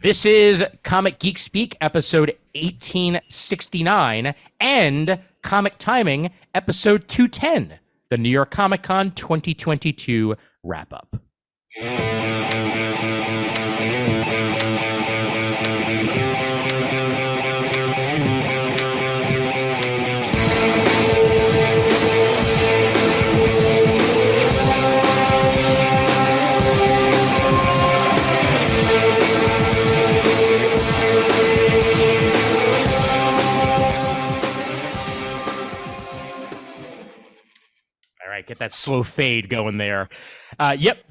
This is Comic Geek Speak, episode 1869, and Comic Timing, episode 210, the New York Comic Con 2022 wrap-up. Get that slow fade going there.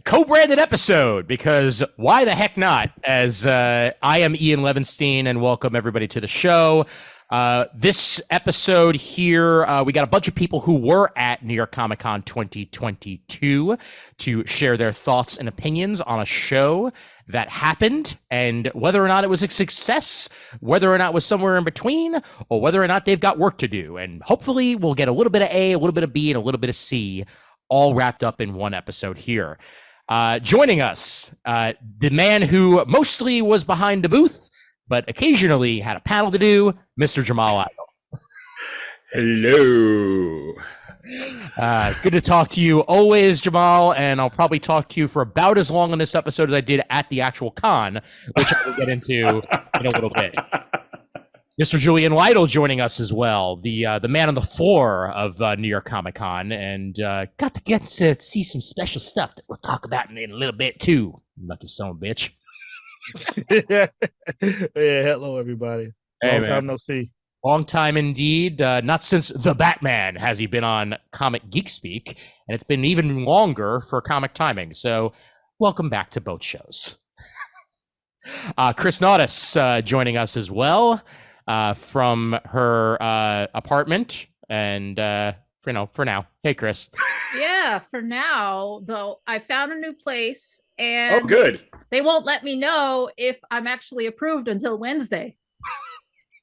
Co-branded episode, because why the heck not? As I am Ian Levenstein, and welcome everybody to the show. This episode here, we got a bunch of people who were at New York Comic Con 2022 to share their thoughts and opinions on a show that happened, and whether or not it was a success, whether or not it was somewhere in between, or whether or not they've got work to do. And hopefully we'll get a little bit of A, a little bit of B, and a little bit of C, all wrapped up in one episode here. Joining us, the man who mostly was behind the booth, but occasionally had a panel to do, Mr. Jamal Igle. Hello. Good to talk to you always, Jamal, and I'll probably talk to you for about as long on this episode as I did at the actual con, which I will get into in a little bit. Mr. Julian Lytle joining us as well, the man on the floor of New York Comic Con, and got to get to see some special stuff that we'll talk about in a little bit too. Lucky son of a bitch. Yeah, hello everybody. Long time no see. Long time indeed. Not since the Batman has he been on Comic Geek Speak, and it's been even longer for Comic Timing. So, welcome back to both shows. Kris Naudus joining us as well from her apartment, and for now. Hey, Kris. Yeah, for now though, I found a new place, and good. They won't let me know if I'm actually approved until Wednesday.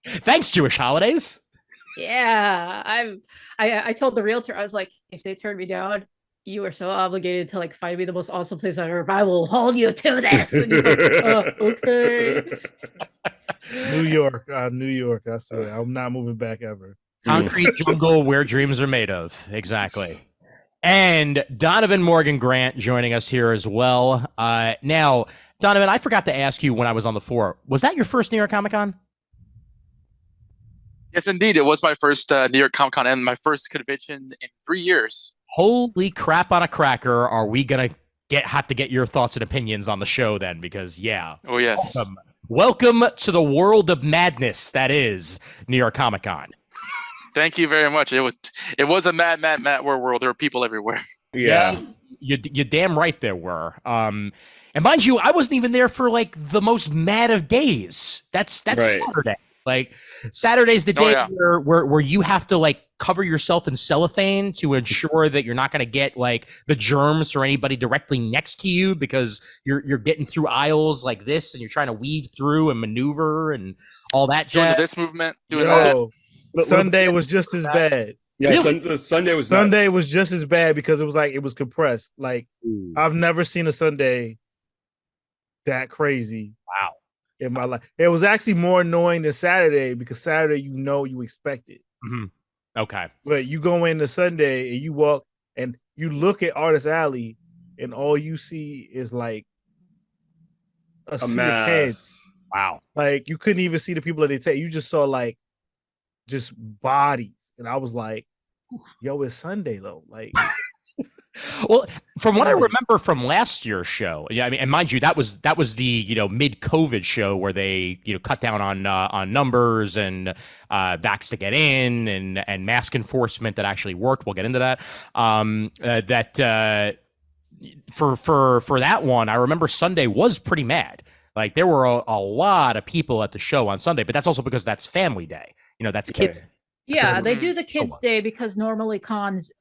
Thanks, Jewish holidays. Yeah, I told the realtor, I was like, if they turn me down, you are so obligated to find me the most awesome place on earth. I will hold you to this. And he's like, okay. New York. I swear, I'm not moving back ever. Concrete jungle where dreams are made of. Exactly. And Donovan Morgan Grant joining us here as well. Now, Donovan, I forgot to ask you when I was on the floor. Was that your first New York Comic Con? Yes, indeed. It was my first New York Comic Con and my first convention in 3 years. Holy crap on a cracker. Are we going to have to get your thoughts and opinions on the show then? Because, yeah. Oh, yes. Welcome to the world of madness that is New York Comic Con. Thank you very much. It was a mad world. There were people everywhere. Yeah. You damn right there were. And mind you, I wasn't even there for the most mad of days. That's right. Saturday. Saturday's the day where you have to cover yourself in cellophane to ensure that you're not going to get the germs or anybody directly next to you, because you're getting through aisles like this and you're trying to weave through and maneuver and all that doing jazz. This movement, Sunday was just as bad. Yeah, really? Sunday was just as bad because it was compressed. I've never seen a Sunday that crazy. Wow. In my life, it was actually more annoying than Saturday, because Saturday you expect it. Mm-hmm. Okay, but you go into Sunday and you walk and you look at Artist Alley, and all you see is a sea of heads. Wow, you couldn't even see the people that they take. You just saw just bodies, and I was like, "Yo, it's Sunday though." Well, from what I remember from last year's show, yeah, I mean, and mind you, that was the mid-COVID show where they cut down on numbers and vax to get in and mask enforcement that actually worked. We'll get into that. For that one, I remember Sunday was pretty mad. There were a lot of people at the show on Sunday, but that's also because that's family day. That's kids. Yeah, they do the kids' day because normally cons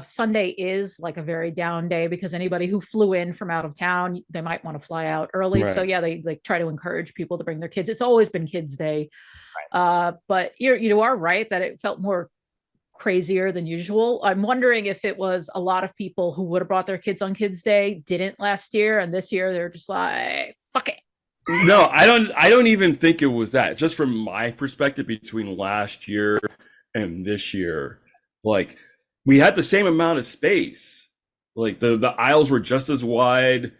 Sunday is a very down day, because anybody who flew in from out of town, they might want to fly out early. Right. So yeah, they try to encourage people to bring their kids. It's always been kids' day, right. But you are right that it felt more crazier than usual. I'm wondering if it was a lot of people who would have brought their kids on Kids Day didn't last year, and this year they're just like, fuck it. No, I don't even think it was that. Just from my perspective, between last year and this year, like we had the same amount of space. Like the aisles were just as wide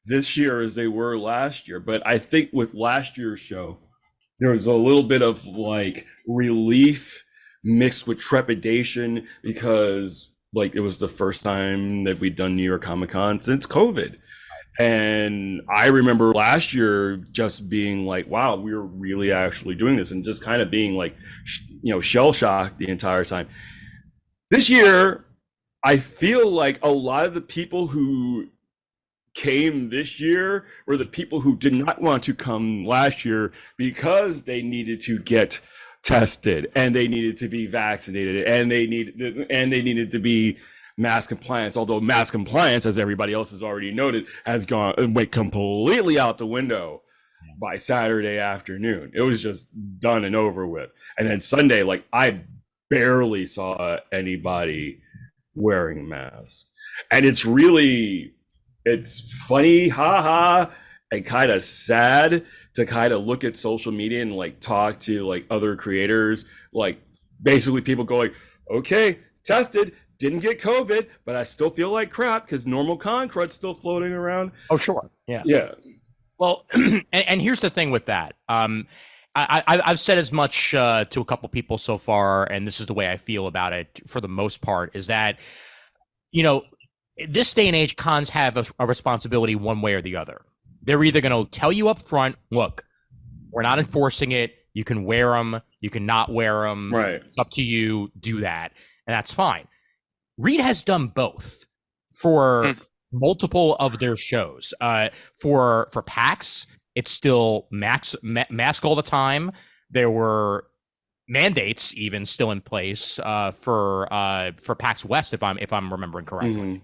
this year as they were last year. But I think with last year's show, there was a little bit of like relief mixed with trepidation because like it was the first time that we'd done New York Comic Con since COVID. And I remember last year just being like, wow, we were really actually doing this, and just kind of being like, shell shocked the entire time. This year, I feel like a lot of the people who came this year were the people who did not want to come last year because they needed to get tested and they needed to be vaccinated and they needed to be mask compliance, although mask compliance, as everybody else has already noted, has went completely out the window by Saturday afternoon. It was just done and over with. And then Sunday, like I barely saw anybody wearing a mask. And it's funny, haha, and kind of sad to kind of look at social media and like talk to like other creators, like basically people going, okay, tested, didn't get COVID, but I still feel like crap because normal con crud's still floating around. Oh, sure. Yeah. Yeah. Well, and here's the thing with that. I've said as much to a couple people so far, and this is the way I feel about it for the most part, is that, this day and age, cons have a responsibility one way or the other. They're either going to tell you up front, look, we're not enforcing it. You can wear them. You can not wear them. Right. It's up to you. Do that. And that's fine. Reed has done both for multiple of their shows. For PAX, it's still mask all the time. There were mandates even still in place for PAX West, if I'm remembering correctly.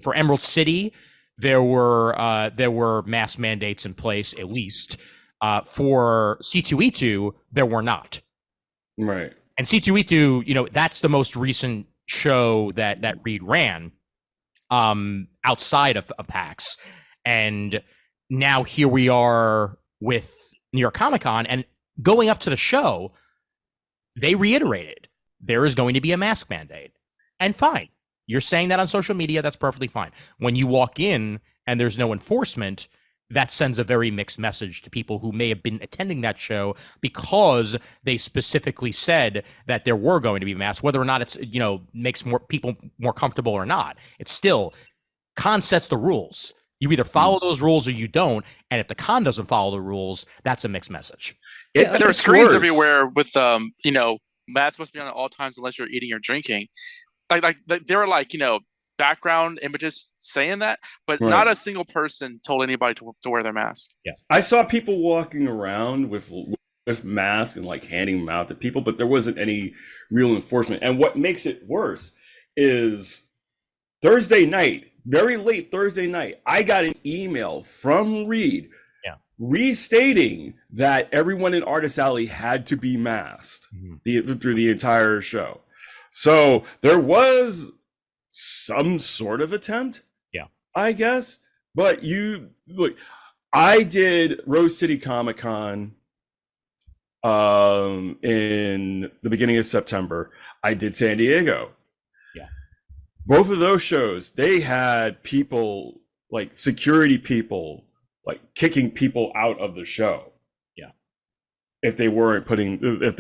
For Emerald City, there were mask mandates in place at least. For C2E2, there were not. Right. And C2E2, that's the most recent show that Reed ran outside of PAX. And now here we are with New York Comic Con, and going up to the show, they reiterated there is going to be a mask mandate. And fine. You're saying that on social media, that's perfectly fine. When you walk in and there's no enforcement, that sends a very mixed message to people who may have been attending that show because they specifically said that there were going to be masks, whether or not it's, makes more people more comfortable or not. It's still, con sets the rules. You either follow those rules or you don't. And if the con doesn't follow the rules, that's a mixed message. There are screens everywhere with, masks must be on at all times unless you're eating or drinking. Like there were background images saying that, but not a single person told anybody to wear their mask. Yeah, I saw people walking around with masks and like handing them out to people, but there wasn't any real enforcement. And what makes it worse is Thursday night, very late Thursday night, I got an email from Reed restating that everyone in Artist Alley had to be masked through the entire show. So there was some sort of attempt, I guess. But I did Rose City Comic Con in the beginning of September. I did San Diego. Yeah. Both of those shows, they had people, like security people, like kicking people out of the show. Yeah. If they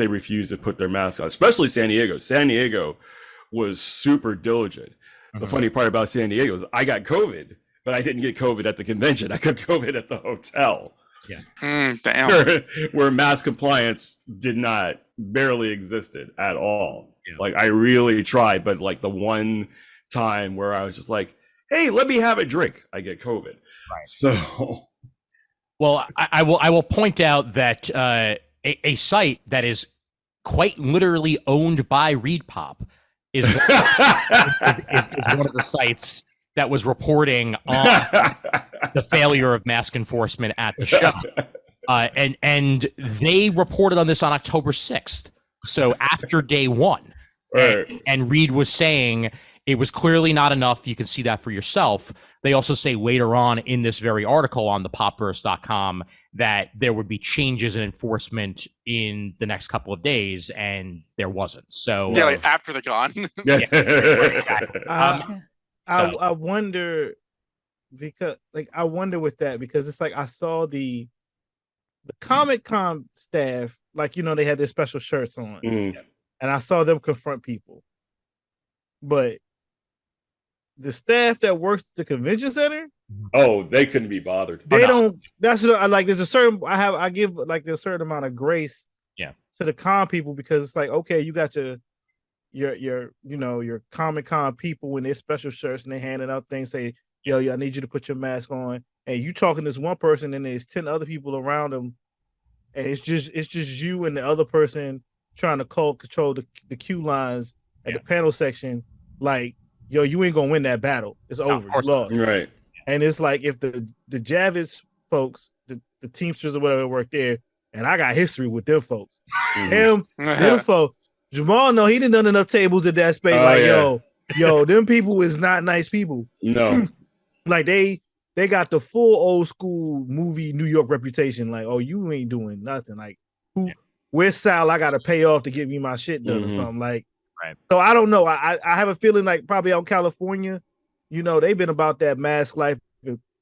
refused to put their mask on, especially San Diego. San Diego was super diligent. The funny part about San Diego is I got COVID, but I didn't get COVID at the convention. I got COVID at the hotel. Yeah. Damn. Where mask compliance barely existed at all. Yeah. Like I really tried, but like the one time where I was just like, hey, let me have a drink, I get COVID. Right. So, well, I will point out that a site that is quite literally owned by Reed Pop is one of the sites that was reporting on the failure of mask enforcement at the show. And they reported on this on October 6th. So after day one. Right. And Reed was saying It was clearly not enough. You can see that for yourself. They also say later on in this very article on the popverse.com that there would be changes in enforcement in the next couple of days, and there wasn't. So yeah, like after the con. exactly. I wonder because I wonder with that because it's like I saw the Comic-Con staff, like, they had their special shirts on, and I saw them confront people, but the staff that works at the convention center, they couldn't be bothered. They don't. That's like there's a certain I give like there's a certain amount of grace, to the con people because it's like, okay, you got your Comic-Con people in their special shirts and they handing out things, say, yo, I need you to put your mask on, and you talking to this one person and there's 10 other people around them, and it's just you and the other person trying to control the queue lines at the panel section, like. Yo, you ain't gonna win that battle. It's over. You lost. Right. And it's like if the Javits folks, the Teamsters or whatever work there, and I got history with them folks. Them folks. Jamal, no, he didn't done enough tables at that space. Yo, them people is not nice people. No. Like they got the full old school movie New York reputation. Like, oh, you ain't doing nothing. Like, where's Sal? I gotta pay off to get me my shit done or something. Like. Right. So I don't know. I have a feeling like probably out in California, they've been about that mask life,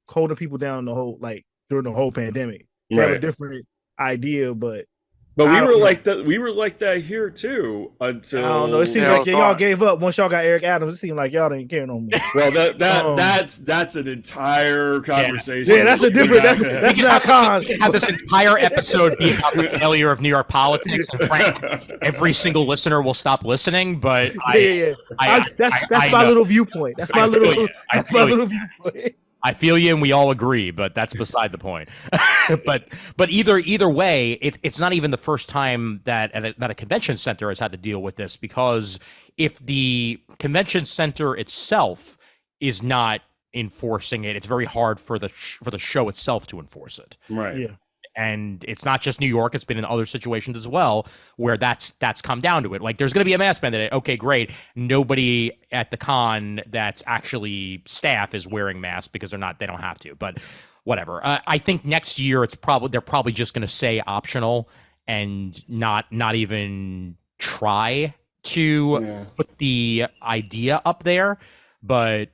holding people down during the whole pandemic. They have a different idea, but we were like that. We were like that here too until I don't know. It seems like y'all gave up once y'all got Eric Adams. It seemed like y'all didn't care no more. Well, that's an entire conversation. Yeah, that's a different. That's not con. We have this entire episode be about the failure of New York politics, and frankly, every single listener will stop listening. But that's my little viewpoint. That's my little viewpoint. I feel you, and we all agree, but that's beside the point. but either way, it's not even the first time that a convention center has had to deal with this, because if the convention center itself is not enforcing it, it's very hard for the show itself to enforce it. Right. Yeah. And it's not just New York; it's been in other situations as well, where that's come down to it. Like, there's going to be a mask mandate. Okay, great. Nobody at the con that's actually staff is wearing masks because they don't have to. But whatever. I think next year they're probably just going to say optional and not even try to put the idea up there. But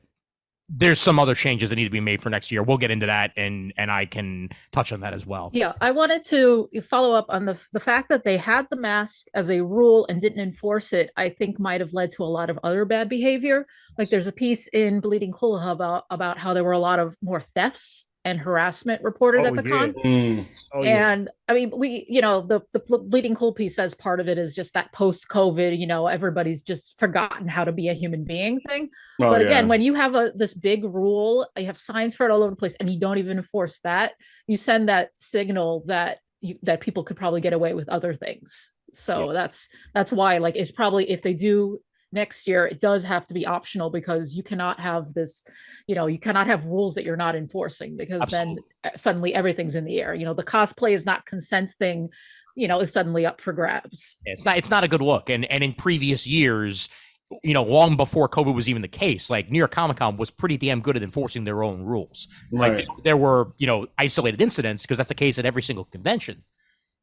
there's some other changes that need to be made for next year. We'll get into that, and I can touch on that as well. Yeah, I wanted to follow up on the fact that they had the mask as a rule and didn't enforce it. I think might have led to a lot of other bad behavior. Like, there's a piece in Bleeding Hula about how there were a lot of more thefts and harassment reported at the con. And I mean, the Bleeding Cool piece says part of it is just that post-COVID, everybody's just forgotten how to be a human being thing. But again, when you have this big rule, you have signs for it all over the place, and you don't even enforce that, you send that signal that people could probably get away with other things. So that's why, like, it's probably, if they do next year, it does have to be optional, because you cannot have this, you cannot have rules that you're not enforcing, because then suddenly everything's in the air. The cosplay is not consent thing, is suddenly up for grabs. It's not a good look. And in previous years, long before COVID was even the case, like, New York Comic-Con was pretty damn good at enforcing their own rules. Right. Like, there were, isolated incidents, because that's the case at every single convention.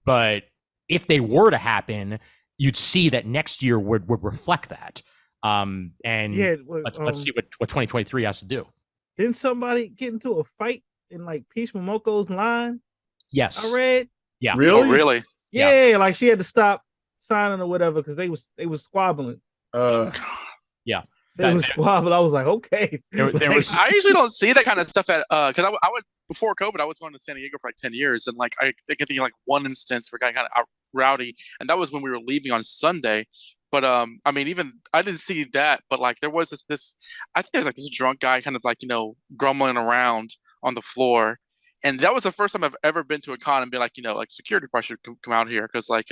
But if they were to happen, you'd see that next year would reflect that. Let's see what 2023 has to do. Didn't somebody get into a fight in like Peach Momoko's line? Yes. I read. Yeah. Really? Oh, really? Yeah, like she had to stop signing or whatever because they was squabbling. Yeah. They was squabbling. I was like, okay. I usually don't see that kind of stuff at because I would, before COVID, I was going to San Diego for like 10 years, and like I can think of like one instance where I got kind of rowdy, and that was when we were leaving on Sunday. But I mean, even I didn't see that, but like there was this I think there's like this drunk guy kind of like, grumbling around on the floor, and that was the first time I've ever been to a con and been like, like security probably should come out here, because like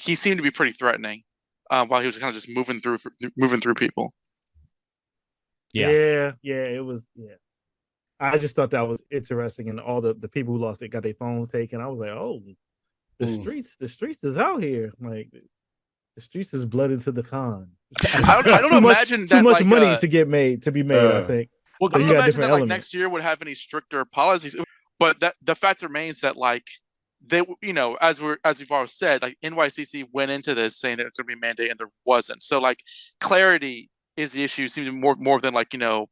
he seemed to be pretty threatening while he was kind of just moving through people. Yeah, it was. Yeah, I just thought that was interesting, and all the people who lost it got their phones taken. I was like, oh, the streets is out here. Like, The streets is blood into the con. I don't imagine too much like, money to be made. I think. Well, I don't imagine that like next year would have any stricter policies, but that the fact remains that like they, you know, as we've always said, like NYCC went into this saying that it's going to be a mandate and there wasn't. So like clarity is the issue. Seems more than like, you know,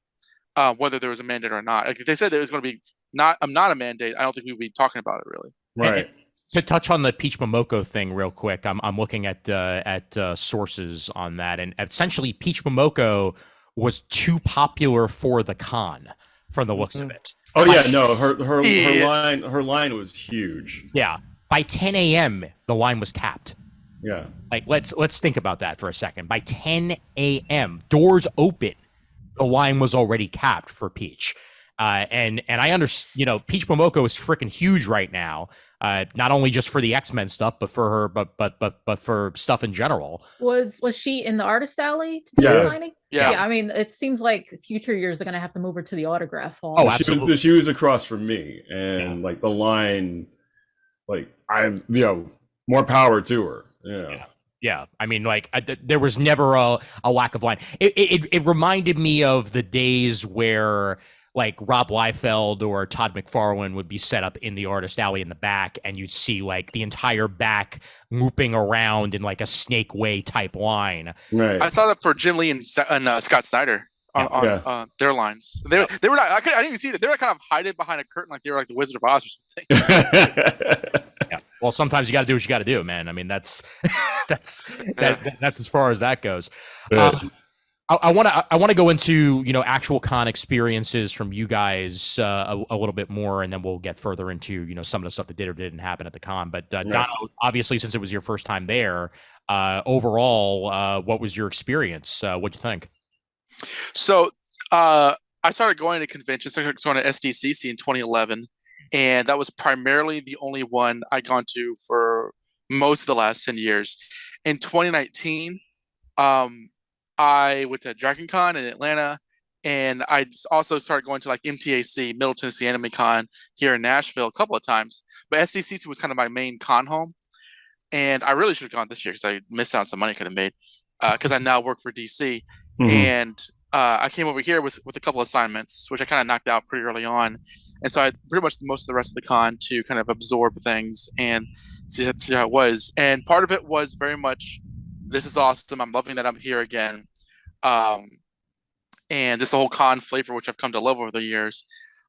whether there was a mandate or not. Like if they said there was going to be not a mandate, I don't think we'd be talking about it really. Right. To touch on the Peach Momoko thing real quick, I'm looking at sources on that, and essentially Peach Momoko was too popular for the con, from the looks of it. Oh yeah, no, her line was huge. Yeah, by 10 a.m. the line was capped. Yeah, like let's think about that for a second. By 10 a.m. doors open, the line was already capped for Peach. And I understand, you know, Peach Momoko is freaking huge right now. Not only just for the X-Men stuff, but for her, but for stuff in general. Was she in the artist alley to do the signing? Yeah. I mean, it seems like future years are going to have to move her to the autograph hall. Oh, absolutely. She was across from me, and like the line, like I'm, you know, more power to her. Yeah. Yeah, I mean, like there was never a lack of line. It reminded me of the days where like Rob Liefeld or Todd McFarlane would be set up in the artist alley in the back, and you'd see like the entire back looping around in like a snake way type line. Right. I saw that for Jim Lee and Scott Snyder on their lines. They were not. I didn't even see that. They were kind of hiding behind a curtain, like they were like the Wizard of Oz or something. Yeah. Well, sometimes you got to do what you got to do, man. I mean, that's as far as that goes. I want to go into, you know, actual con experiences from you guys a little bit more, and then we'll get further into, you know, some of the stuff that did or didn't happen at the con. But Dono, obviously, since it was your first time there, overall, what was your experience? What'd you think? So I started going to conventions. I started going to SDCC in 2011, and that was primarily the only one I'd gone to for most of the last 10 years. In 2019, I went to Dragon Con in Atlanta, and I also started going to like MTAC, Middle Tennessee Anime Con here in Nashville a couple of times. But SDCC was kind of my main con home, and I really should have gone this year because I missed out on some money I could have made because I now work for DC. Mm-hmm. And I came over here with a couple of assignments, which I kind of knocked out pretty early on. And so I had pretty much most of the rest of the con to kind of absorb things and see how it was. And part of it was very much, this is awesome. I'm loving that I'm here again. And this whole con flavor, which I've come to love over the years.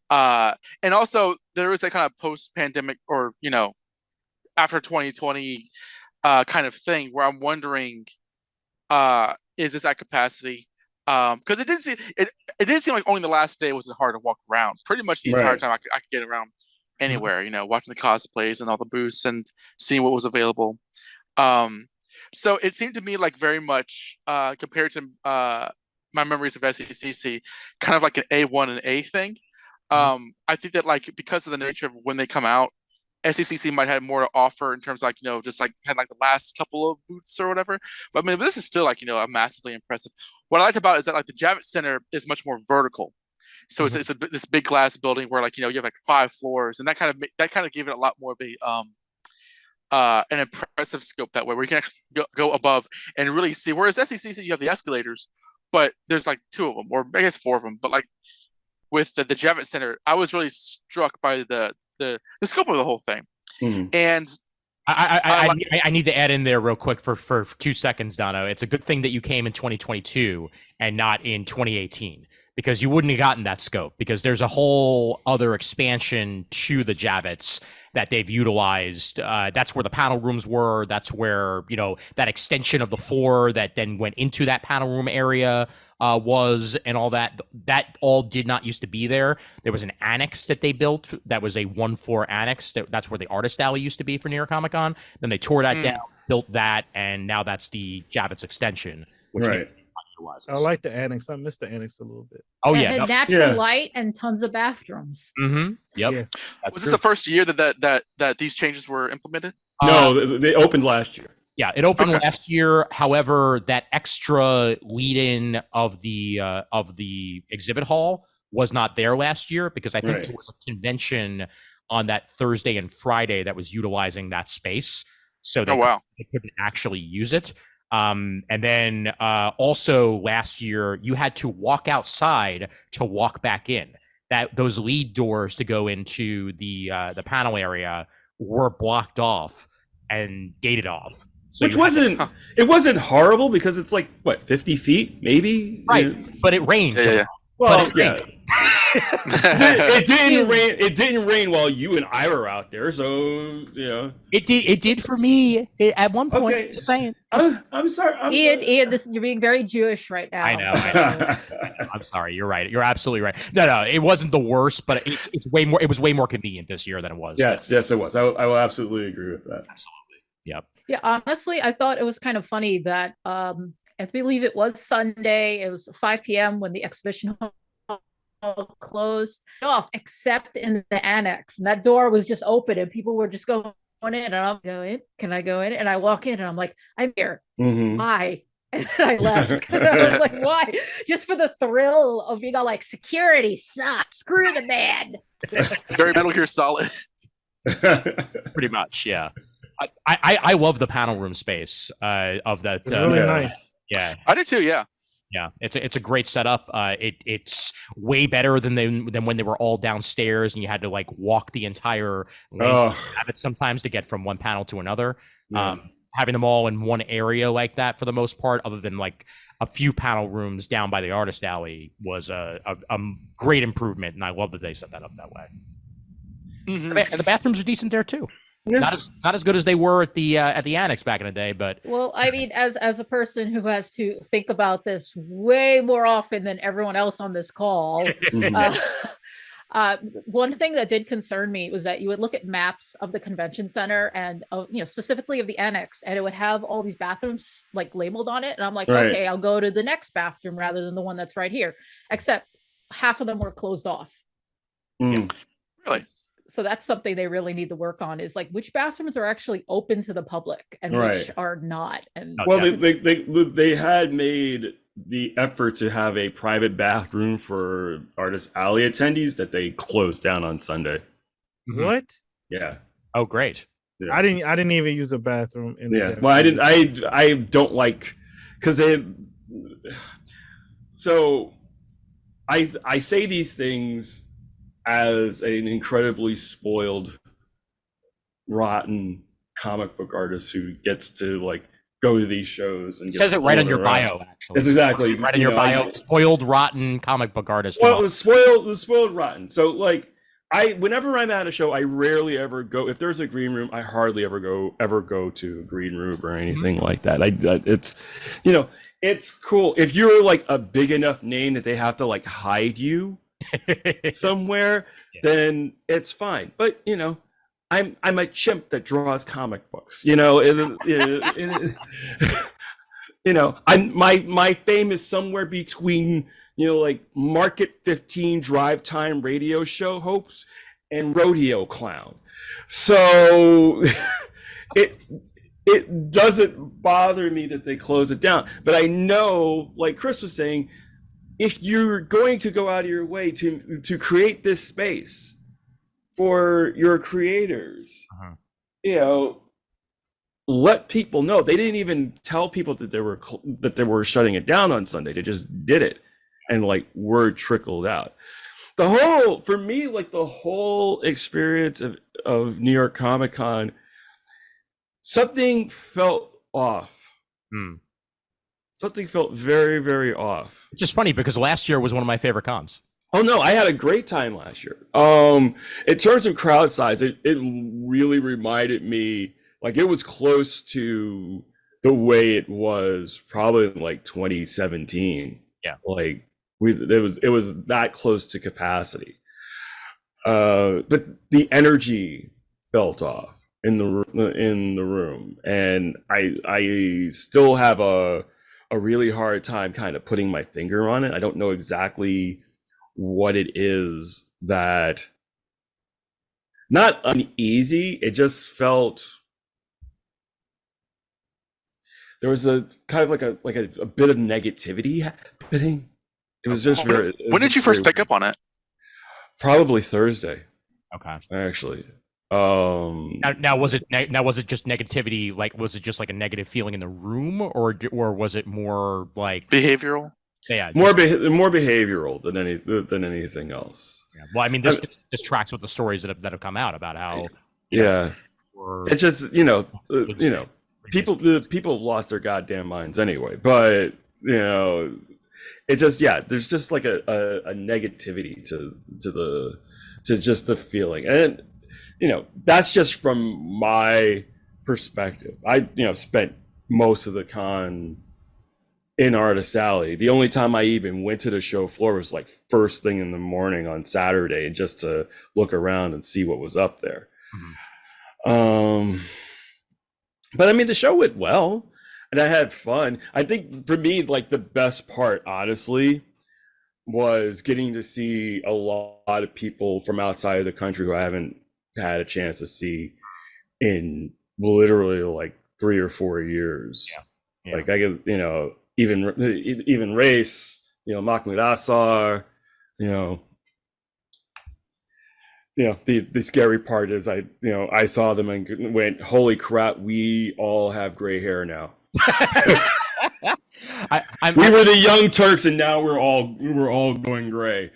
And also there is that kind of post-pandemic or, you know, after 2020 kind of thing where I'm wondering, is this at capacity? Because it didn't seem like only the last day was it hard to walk around. Pretty much the entire time I could get around anywhere, you know, watching the cosplays and all the booths and seeing what was available. So it seemed to me like very much compared to my memories of SECC, kind of like an A1 and A thing. I think that like because of the nature of when they come out, SECC might have more to offer in terms of like, you know, just like had like the last couple of booths or whatever. But I mean, this is still like, you know, a massively impressive. What I liked about it is that like the Javits Center is much more vertical. So it's this big glass building where like, you know, you have like 5 floors, and that kind of gave it a lot more of a an impressive scope that way, where you can actually go above and really see. Whereas SECC, you have the escalators, but there's like 2 of them, or I guess 4 of them. But like with the Javits Center, I was really struck by the scope of the whole thing. And I need to add in there real quick for 2 seconds, Dono. It's a good thing that you came in 2022 and not in 2018, because you wouldn't have gotten that scope, because there's a whole other expansion to the Javits that they've utilized. That's where the panel rooms were. That's where, you know, that extension of the floor that then went into that panel room area was, and all that. That all did not used to be there. There was an annex that they built that was a 1-floor annex. That's where the artist alley used to be for New York Comic Con. Then they tore that down, built that, and now that's the Javits extension, which I like the annex. I missed the annex a little bit. Oh and yeah, natural light and tons of bathrooms. Mm-hmm. Yep. Yeah. Was this the first year that these changes were implemented? No, they opened last year. Yeah, it opened last year. However, that extra lead-in of the exhibit hall was not there last year, because I think there was a convention on that Thursday and Friday that was utilizing that space, so they couldn't actually use it. And then also last year, you had to walk outside to walk back in. Those lead doors to go into the panel area were blocked off and gated off. So Which it wasn't horrible because it's like, what, 50 feet, maybe? Right, but it rained. Yeah. Well, it didn't rain. It didn't rain while you and I were out there, so It did for me at one point. Okay. Just saying. I'm sorry, Ian, you're being very Jewish right now. I know. I'm sorry. You're right. You're absolutely right. No, it wasn't the worst, but it's way more. It was way more convenient this year than it was. Yes, it was. I will absolutely agree with that. Absolutely. Yep. Yeah, honestly, I thought it was kind of funny that I believe it was Sunday. It was 5 p.m. when the exhibition hall closed off, except in the annex, and that door was just open, and people were just going in. And I'm going, can I go in? And I walk in, and I'm like, I'm here. Mm-hmm. Why? And I left because I was like, why? Just for the thrill of being all like, security sucks. Screw the man. Very Metal Gear Solid. Pretty much, yeah. I love the panel room space of that. It's really nice. Yeah, I do too. Yeah, it's a great setup. It's way better than when they were all downstairs and you had to like walk the entire length of it sometimes to get from one panel to another. Yeah. Having them all in one area like that for the most part, other than like a few panel rooms down by the artist alley, was a great improvement, and I love that they set that up that way. Mm-hmm. And the bathrooms are decent there too. Yeah. Not as good as they were at the annex back in the day, but well, I mean, as a person who has to think about this way more often than everyone else on this call, one thing that did concern me was that you would look at maps of the convention center and specifically of the annex, and it would have all these bathrooms like labeled on it, and I'm like, okay, I'll go to the next bathroom rather than the one that's right here. Except half of them were closed off. Really? So that's something they really need to work on, is like which bathrooms are actually open to the public and which are not. And well, they had made the effort to have a private bathroom for artist alley attendees that they closed down on Sunday. What? Yeah. Oh, great. Yeah. I didn't even use a bathroom. Well, I didn't. I don't like because So I say these things as an incredibly spoiled, rotten comic book artist who gets to like go to these shows and it says it right on your bio. Actually, it's exactly right in your bio. Spoiled, rotten comic book artist. Well, it was spoiled, rotten. So like, whenever I'm at a show, I rarely ever go. If there's a green room, I hardly ever go to a green room or anything like that. It's, it's cool if you're like a big enough name that they have to like hide you somewhere, then it's fine. But I'm a chimp that draws comic books. My fame is somewhere between like Market 15 drive time radio show hopes and rodeo clown. So it doesn't bother me that they close it down. But I know, like Kris was saying, if you're going to go out of your way to create this space for your creators, let people know. They didn't even tell people that they were shutting it down on Sunday. They just did it, and like word trickled out. The whole experience of New York Comic Con, something felt off. Something felt very, very off. Which is funny because last year was one of my favorite cons. Oh no, I had a great time last year. In terms of crowd size, it really reminded me, like it was close to the way it was probably in like 2017. Yeah, like it was that close to capacity. But the energy felt off in the room, and I still have a really hard time kind of putting my finger on it. I don't know exactly what it is that, not uneasy, it just felt there was a kind of like a bit of negativity happening. It was just very. When did you first pick up on it? Probably Thursday. Okay. Actually. Now was it just negativity? Like, was it just like a negative feeling in the room, or was it more like behavioral? Yeah, more behavioral than anything else. Yeah. Well, I mean, this tracks with the stories that have come out about how it's just people have lost their goddamn minds anyway. But it just there's just like a negativity to just the feeling, and that's just from my perspective. I spent most of the con in Artist Alley. The only time I even went to the show floor was like first thing in the morning on Saturday, and just to look around and see what was up there. But I mean, the show went well, and I had fun. I think for me, like, the best part, honestly, was getting to see a lot of people from outside of the country who I haven't had a chance to see in literally like 3 or 4 years. Like, I get even Race, Mahmoud Assar, the scary part is I saw them and went, holy crap, we all have gray hair now. We were the young Turks, and now we're all going gray.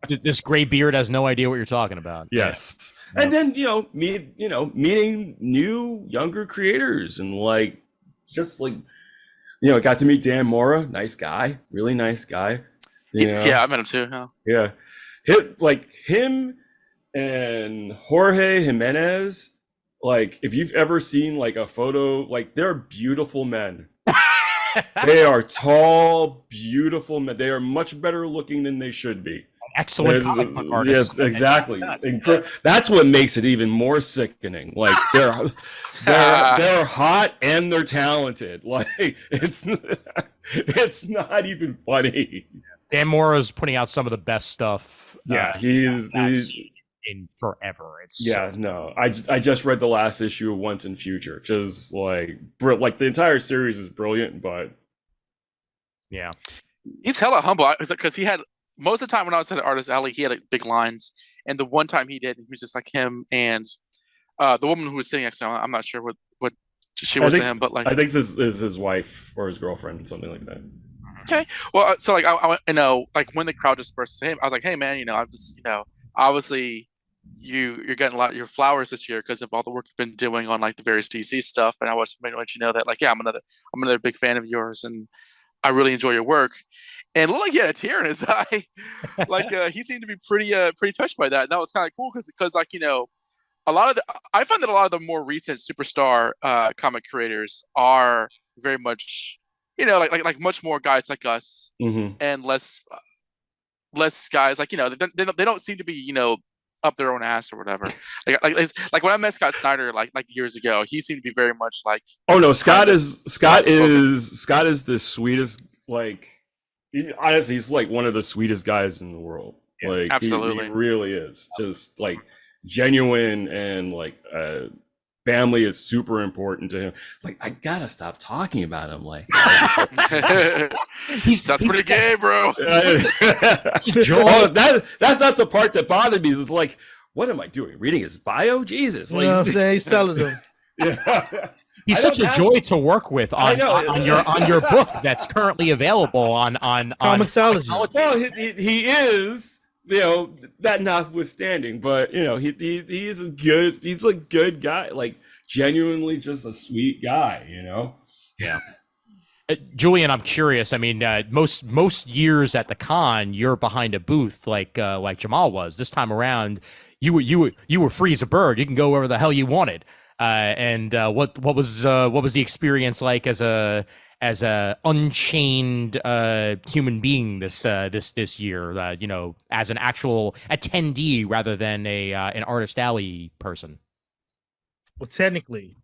This gray beard has no idea what you're talking about. Yes. Yeah. And then meeting new younger creators, and like just like got to meet Dan Mora, nice guy, really nice guy. Yeah, I met him too. Yeah. Him and Jorge Jimenez, like, if you've ever seen like a photo, like, they're beautiful men. They are tall, beautiful men. They are much better looking than they should be. Excellent comic book artists. Yes, exactly. That's what makes it even more sickening. Like, they're hot and they're talented. Like, it's not even funny. Dan Mora's putting out some of the best stuff. He's in forever. I just read the last issue of Once and Future. Just like the entire series is brilliant, but he's hella humble because he had most of the time when I was at Artist Alley, he had like big lines, and the one time he did, he was just like him and the woman who was sitting next to him. I'm not sure what she was to him, but like, I think this is his wife or his girlfriend, something like that. Okay, well, so like I like when the crowd dispersed to him, I was like, hey man, I'm just obviously you're getting a lot of your flowers this year because of all the work you've been doing on like the various DC stuff, and I was going to let you know that, like, I'm another big fan of yours, and I really enjoy your work. And looked like he had a tear in his eye. Like, he seemed to be pretty touched by that, and that was kind of cool because like I find that a lot of the more recent superstar comic creators are very much like much more guys like us, and less guys like they don't seem to be up their own ass or whatever. Like when I met Scott Snyder like years ago, he seemed to be very much like, oh no, Scott is the sweetest. Like, honestly, he's like one of the sweetest guys in the world. Like, absolutely, he really is. Just like genuine, and like family is super important to him. Like, I gotta stop talking about him. Like, that's pretty gay, bro. That's not the part that bothered me. It's like, what am I doing? Reading his bio? Jesus, like, what I'm saying? He's selling them. Yeah. He's such a joy to work with on your book that's currently available on Comixology. Well, he is, that notwithstanding, but he's a good guy, like genuinely just a sweet guy, Yeah. Julian, I'm curious. I mean, most years at the con, you're behind a booth like Jamal was. This time around, you were free as a bird. You can go wherever the hell you wanted. And what was the experience like as a unchained human being this year? As an actual attendee rather than an Artist Alley person. Well, technically,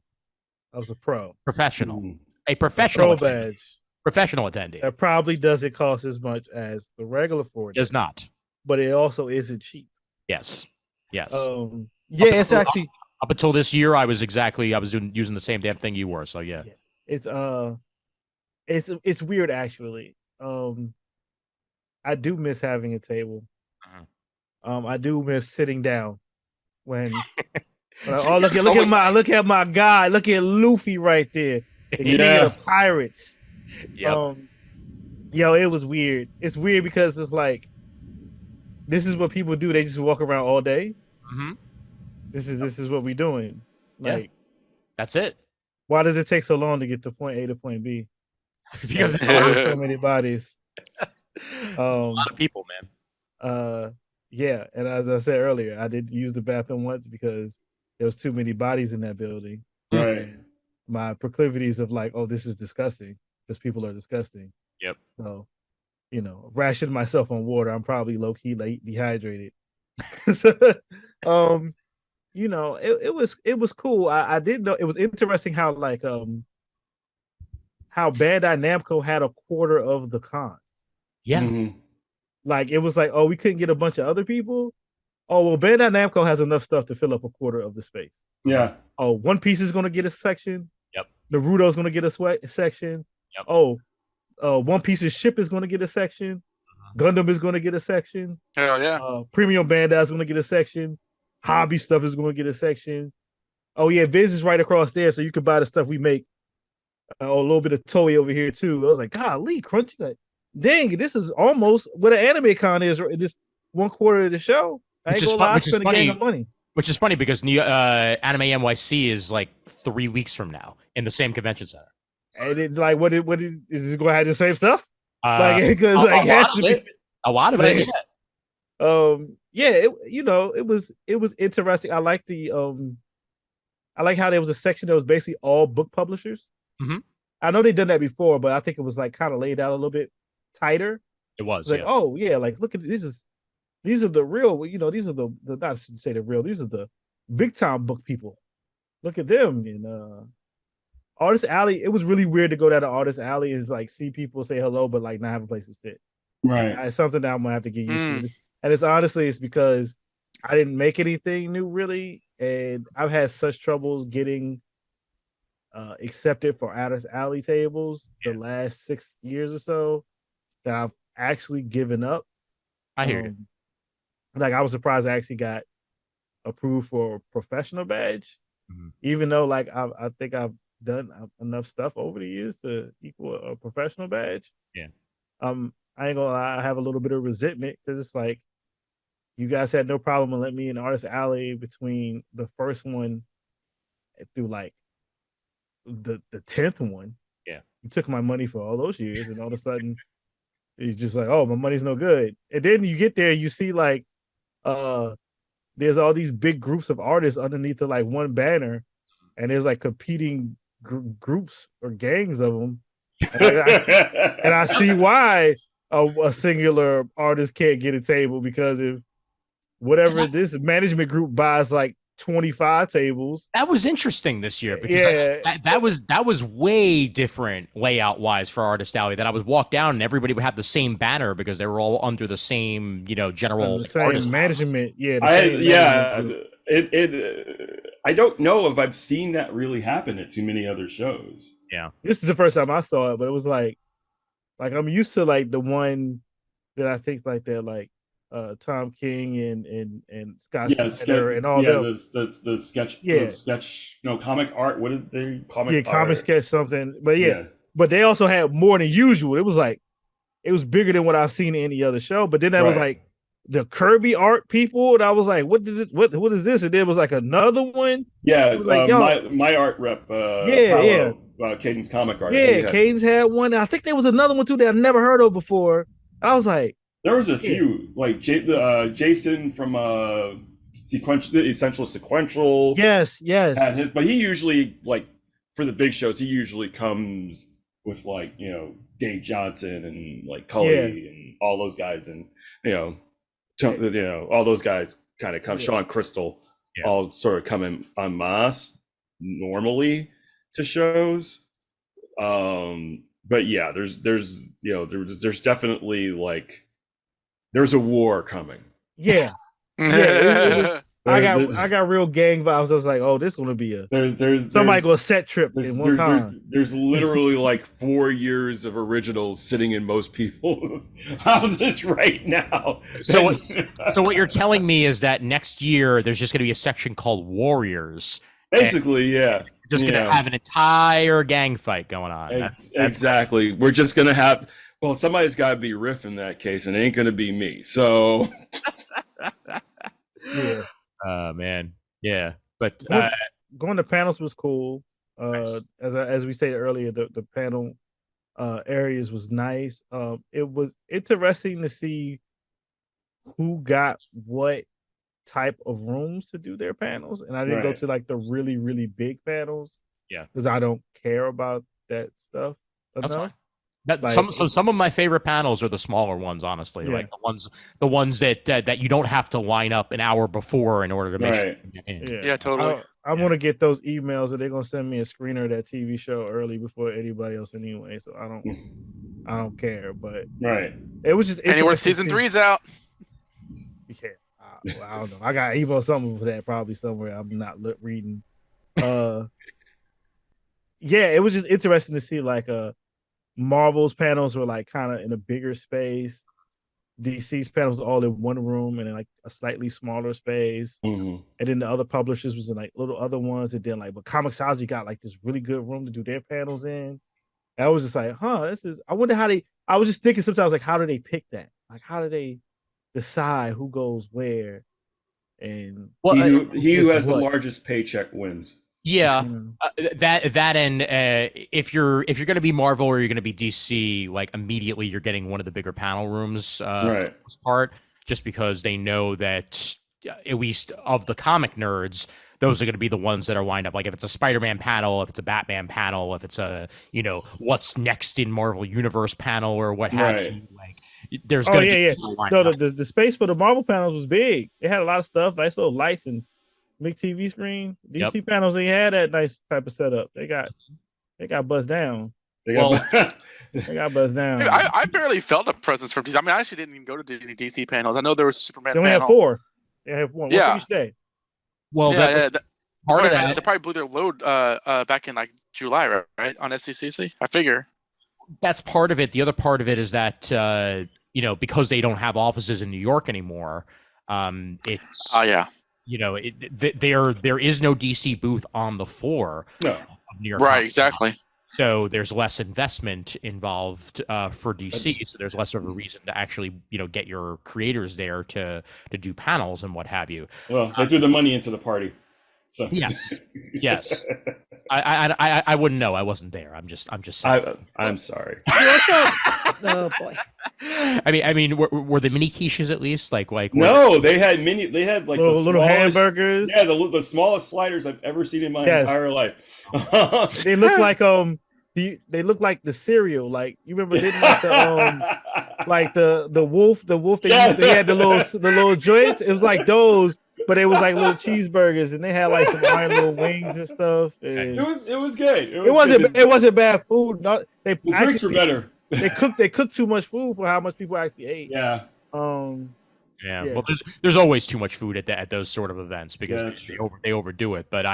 I was a professional, a professional badge, professional attendee. That probably doesn't cost as much as the regular 4 days. Does not, but it also isn't cheap. Yes. It's actually. Up until this year, I was using the same damn thing you were. So yeah. It's weird actually. I do miss having a table. I do miss sitting down. when oh look at my guy, look at Luffy right there, the king of the pirates. Yep. Yo, it was weird. It's weird because it's like this is what people do. They just walk around all day. Mm-hmm. This is what we're doing. Like that's it. Why does it take so long to get to point A to point B? Because there's so many bodies. A lot of people, man. Yeah, and as I said earlier, I did use the bathroom once because there was too many bodies in that building. Right. My proclivities of like, oh, this is disgusting because people are disgusting. Yep. So, rationed myself on water. I'm probably low key like dehydrated. It was cool. I did know it was interesting how like how Bandai Namco had a quarter of the con. Yeah. Mm-hmm. Like it was like, oh, we couldn't get a bunch of other people. Oh well, Bandai Namco has enough stuff to fill up a quarter of the space. Yeah. Oh, One Piece is going to get a section. Yep. Naruto's going to get a section. Yep. Oh, One Piece's ship is going to get a section. Gundam is going to get a section. Hell yeah. Premium Bandai is going to get a section. Hobby stuff is going to get a section. Oh yeah, Viz is right across there, so you can buy the stuff we make. A little bit of Toei over here too. I was like, golly, Crunchy, like, dang, this is almost what an anime con is. Just 1/4 of the show. I ain't gonna lie, I'm spending a gang of money. Which is funny because Anime NYC is like 3 weeks from now in the same convention center. And it's like, what is this going to have the same stuff? Because a lot of it. It was interesting. I like I like how there was a section that was basically all book publishers. Mm-hmm. I know they've done that before, but I think it was like kind of laid out a little bit tighter. It was like, oh yeah, like look at these are the real, these are the not to say the real, these are the big time book people. Look at them. And Artist Alley, it was really weird to go down to Artist Alley and like see people say hello, but like not have a place to sit. Right. It's something that I'm gonna have to get used to. And it's because I didn't make anything new really, and I've had such troubles getting accepted for Artist Alley tables the last 6 years or so that I've actually given up. I hear you. Like I was surprised I actually got approved for a professional badge, even though like I think I've done enough stuff over the years to equal a professional badge. Yeah. I ain't gonna lie, I have a little bit of resentment because it's like you guys had no problem with letting me in Artist Alley between the first one through like the 10th one. Yeah. You took my money for all those years, and all of a sudden it's just like, oh, my money's no good. And then you get there, you see like there's all these big groups of artists underneath the like one banner, and there's like competing groups or gangs of them. And I see why a singular artist can't get a table, because if whatever this management group buys like 25 tables. That was interesting this year because that was way different layout wise for Artist Alley. That I would walk down and everybody would have the same banner because they were all under the same, general the same management. I don't know if I've seen that really happen at too many other shows. Yeah, this is the first time I saw it, but it was like I'm used to like the one that I think like that like Tom King and Scott Snyder and all them. The sketch. Comic art. What is they comic? Yeah, comic sketch something. But but they also had more than usual. It was like it was bigger than what I've seen in any other show. But then that was like the Kirby art people, and I was like, what is it? What is this? And there was like another one. Yeah, like, my art rep. Caden's comic art. Yeah, Caden's had one. I think there was another one too that I never heard of before. I was like, there was a few, like Jason from Essential Sequential. Yes. Had his, but he usually, like, for the big shows, he usually comes with like Dave Johnson and like Cully and all those guys, and all those guys kind of come. Sean Crystal, all sort of come in en masse normally to shows. But yeah, there's definitely like there's a war coming. Yeah. I got real gang vibes. I was like, oh, this is gonna be somebody go a set trip in one time. There's literally like 4 years of originals sitting in most people's houses right now. So what you're telling me is that next year there's just going to be a section called Warriors. Basically, yeah. Just going to have an entire gang fight going on. That's exactly. We're just going to have. Well, somebody's got to be Riff in that case, and it ain't going to be me. So. Yeah. Man. Yeah. But going to panels was cool. As we said earlier, the panel areas was nice. It was interesting to see who got what type of rooms to do their panels, and I didn't go to like the really, really big panels. Yeah. Because I don't care about that stuff enough. Some of my favorite panels are the smaller ones, honestly. Yeah. Like the ones that you don't have to line up an hour before in order to make sure you get in. Yeah, totally. I'm gonna get those emails, and they're gonna send me a screener of that TV show early before anybody else anyway. So I don't care. But it was just anywhere season 3's out. Yeah, I don't know. I got email something for that probably somewhere. I'm not reading. Yeah, it was just interesting to see like Marvel's panels were like kind of in a bigger space. DC's panels all in one room and in like a slightly smaller space. And then the other publishers was in like little other ones. And then like, but Comixology got like this really good room to do their panels in. And I was just like, I wonder how I was just thinking sometimes like, how do they pick that? Like, how do they decide who goes where? And he who has the largest paycheck wins. Yeah, that and if you're going to be Marvel or you're going to be DC, like immediately you're getting one of the bigger panel rooms for the most part, just because they know that at least of the comic nerds, those are going to be the ones that are lined up. Like if it's a Spider-Man panel, if it's a Batman panel, if it's a what's next in Marvel Universe panel or what have you, like there's going to be so the space for the Marvel panels was big. It had a lot of stuff, nice little lights and big TV screen. DC panels, they had that nice type of setup. They got buzzed down. They got buzzed down. I barely felt a presence from DC. I mean, I actually didn't even go to any DC panels. I know there was Superman. They only have 4. They have one. Yeah. Each day. Well, part of that they probably blew their load back in like July, right? On SCCC. I figure. That's part of it. The other part of it is that because they don't have offices in New York anymore, it's there is no DC booth on the floor of New York. Right, exactly. So there's less investment involved for DC. So there's less of a reason to actually, get your creators there to do panels and what have you. Well, they threw the money into the party. So. Yes. I wouldn't know. I wasn't there. I'm just saying. I'm sorry. Oh boy. I mean, were the mini quiches at least like? No, they had like little hamburgers. Yeah, the smallest sliders I've ever seen in my entire life. They look like they look like the cereal. Like you remember, didn't like the wolf. They had the little joints. It was like those. But it was like little cheeseburgers, and they had like some iron little wings and stuff. And it was good. It wasn't bad food. The drinks were better. They cooked too much food for how much people actually ate. Yeah. Yeah. Well, there's always too much food at those sort of events because they overdo it. But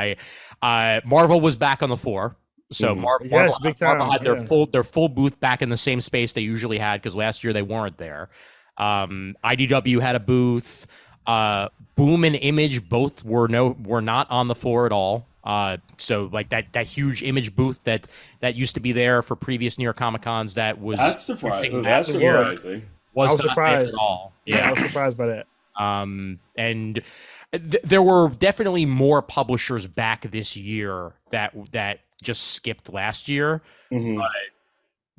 Marvel was back on the floor. So Marvel had their full booth back in the same space they usually had because last year they weren't there. IDW had a booth. Boom and Image both were not on the floor at all. So like that huge Image booth that used to be there for previous New York Comic Cons that's surprising. That's surprising. I was surprised at all. Yeah, I was surprised by that. And there were definitely more publishers back this year that just skipped last year.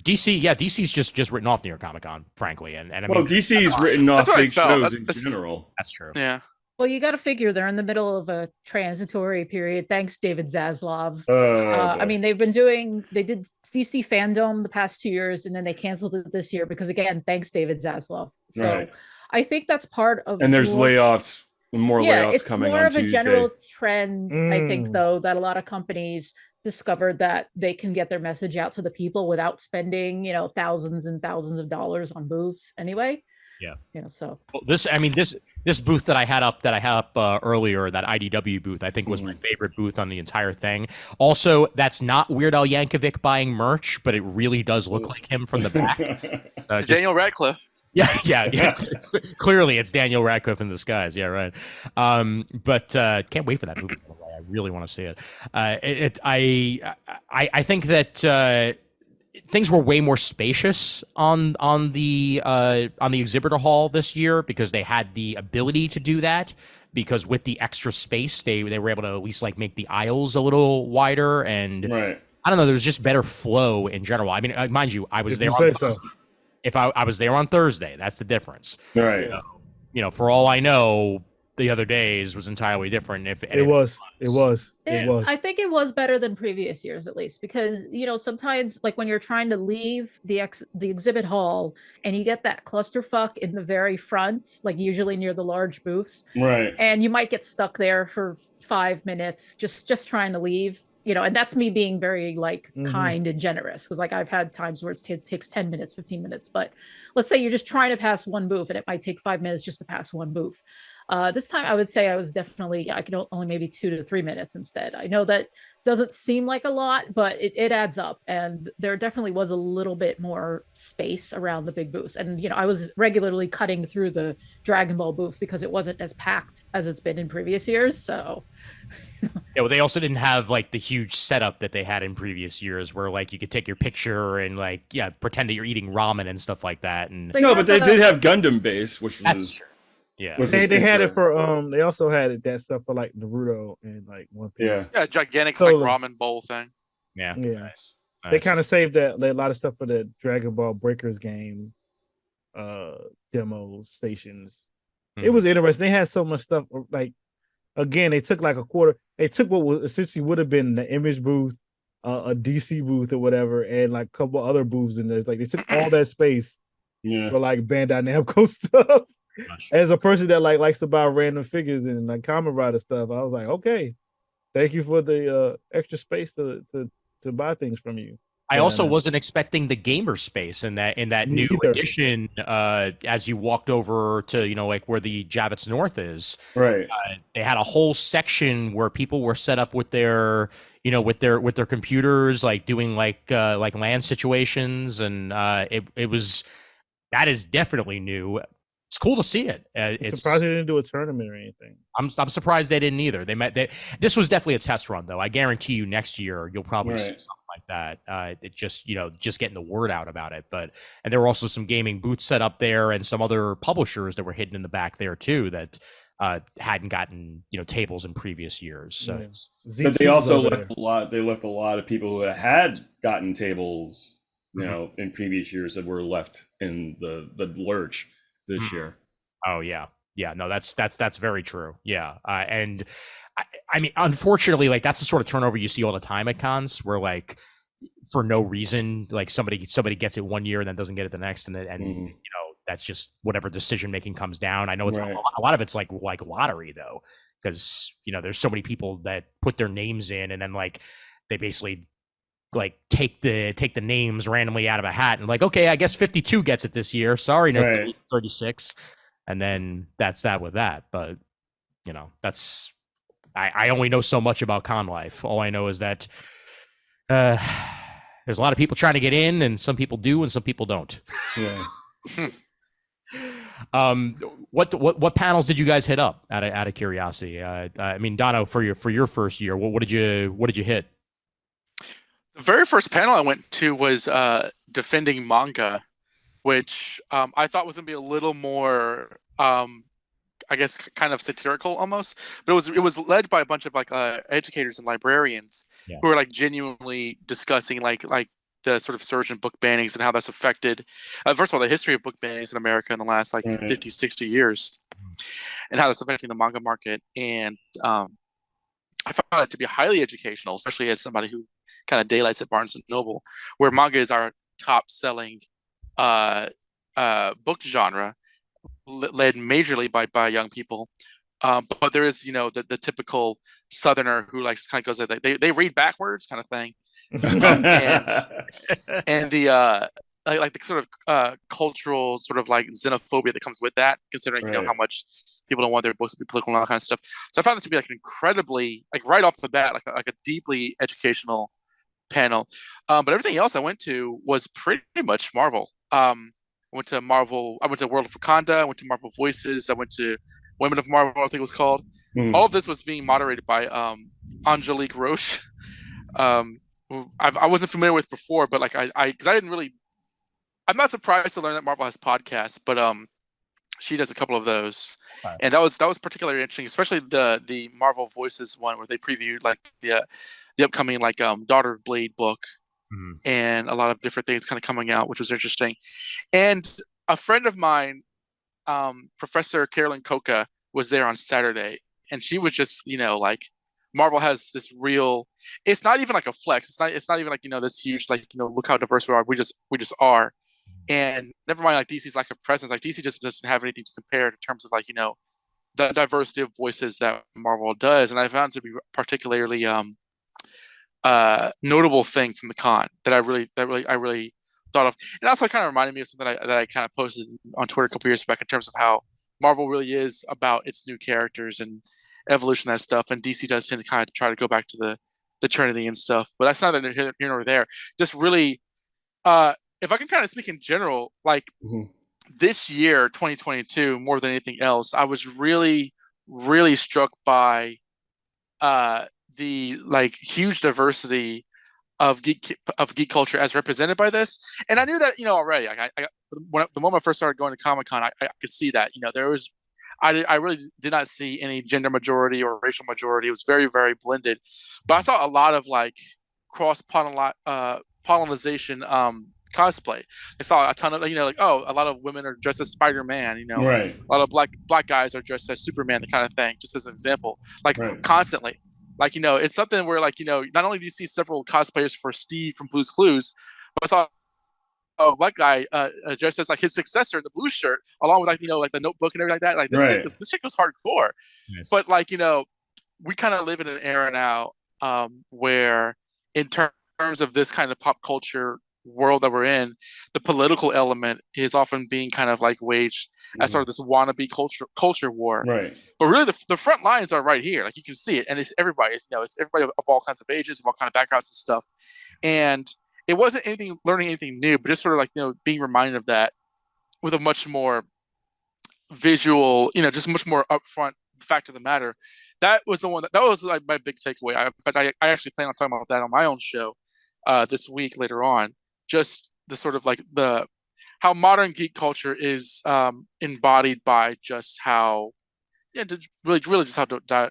DC's just written off New York Comic Con, frankly, and I mean, DC's written off big shows in general. That's true. Yeah. Well, you got to figure they're in the middle of a transitory period. Thanks, David Zaslav. I mean, they did DC Fandom the past 2 years, and then they canceled it this year because, again, thanks, David Zaslav. So I think that's part of. And there's layoffs, more layoffs coming on Tuesday. It's more of a general trend, I think, though, that a lot of companies discovered that they can get their message out to the people without spending, thousands and thousands of dollars on booths anyway. Yeah. So well, this booth that I had up earlier, that IDW booth, I think was my favorite booth on the entire thing. Also, that's not Weird Al Yankovic buying merch, but it really does look like him from the back. It's Daniel Radcliffe. Yeah. Clearly, it's Daniel Radcliffe in disguise. Yeah, right. But can't wait for that movie. I really want to see it. I think that things were way more spacious on the exhibitor hall this year because they had the ability to do that. Because with the extra space, they were able to at least like make the aisles a little wider, and right. I don't know, there was just better flow in general. I mean, mind you, I was there. If I was there on Thursday, that's the difference. Right. So, for all I know, the other days was entirely different. It was. I think it was better than previous years, at least, because sometimes like when you're trying to leave the exhibit hall and you get that clusterfuck in the very front, like usually near the large booths, right? And you might get stuck there for 5 minutes just trying to leave. And that's me being very like kind and generous, because like I've had times where it takes 10 minutes, 15 minutes. But let's say you're just trying to pass one booth and it might take 5 minutes just to pass one booth. This time I would say I was definitely, I could only maybe 2 to 3 minutes instead. I know that doesn't seem like a lot, but it adds up. And there definitely was a little bit more space around the big booths. And, I was regularly cutting through the Dragon Ball booth because it wasn't as packed as it's been in previous years. So... Yeah, well, they also didn't have like the huge setup that they had in previous years, where like you could take your picture and like pretend that you're eating ramen and stuff like that. And but they did have Gundam Base, which was true. Yeah, they had it for they also had that stuff for like Naruto and like One Piece. Yeah, gigantic like ramen bowl thing. Yeah. Nice. They kind of saved a lot of stuff for the Dragon Ball Breakers game demo stations. It was interesting. They had so much stuff like. Again, they took like a quarter. They took what was essentially would have been the Image booth, a DC booth or whatever, and like a couple other booths in there. It's like they took all that space for like Bandai Namco stuff. As a person that like likes to buy random figures and like Kamen Rider stuff, I was like, okay, thank you for the extra space to buy things from you. I also wasn't expecting the gamer space in that new edition. As you walked over to like where the Javits North is, right? They had a whole section where people were set up with their with their computers, like doing like LAN situations, and that is definitely new. It's cool to see it. It's surprised they didn't do a tournament or anything. I'm surprised they didn't either. This was definitely a test run, though. I guarantee you, next year you'll probably see something like that. It just getting the word out about it. And there were also some gaming booths set up there, and some other publishers that were hidden in the back there too that hadn't gotten tables in previous years. So, but they also left a lot. They left a lot of people who had gotten tables, in previous years that were left in the lurch this year. Oh yeah. No, that's very true. Yeah. And I mean, unfortunately, like that's the sort of turnover you see all the time at cons, where like for no reason, like somebody gets it one year and then doesn't get it the next, and that's just whatever decision making comes down. I know it's a lot of it's like lottery though, because there's so many people that put their names in, and then like they basically like take the names randomly out of a hat and like, okay, I guess 52 gets it this year. Sorry, no 36. And then that's that with that. But that's I only know so much about con life. All I know is that there's a lot of people trying to get in, and some people do and some people don't. Yeah. What panels did you guys hit up out of curiosity? I mean, Dono, for your first year, what did you hit? The very first panel I went to was defending manga, which I thought was going to be a little more, I guess, kind of satirical almost. But it was led by a bunch of like educators and librarians who were like genuinely discussing like the sort of surge in book bannings and how that's affected, first of all, the history of book bannings in America in the last like 50, 60 years, and how that's affecting the manga market. And I found it to be highly educational, especially as somebody who kind of daylights at Barnes and Noble, where manga is our top selling book genre, led majorly by young people. But there is, the typical Southerner who like just kind of goes like they read backwards kind of thing. And the like the sort of cultural sort of like xenophobia that comes with that, considering how much people don't want their books to be political and all that kind of stuff. So I found it to be like an incredibly, like right off the bat, like a deeply educational panel. But everything else I went to was pretty much Marvel. I went to Marvel. I went to World of Wakanda. I went to Marvel Voices. I went to Women of Marvel, I think it was called. All of this was being moderated by Angelique Roche. I wasn't familiar with before, but like because I didn't really. I'm not surprised to learn that Marvel has podcasts, but she does a couple of those, and that was particularly interesting, especially the Marvel Voices one where they previewed like the upcoming like Daughter of Blade book, and a lot of different things kind of coming out, which was interesting. And a friend of mine, Professor Carolyn Coca, was there on Saturday, and she was just like, Marvel has this real. It's not even like a flex. It's not even like this huge like look how diverse we are. We just are. And never mind, like DC's lack of presence, like DC just doesn't have anything to compare in terms of like the diversity of voices that Marvel does. And I found it to be particularly notable thing from the con that I really thought of. And also kind of reminded me of something that I kind of posted on Twitter a couple years back in terms of how Marvel really is about its new characters and evolution of that stuff. And DC does tend to kind of try to go back to the Trinity and stuff. But that's neither here nor there. Just really if I can kind of speak in general, like this year, 2022, more than anything else, I was really, really struck by the like huge diversity of geek culture as represented by this. And I knew that already. Like the moment I first started going to Comic-Con, I could see that there was. I really did not see any gender majority or racial majority. It was very, very blended. But I saw a lot of like cross pollination cosplay. I saw a ton of like a lot of women are dressed as Spider-Man, right. A lot of black guys are dressed as Superman, the kind of thing, just as an example, like constantly, like it's something where like not only do you see several cosplayers for Steve from Blue's Clues, but I saw a black guy dressed as like his successor in the blue shirt, along with like like the Notebook and everything like that. Like this chick was hardcore. Yes. But like we kind of live in an era now where in terms of this kind of pop culture world that we're in, the political element is often being kind of like waged as sort of this wannabe culture war. Right. But really, the front lines are right here. Like you can see it, and it's everybody. It's everybody of all kinds of ages, of all kind of backgrounds and stuff. And it wasn't learning anything new, but just sort of like being reminded of that with a much more visual, just much more upfront fact of the matter. That was the one that was like my big takeaway. In fact, I actually plan on talking about that on my own show this week later on. Just the sort of like how modern geek culture is embodied by just how really just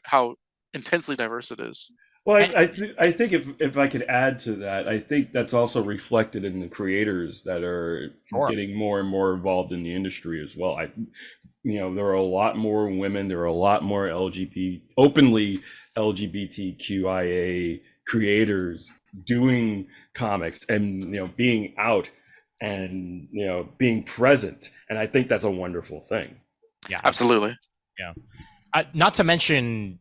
how intensely diverse it is. Well, I think if I could add to that, I think that's also reflected in the creators that are getting more and more involved in the industry as well. There are a lot more women, there are a lot more openly LGBTQIA creators doing comics and being out and being present, and I think that's a wonderful thing. Yeah, absolutely. Yeah, not to mention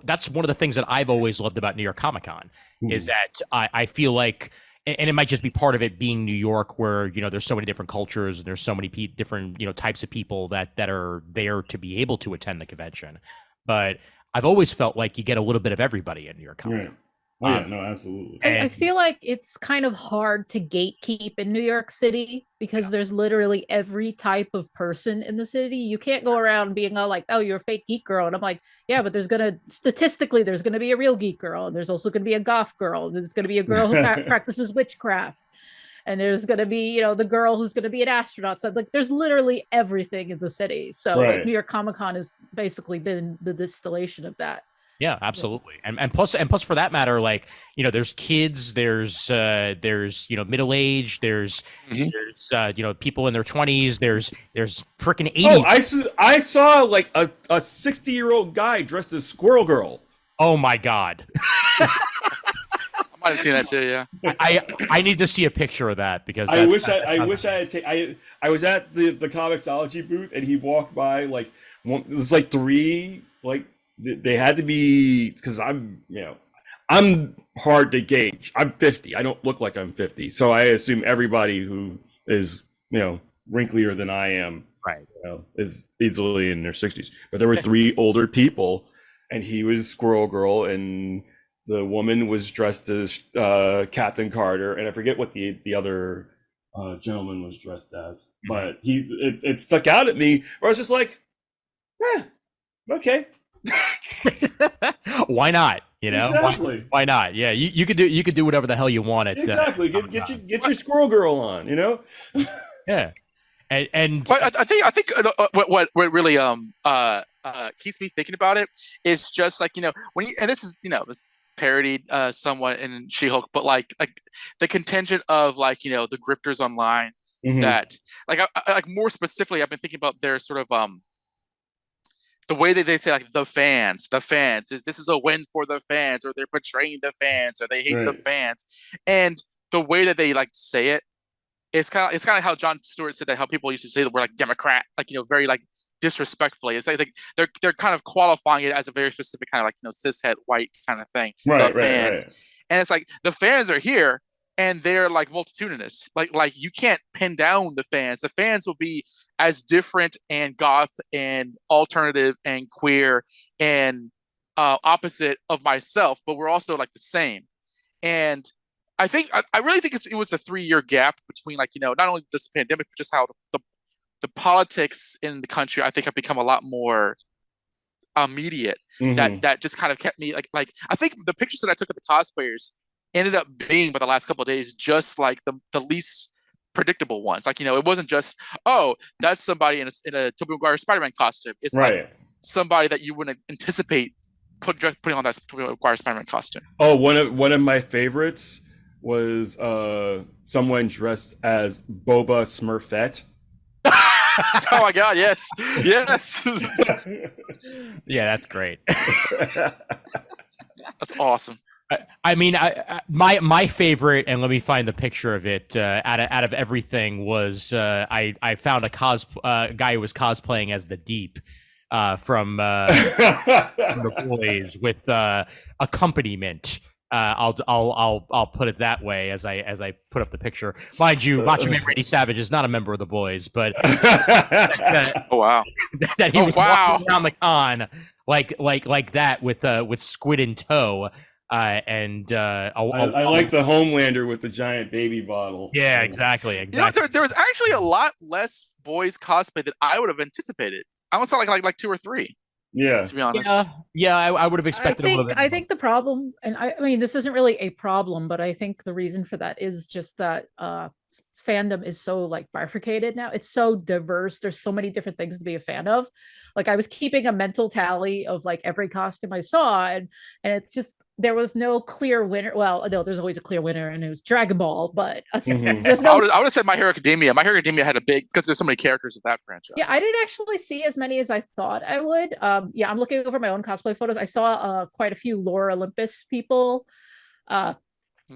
that's one of the things that I've always loved about New York Comic Con is that I feel like, and it might just be part of it being New York, where there's so many different cultures and there's so many different types of people that are there to be able to attend the convention. But I've always felt like you get a little bit of everybody in New York Comic Con. Right. Oh, yeah, no, absolutely. I feel like it's kind of hard to gatekeep in New York City because there's literally every type of person in the city. You can't go around being all like, oh, you're a fake geek girl. And I'm like, yeah, but statistically, there's going to be a real geek girl. And there's also going to be a goth girl. There's going to be a girl who practices witchcraft. And there's going to be, the girl who's going to be an astronaut. So like, there's literally everything in the city. So like, New York Comic Con has basically been the distillation of that. Yeah, absolutely. And plus for that matter, like, there's kids, there's middle age, there's people in their 20s, there's freaking 80s. Oh, I saw like a 60-year-old guy dressed as Squirrel Girl. Oh my God. I might have seen that too, yeah. I need to see a picture of that because I wish I had I was at the Comixology booth and he walked by like it was like three like they had to be, because I'm hard to gauge. I'm 50. I don't look like I'm 50. So I assume everybody who is, wrinklier than I am. Right. Is easily in their 60s. But there were 3 older people, and he was Squirrel Girl, and the woman was dressed as Captain Carter, and I forget what the other gentleman was dressed as. But it stuck out at me, where I was just like, okay. Why not? Exactly. Why not? Yeah, you could do whatever the hell you want. Exactly. Get your Squirrel Girl on. Yeah. And but I think what really keeps me thinking about it is just like when you, and this is this parodied somewhat in She-Hulk, but like the contingent of the grifters online that like more specifically I've been thinking about their sort of the way that they say like the fans this is a win for the fans, or they're betraying the fans, or they hate the fans, and the way that they say it. It's kind of how Jon Stewart said that, how people used to say that we're like Democrat, very disrespectfully. It's like they're kind of qualifying it as a very specific kind of cishet white kind of thing. Right, fans. Right. And it's like the fans are here and they're multitudinous. Like you can't pin down the fans. The fans will be as different and goth and alternative and queer and opposite of myself, but we're also the same. And I really think it was the 3-year gap between not only this pandemic, but just how the politics in the country I think have become a lot more immediate. That just kind of kept me like I think the pictures that I took of the cosplayers ended up being by the last couple of days just the least predictable ones. It wasn't just that's somebody in a Tobey Maguire Spider-Man costume. It's somebody that you wouldn't anticipate putting on that Tobey Maguire Spider-Man costume. Oh, one of my favorites was someone dressed as Boba Smurfette. Oh my God! Yes. Yeah, that's great. That's awesome. I mean, my favorite, and let me find the picture of it. Out of everything, was I found a guy who was cosplaying as the Deep from the Boys with accompaniment. I'll put it that way as I put up the picture. Mind you, Macho Man Randy Savage is not a member of the Boys, but oh wow, that he was walking around the con like that with squid in tow. I like the Homelander with the giant baby bottle. Yeah, exactly. There was actually a lot less Boys cosplay than I would have anticipated. I almost saw like 2 or 3. Yeah, to be honest. Yeah, I would have expected a little bit. I think the problem, and I mean, this isn't really a problem, but I think the reason for that is just that fandom is so bifurcated now. It's so diverse. There's so many different things to be a fan of. I was keeping a mental tally of every costume I saw, and it's just there was no clear winner. Well, no, there's always a clear winner, and it was Dragon Ball. But there's no. I would have said My Hero Academia. My Hero Academia had a big, because there's so many characters of that franchise. Yeah, I didn't actually see as many as I thought I would. Yeah, I'm looking over my own cosplay photos. I saw quite a few Lore Olympus people.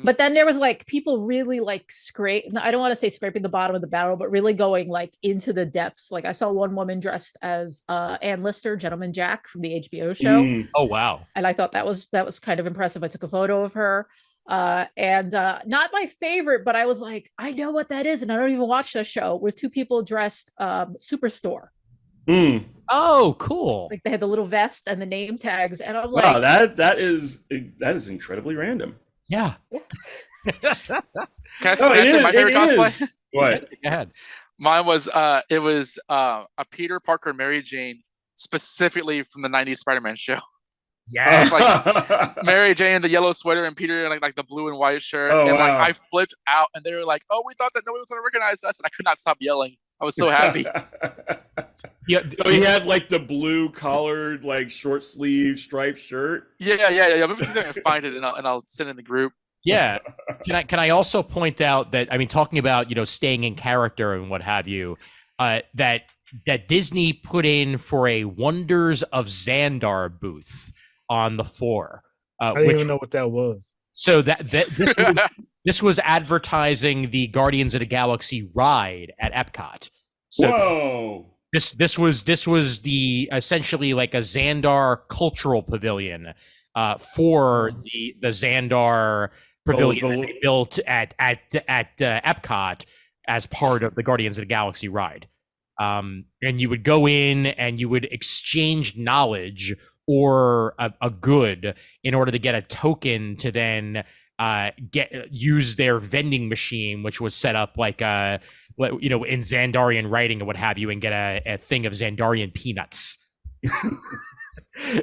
But then there was people really I don't want to say scraping the bottom of the barrel, but really going into the depths. I saw one woman dressed as Ann Lister, Gentleman Jack from the HBO show. Oh wow. And I thought that was kind of impressive. I took a photo of her. And not my favorite, but I was like, I know what that is, and I don't even watch the show, with 2 people dressed Superstore. Oh, cool. They had the little vest and the name tags, and I'm wow, that is incredibly random. Yeah. Can I say my favorite cosplay? What? Go ahead. Mine was it was a Peter Parker and Mary Jane, specifically from the 90s Spider-Man show. Yeah. Mary Jane in the yellow sweater and Peter in the blue and white shirt. Oh, and wow. I flipped out, and they were like, "Oh, we thought that nobody was going to recognize us," and I could not stop yelling. I was so happy. Yeah, so he had the blue collared, short sleeve striped shirt. Yeah. Maybe I can find it and I'll send it in the group. Yeah. Can I also point out that, I mean, talking about staying in character and what have you, that Disney put in for a Wonders of Xandar booth on the floor. I didn't even know what that was. So this was advertising the Guardians of the Galaxy ride at Epcot. So whoa. This was the essentially a Xandar cultural pavilion for the Xandar pavilion that they built at Epcot, as part of the Guardians of the Galaxy ride. And you would go in and you would exchange knowledge or a good in order to get a token to then use their vending machine, which was set up like in Xandarian writing and what have you, and get a thing of Xandarian peanuts.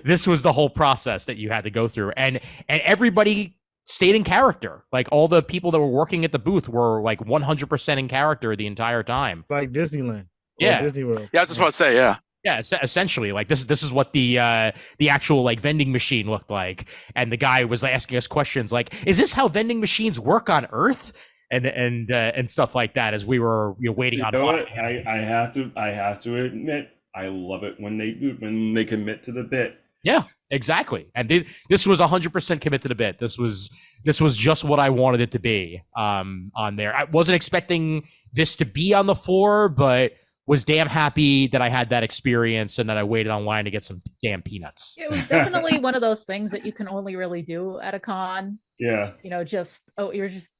This was the whole process that you had to go through, and everybody stayed in character. Like all the people that were working at the booth were like 100% in character the entire time, like Disneyland. Yeah, Disney World. Yeah, I was just about to say, yeah. Yeah, essentially, like this is what the actual like vending machine looked like, and the guy was asking us questions like, "Is this how vending machines work on Earth?" and stuff like that as we were waiting on. What? I have to admit, I love it when they commit to the bit. Yeah, exactly. And this was 100% commit to the bit. This was just what I wanted it to be on there. I wasn't expecting this to be on the floor, but was damn happy that I had that experience and that I waited online to get some damn peanuts. It was definitely one of those things that you can only really do at a con. Yeah. You're just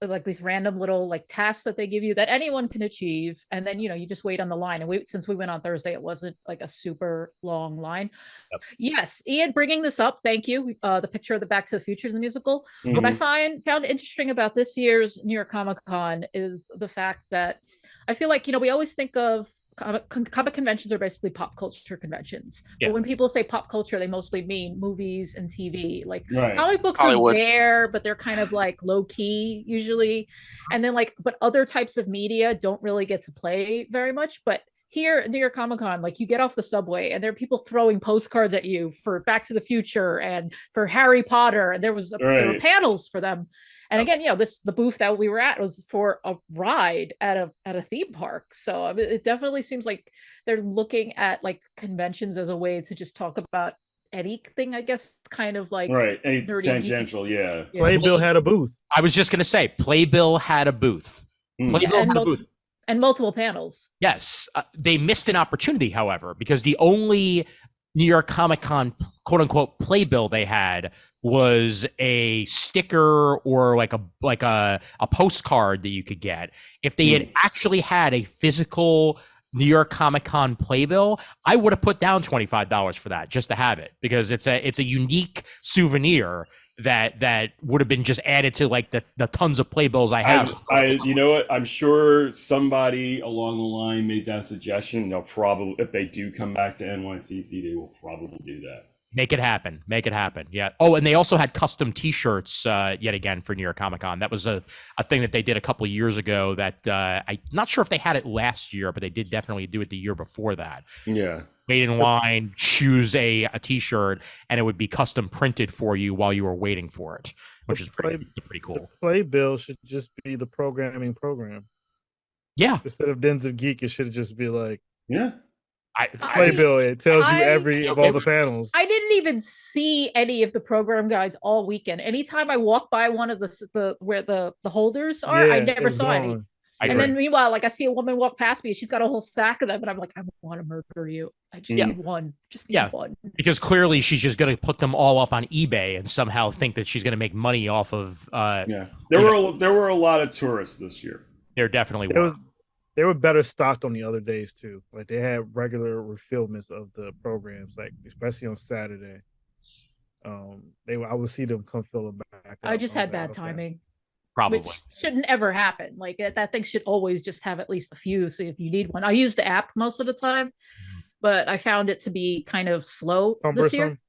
like these random little like tasks that they give you that anyone can achieve. And then, you just wait on the line. And since we went on Thursday, it wasn't like a super long line. Yep. Yes. Ian, bringing this up. Thank you. The picture of the Back to the Future, the musical. Mm-hmm. What I found interesting about this year's New York Comic Con is the fact that I feel like, we always think of comic conventions are basically pop culture conventions. Yeah. But when people say pop culture, they mostly mean movies and TV. Like comic books Hollywood. Are there, but they're kind of like low key usually. And then but other types of media don't really get to play very much. But here at New York Comic Con, like you get off the subway and there are people throwing postcards at you for Back to the Future and for Harry Potter. And there were panels for them. And again, the booth that we were at was for a ride at a theme park. So I mean, it definitely seems like they're looking at like conventions as a way to just talk about anything, I guess, kind of like any tangential, yeah. Playbill had a booth. I was just gonna say, Playbill had a booth. Playbill had a booth. And multiple panels. Yes. They missed an opportunity, however, because the only New York Comic Con quote unquote playbill they had was a sticker or like a postcard that you could get. If they had actually had a physical New York Comic Con playbill, I would have put down $25 for that just to have it, because it's a unique souvenir that would have been just added to like the tons of playbills I have. You know what? I'm sure somebody along the line made that suggestion. They'll probably, if they do come back to NYCC, they will probably do that. Make it happen. Yeah. Oh, and they also had custom T-shirts yet again for New York Comic Con. That was a thing that they did a couple of years ago that I'm not sure if they had it last year, but they did definitely do it the year before that. Yeah. Wait in line, choose a T-shirt, and it would be custom printed for you while you were waiting for it, which is pretty cool. The playbill should just be the programming program. Yeah. Instead of Dens of Geek, it should just be like, playbill. It tells you of all the panels. I didn't even see any of the program guides all weekend. Anytime I walk by one of the where the holders are, I never saw any. And then meanwhile, like I see a woman walk past me, she's got a whole stack of them, and I'm like, I want to murder you. I just need one. Just need one. Because clearly she's just going to put them all up on eBay and somehow think that she's going to make money off of. There were a lot of tourists this year. There definitely were. They were better stocked on the other days too. Like they had regular refillments of the programs, like especially on Saturday. I would see them come fill it back. I just had bad timing. Probably. Which shouldn't ever happen. Like that thing should always just have at least a few. So if you need one, I use the app most of the time, but I found it to be kind of slow this year.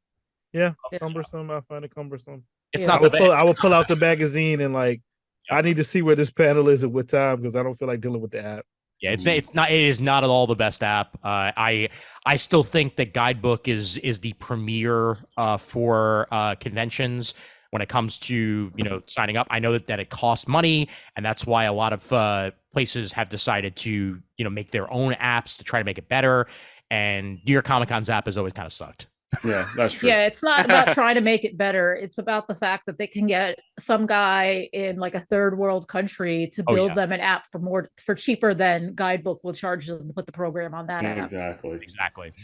Yeah, cumbersome. I find it cumbersome. It's not I will pull out the magazine and like, I need to see where this panel is at what time, because I don't feel like dealing with the app. Yeah, it is not at all the best app. I still think that Guidebook is the premier for conventions when it comes to signing up. I know that it costs money, and that's why a lot of places have decided to make their own apps to try to make it better. And New York Comic Con's app has always kind of sucked. Yeah, that's true. Yeah, it's not about trying to make it better. It's about the fact that they can get some guy in like a third world country to build them an app for cheaper than Guidebook will charge them to put the program on that app. Exactly.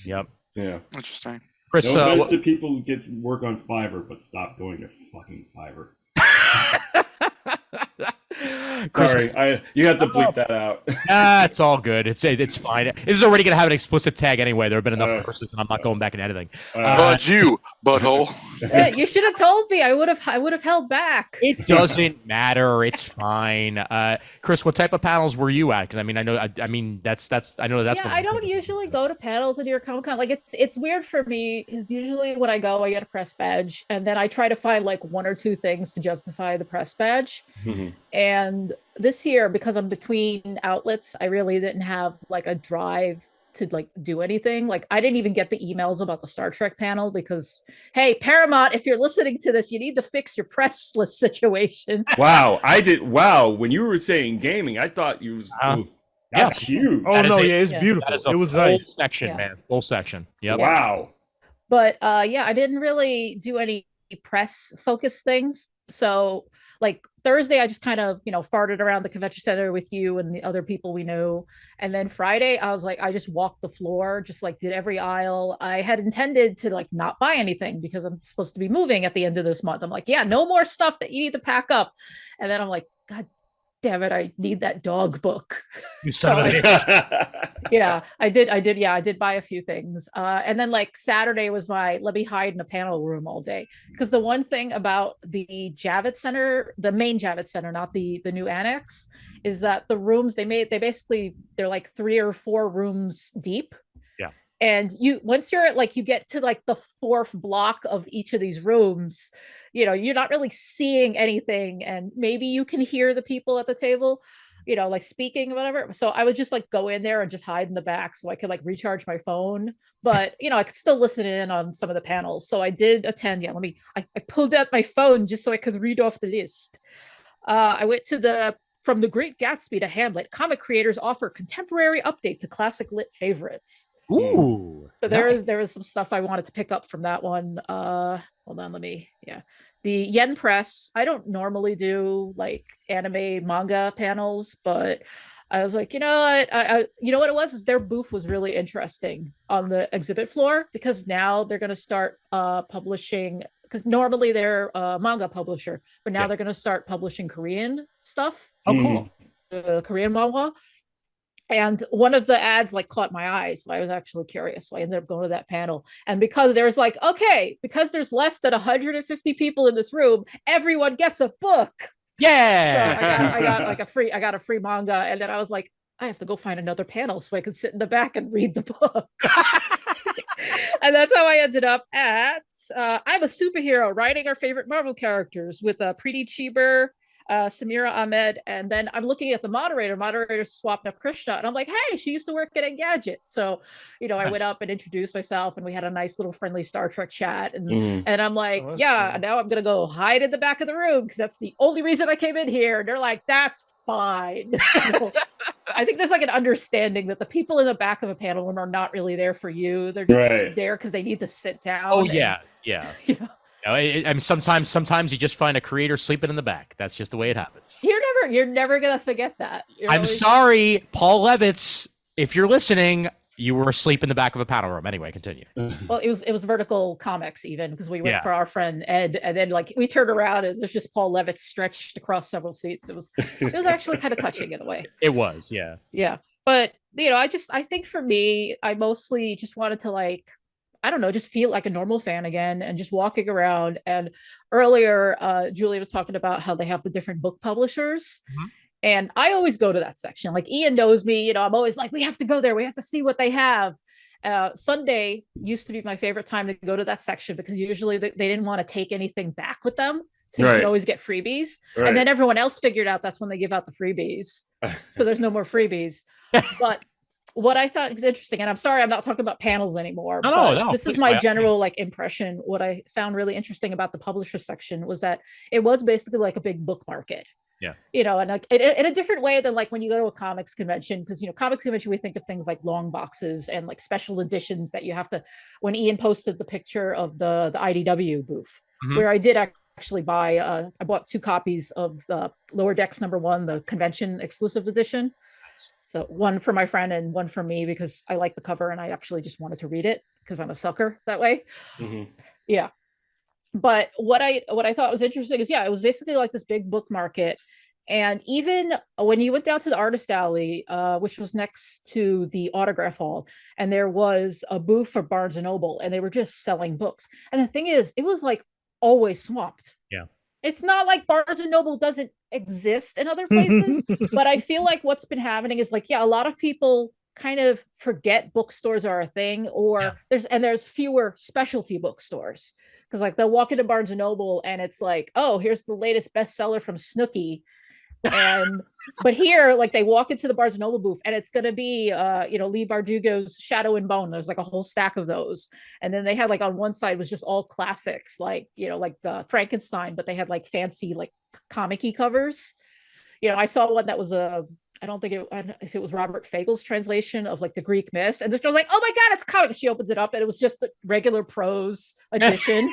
Yep. Yeah. Interesting. Chris, no offense to people who get work on Fiverr, but stop going to fucking Fiverr. Kris, Sorry, you have to bleep that out. It's all good. It's fine. This is already going to have an explicit tag anyway. There have been enough curses, and I'm not going back and editing. Fudge you, butthole. Yeah, you should have told me. I would have held back. It doesn't matter. It's fine. Kris, what type of panels were you at? Because I know that's. Yeah, I don't usually go to panels at New York Comic Con. Like it's weird for me because usually when I go, I get a press badge, and then I try to find like one or two things to justify the press badge. And this year, because I'm between outlets, I really didn't have like a drive to like do anything. Like I didn't even get the emails about the Star Trek panel because, hey, Paramount, if you're listening to this, you need to fix your press list situation. Wow, I did. Wow, when you were saying gaming, I thought you was. That's huge. Oh no, it's beautiful. It was nice section, man. Full section. Yep. Wow. But I didn't really do any press focused things. So like Thursday, I just kind of, farted around the convention center with you and the other people we knew. And then Friday, I was like, I just walked the floor, just like did every aisle. I had intended to like not buy anything because I'm supposed to be moving at the end of this month. I'm like, yeah, no more stuff that you need to pack up. And then I'm like, God damn it, I need that dog book. You son of a bitch. Yeah, I did buy a few things. And then like Saturday was let me hide in a panel room all day. Because the one thing about the Javits Center, the main Javits Center, not the new annex, is that the rooms they're like 3 or 4 rooms deep. Yeah. And once you're at like, you get to like the 4th block of each of these rooms, you're not really seeing anything. And maybe you can hear the people at the table, like speaking or whatever. So I would just like go in there and just hide in the back so I could like recharge my phone. But, I could still listen in on some of the panels. So I did attend. Yeah, I pulled out my phone just so I could read off the list. I went to From the Great Gatsby to Hamlet, comic creators offer contemporary update to classic lit favorites. Ooh. So there was some stuff I wanted to pick up from that one. Hold on, the Yen Press. I don't normally do like anime manga panels, but I was like, you know what? You know what it was? Is their booth was really interesting on the exhibit floor because now they're going to start publishing. Because normally they're a manga publisher, but now they're going to start publishing Korean stuff. Oh, cool. Korean manhwa. And one of the ads like caught my eye, so I was actually curious. So I ended up going to that panel. And because there's because there's less than 150 people in this room, everyone gets a book. Yeah. So I got a free manga, and then I was like, I have to go find another panel so I can sit in the back and read the book. And that's how I ended up at I'm a Superhero, writing our favorite Marvel characters with Preeti Cheeber, Samira Ahmed, and then I'm looking at the moderator Swapna Krishna, and I'm like, hey, she used to work at Engadget. So, I went up and introduced myself, and we had a nice little friendly Star Trek chat, and I'm like, cool. Now I'm gonna go hide in the back of the room because that's the only reason I came in here. And they're like, that's fine. I think there's like an understanding that the people in the back of a panel room are not really there for you. They're just there because they need to sit down. Oh, yeah. I mean, sometimes you just find a creator sleeping in the back. That's just the way it happens. You're never gonna forget that. I'm sorry, Paul Levitz, if you're listening, you were asleep in the back of a panel room. Anyway, continue. Well, it was Vertical Comics even because we went for our friend Ed, and then like we turned around and there's just Paul Levitz stretched across several seats. It was actually kind of touching in a way. It was, yeah. Yeah, but I think for me, I mostly just wanted to like, I don't know, just feel like a normal fan again and just walking around. And earlier, Julia was talking about how they have the different book publishers. Mm-hmm. And I always go to that section. Like Ian knows me, I'm always like, we have to go there. We have to see what they have. Sunday used to be my favorite time to go to that section because usually they didn't want to take anything back with them. So you could always get freebies. Right. And then everyone else figured out that's when they give out the freebies. So there's no more freebies. But what I thought was interesting, and I'm sorry, I'm not talking about panels anymore. No, this is my general like impression. What I found really interesting about the publisher section was that it was basically like a big book market. Yeah. And like in a different way than like when you go to a comics convention, because comics convention, we think of things like long boxes and like special editions that you have to, when Ian posted the picture of the IDW booth, where I did actually buy, I bought 2 copies of the Lower Decks #1, the convention exclusive edition. So one for my friend and one for me because I like the cover and I actually just wanted to read it because I'm a sucker that way. Mm-hmm. Yeah. But what I thought was interesting is, it was basically like this big book market. And even when you went down to the artist alley, which was next to the autograph hall, and there was a booth for Barnes and Noble, and they were just selling books. And the thing is, it was like always swamped. Yeah. It's not like Barnes and Noble doesn't exist in other places, but I feel like what's been happening is like, yeah, a lot of people kind of forget bookstores are a thing, or there's fewer specialty bookstores, because like they'll walk into Barnes and Noble and it's like, oh, here's the latest bestseller from Snooki. And but here, like, they walk into the Barnes and Noble booth and it's going to be Lee Bardugo's Shadow and Bone. There's like a whole stack of those, and then they had like on one side was just all classics, like Frankenstein, but they had like fancy like comic-y covers. I saw one that was I don't know if it was Robert Fagel's translation of like the Greek myths, and this girl was like, oh my god, it's comic. She opens it up and it was just a regular prose edition.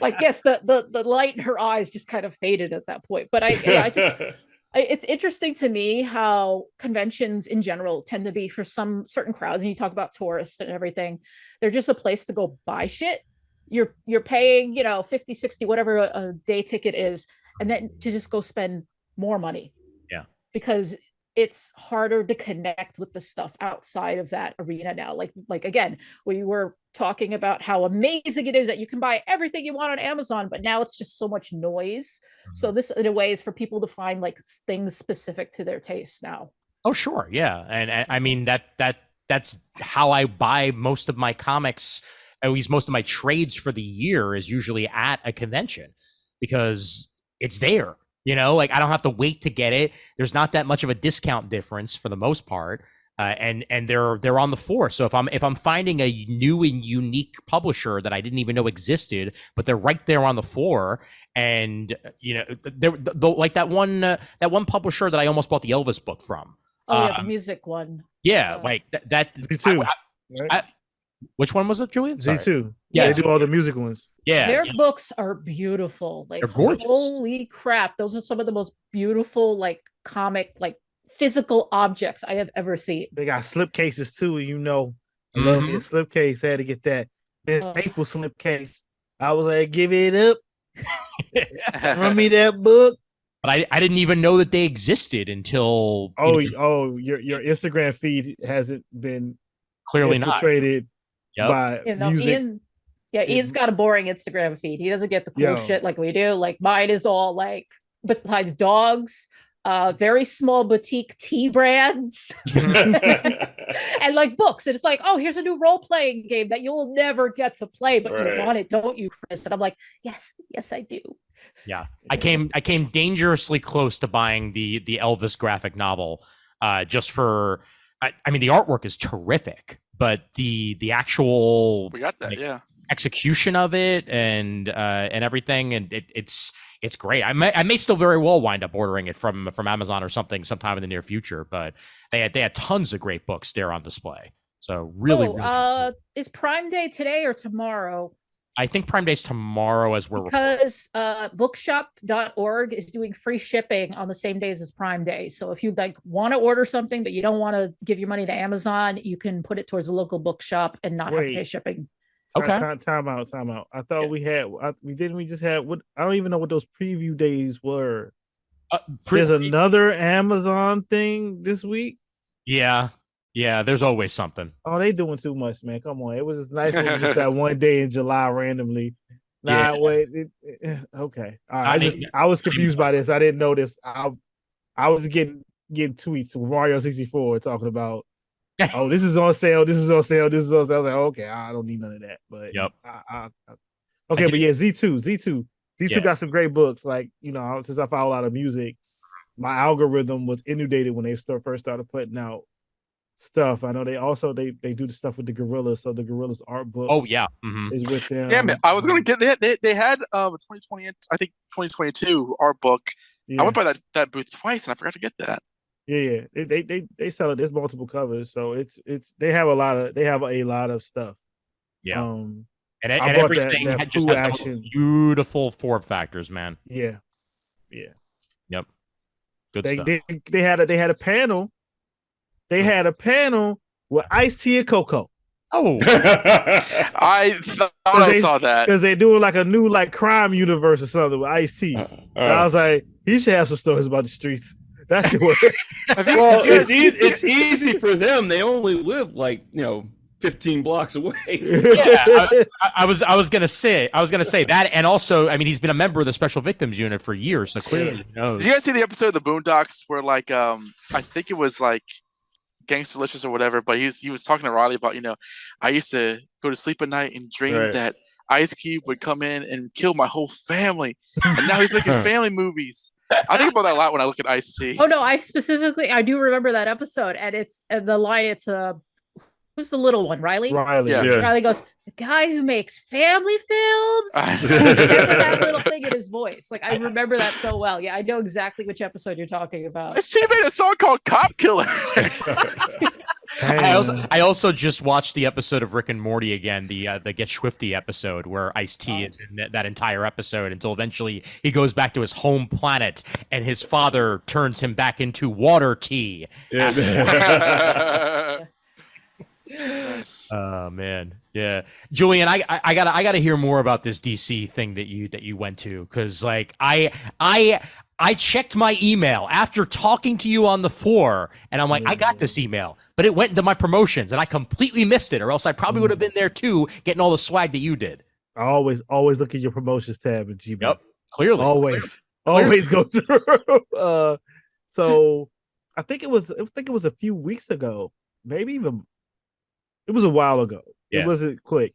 Like, yes, the light in her eyes just kind of faded at that point. But it's interesting to me how conventions in general tend to be for some certain crowds, and you talk about tourists and everything, they're just a place to go buy shit. You're paying 50, 60, whatever a day ticket is, and then to just go spend more money. Yeah, because it's harder to connect with the stuff outside of that arena now. Like again, we were talking about how amazing it is that you can buy everything you want on Amazon, but now it's just so much noise. So this, in a way, is for people to find like things specific to their taste now. Oh, sure. Yeah. And I mean, that's how I buy most of my comics, at least most of my trades for the year, is usually at a convention, because it's there. Like, I don't have to wait to get it. There's not that much of a discount difference for the most part, and they're on the floor. So if I'm finding a new and unique publisher that I didn't even know existed, but they're right there on the floor, and they're like that one publisher that I almost bought the Elvis book from. Oh yeah, the music one. Yeah, like that. too. Which one was it, Julian? Z2. Yeah, they do all the music ones. Yeah, their books are beautiful. Like, they're gorgeous. Holy crap, those are some of the most beautiful, like, comic, like, physical objects I have ever seen. They got slipcases too, and I love me a slipcase. I had to get that. This maple slipcase. I was like, give it up. Run me that book. But I didn't even know that they existed until your Instagram feed hasn't been clearly infiltrated. By music. Ian's got a boring Instagram feed. He doesn't get the cool shit like we do. Like, mine is all like, besides dogs, very small boutique tea brands and like books. And it's like, oh, here's a new role-playing game that you'll never get to play, but you want it, don't you, Kris? And I'm like, yes, I do. Yeah. I came dangerously close to buying the Elvis graphic novel, just for I mean, the artwork is terrific, but the actual execution of it and everything, and it's great. I may still very well wind up ordering it from Amazon or something sometime in the near future, but they had tons of great books there on display. So really, is Prime Day today or tomorrow? I think Prime Day's tomorrow, as we're because bookshop.org is doing free shipping on the same days as Prime Day. So if you want to order something but you don't want to give your money to Amazon, you can put it towards a local bookshop and not have to pay shipping. Okay. Time out. I thought we just had what? I don't even know what those preview days were. There's another Amazon thing this week. Yeah, there's always something. Oh, they doing too much, man. Come on. It was just nice just that one day in July randomly. Okay. All right. I was confused by this. I didn't know this. I was getting tweets with Mario 64 talking about, oh, this is on sale. This is on sale. This is on sale. I was like, okay, I don't need none of that. But okay, but yeah, Z2 got some great books. Like, since I follow a lot of music, my algorithm was inundated when they first started putting out stuff. I know they do the stuff with the Gorillas, so the Gorillas art book. Oh yeah, is with them. Damn it! I was gonna get they had 2020, I think 2022 art book. Yeah. I went by that booth twice and I forgot to get that. Yeah. They sell it. There's multiple covers, so it's they have a lot of stuff. Yeah. And everything that just has beautiful form factors, man. Yeah. Yep. Good stuff. They had a panel. They had a panel with Ice-T and Coco. Oh, I thought I saw that because they're doing like a new like crime universe or something with Ice-T. And I was like, he should have some stories about the streets. That's the word. Well, it's easy for them. They only live like 15 blocks away. Yeah, I was gonna say that, and also, I mean, he's been a member of the Special Victims Unit for years, so clearly he knows. Did you guys see the episode of the Boondocks where like I think it was like Gangsterlicious or whatever, but he was talking to Riley about, I used to go to sleep at night and dream that Ice Cube would come in and kill my whole family, and now he's making family movies. I think about that a lot when I look at Ice-T. Oh no, I do remember that episode, and it's the line. It's who's the little one, Riley? Riley, yeah. Riley goes, the guy who makes family films. That little thing in his voice, like I remember that so well. Yeah, I know exactly which episode you're talking about. Ice-T made a song called "Cop Killer." I also just watched the episode of Rick and Morty again, the Get Swifty episode, where Ice-T is in that entire episode until eventually he goes back to his home planet and his father turns him back into water tea. Nice. Oh man, yeah, Julian, I gotta hear more about this DC thing that you went to, because like I checked my email after talking to you on the floor, and I'm like, I got this email, but it went into my promotions, and I completely missed it, or else I probably would have been there too, getting all the swag that you did. I always look at your promotions tab in Gmail. Yep, clearly, always go through. So I think it was a few weeks ago, maybe even it was a while ago. Yeah. It wasn't quick.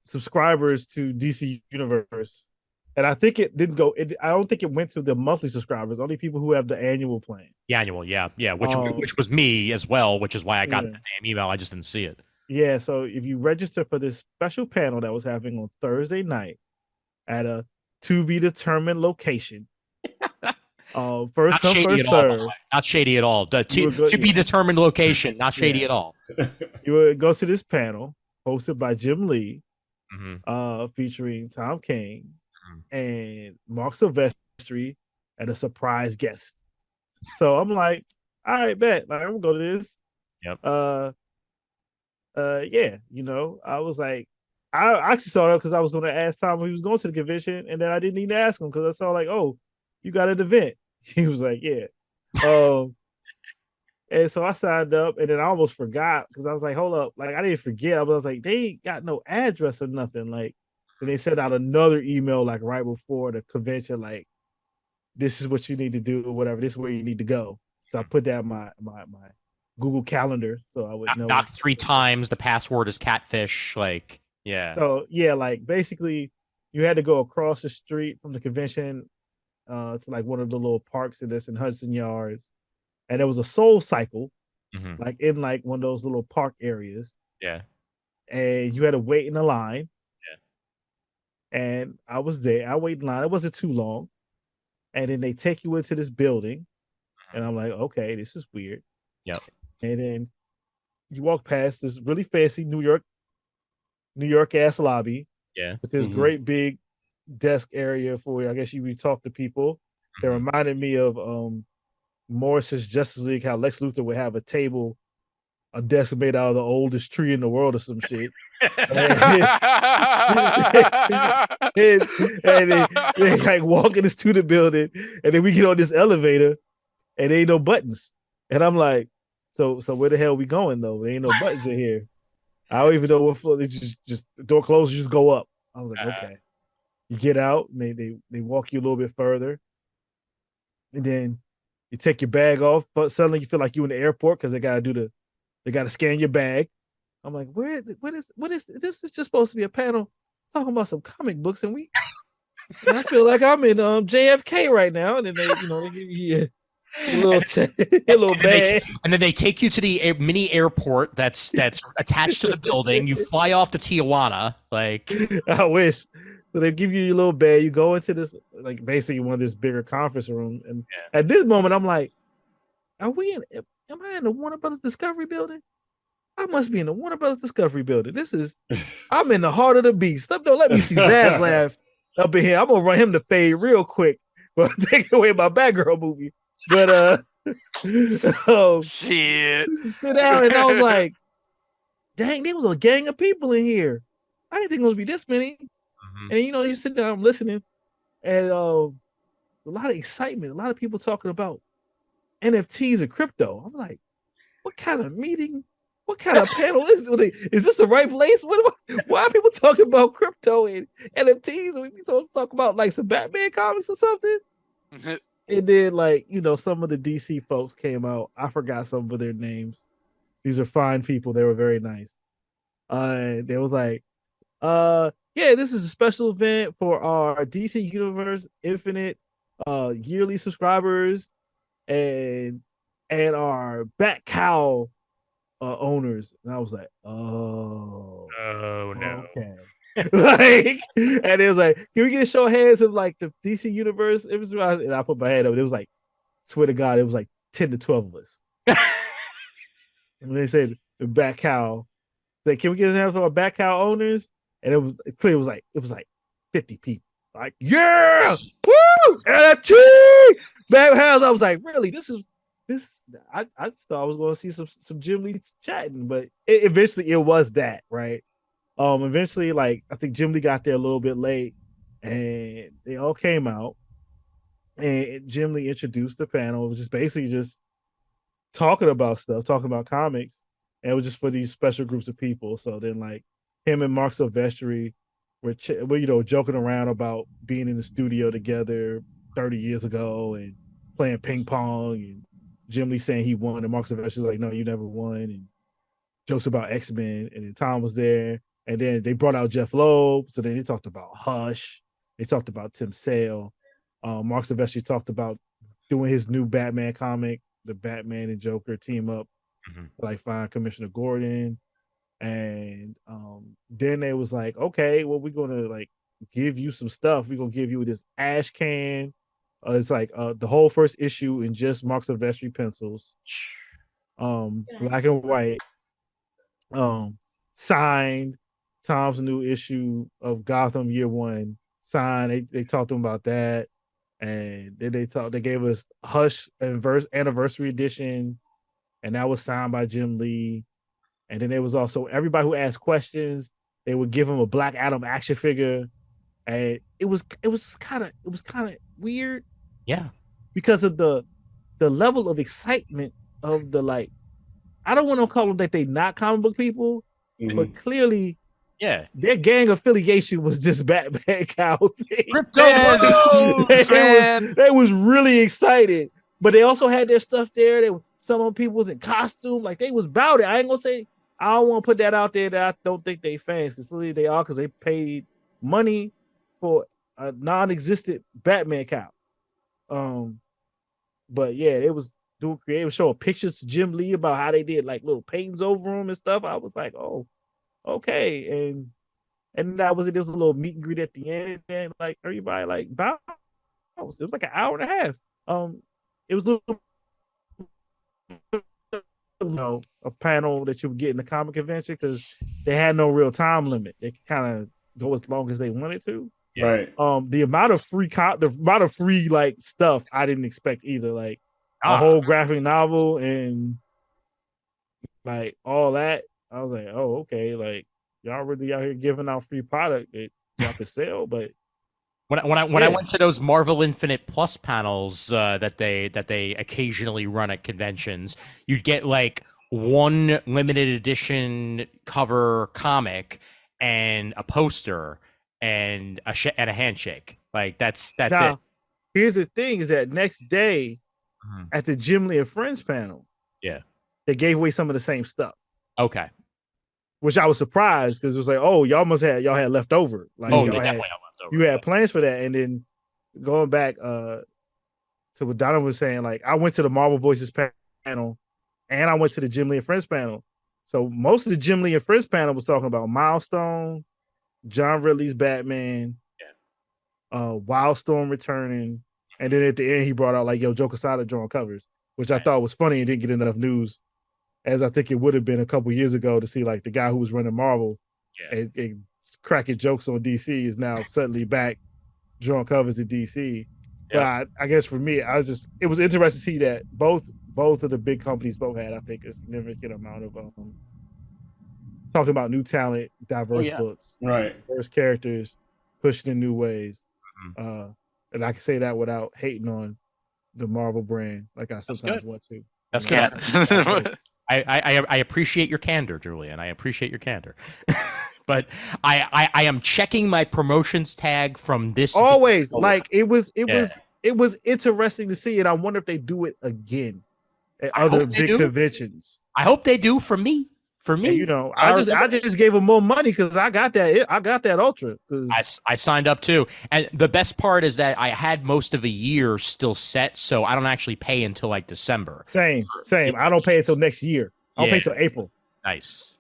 Subscribers to DC Universe. And I think it didn't go. I don't think it went to the monthly subscribers. Only people who have the annual plan. The annual, yeah, which was me as well. Which is why I got the damn email. I just didn't see it. Yeah. So if you register for this special panel that was happening on Thursday night at a to be determined location, first come first serve. Not shady at all. To be determined location. Not shady at all. You would go to this panel hosted by Jim Lee, featuring Tom King and Mark Silvestri and a surprise guest. So I'm like, all right, bet. Like, I'm gonna go to this. Yep. I was like, I actually saw it because I was going to ask Tom when he was going to the convention, and then I didn't even ask him because I saw like, oh, you got an event. He was like, yeah. And so I signed up, and then I almost forgot because I was like, hold up, like I didn't forget. I was like, they ain't got no address or nothing. Like, and they sent out another email like right before the convention, like, this is what you need to do or whatever. This is where you need to go. So I put that in my Google Calendar so I would know. Knocked 3 times. The password is catfish. Like, yeah. So yeah, like basically you had to go across the street from the convention to like one of the little parks in Hudson Yards. And there was a Soul Cycle, like in like one of those little park areas. Yeah. And you had to wait in a line. Yeah. And I was there. I waited in line. It wasn't too long. And then they take you into this building. And I'm like, okay, this is weird. Yep. And then you walk past this really fancy New York ass lobby. Yeah. With this great big desk area for, I guess you would talk to people. That reminded me of Morris's Justice League, how Lex Luthor would have a desk made out of the oldest tree in the world or some shit. and they like walk in the student building, and then we get on this elevator, and there ain't no buttons. And I'm like, so where the hell are we going though? There ain't no buttons in here. I don't even know what floor. They just the door closes, just go up. I was like, okay. You get out, and they walk you a little bit further, and then you take your bag off, but suddenly you feel like you're in the airport because they gotta scan your bag. I'm like, what is this? Is just supposed to be a panel talking about some comic books, and I feel like I'm in JFK right now. And then they give you a little bag, and then they take you to the mini airport that's attached to the building. You fly off to Tijuana, like I wish. So they give you your little bag. You go into this, like basically one of this bigger conference room. And at this moment, I'm like, am I in the Warner Brothers Discovery building? I must be in the Warner Brothers Discovery building. I'm in the heart of the beast. Don't let me see Zaz laugh up in here. I'm gonna run him to fade real quick, but take away my Batgirl movie. But shit. Sit down, and I was like, dang, there was a gang of people in here. I didn't think it was be this many. And you sit there, I'm listening, and a lot of excitement, a lot of people talking about NFTs and crypto. I'm like, what kind of meeting? What kind of panel is this? Is this the right place? Why are people talking about crypto and NFTs? We talk about like some Batman comics or something. And then some of the DC folks came out. I forgot some of their names. These are fine people. They were very nice. They was like, yeah, this is a special event for our DC Universe Infinite yearly subscribers and our Bat Cow owners. And I was like, oh no. Okay. And it was like, can we get a show of hands of like the DC Universe? And I put my hand up. It was like, swear to God, it was like 10 to 12 of us. And they said the Bat Cow. Like, can we get a hand for our Bat Cow owners? And it was clear. It was like 50 people. Like, yeah, woo, NFT, Bat House. I was like, really? This. I thought I was going to see some Jim Lee chatting, but eventually it was that, right? Eventually, like, I think Jim Lee got there a little bit late, and they all came out, and Jim Lee introduced the panel. It was just basically just talking about stuff, talking about comics, and it was just for these special groups of people. So then, like, him and Mark Silvestri were joking around about being in the studio together 30 years ago and playing ping pong, and Jim Lee saying he won, and Mark Silvestri's like, no, you never won, and jokes about X-Men, and then Tom was there, and then they brought out Jeff Loeb, so then they talked about Hush, they talked about Tim Sale, Mark Silvestri talked about doing his new Batman comic, the Batman and Joker team up, like find Commissioner Gordon, and then they was like, okay, well, we're gonna like give you some stuff, we're gonna give you this ash can. It's like the whole first issue in just Mark Silvestri pencils, black and white, signed. Tom's new issue of Gotham Year One signed. They talked to him about that, and then they gave us Hush Anniversary Edition, and that was signed by Jim Lee. And then there was also everybody who asked questions. They would give him a Black Adam action figure, and it was kind of weird. Yeah, because of the level of excitement of the, like, I don't want to call them that they not comic book people, but clearly, yeah, their gang affiliation was just Batman Cow thing. They was really excited, but they also had their stuff there. Some of the people was in costume, like they was about it. I ain't gonna say I don't want to put that out there that I don't think they fans, because clearly they are, because they paid money for a non-existent Batman Cow. But yeah, it was doing creative, showing pictures to Jim Lee about how they did like little paintings over him and stuff. I was like, oh, okay. And that was it. There was a little meet and greet at the end, and like everybody like bounced. It was like an hour and a half. It was a panel that you would get in the comic convention, because they had no real time limit. They could kind of go as long as they wanted to. Yeah. Right. The amount of free like stuff I didn't expect either. Like a whole graphic novel and like all that. I was like, oh, okay, like y'all really out here giving out free product that y'all could sell. But when I went to those Marvel Infinite Plus panels that they occasionally run at conventions, you'd get like one limited edition cover comic and a poster and a handshake. Like that's now, it. Here's the thing: is that next day at the Jim Lee and Friends panel, they gave away some of the same stuff. Okay, which I was surprised, because it was like, oh, y'all had left over. Like, definitely had left over. You had plans for that, and then going back to what Donovan was saying, like I went to the Marvel Voices panel, and I went to the Jim Lee and Friends panel. So most of the Jim Lee and Friends panel was talking about Milestone, John Ridley's Batman, Wildstorm returning, and then at the end he brought out like, yo, Joe Quesada drawing covers, which I thought was funny and didn't get enough news, as I think it would have been a couple years ago, to see like the guy who was running Marvel and cracking jokes on DC is now suddenly back drawing covers at DC. But I guess for me, it was interesting to see that both of the big companies both had, I think, a significant amount of talking about new talent, diverse books, right, diverse characters, pushed in new ways. And I can say that without hating on the Marvel brand, like I sometimes want to. That's good. I appreciate your candor, Julian. I appreciate your candor. But I am checking my promotions tag from this always like it was interesting to see it. I wonder if they do it again at other big conventions. I hope they do for me. For me, and, you know, I just gave them more money because I got that Ultra. I signed up too, and the best part is that I had most of a year still set, so I don't actually pay until like December. Same. I don't pay until next year. I don't pay until April. Nice.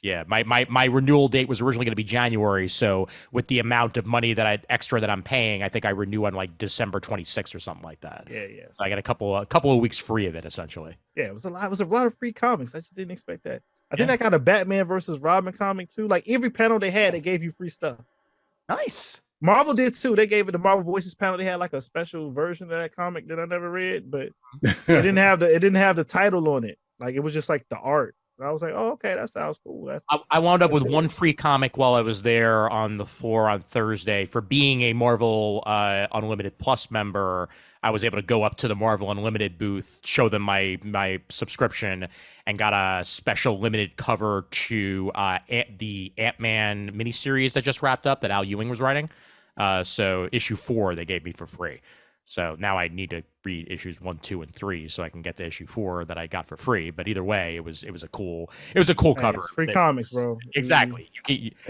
Yeah, my renewal date was originally going to be January, so with the amount of money that I'm paying, I think I renew on like December 26th or something like that. Yeah. So I got a couple of weeks free of it essentially. Yeah, it was a lot. It was a lot of free comics. I just didn't expect that. I think that got a Batman versus Robin comic too. Like every panel they had, they gave you free stuff. Nice. Marvel did too. They gave it the Marvel Voices panel. They had like a special version of that comic that I never read, but it didn't have the title on it. Like it was just like the art. And I was like, oh, okay, that sounds cool. I wound up with one free comic while I was there on the floor on Thursday. For being a Marvel Unlimited Plus member, I was able to go up to the Marvel Unlimited booth, show them my subscription, and got a special limited cover to the Ant-Man miniseries that just wrapped up that Al Ewing was writing. So issue 4 they gave me for free. So now I need to read issues 1, 2, and 3 so I can get to issue 4 that I got for free. But either way, it was a cool cover. It's free comics, bro. Exactly.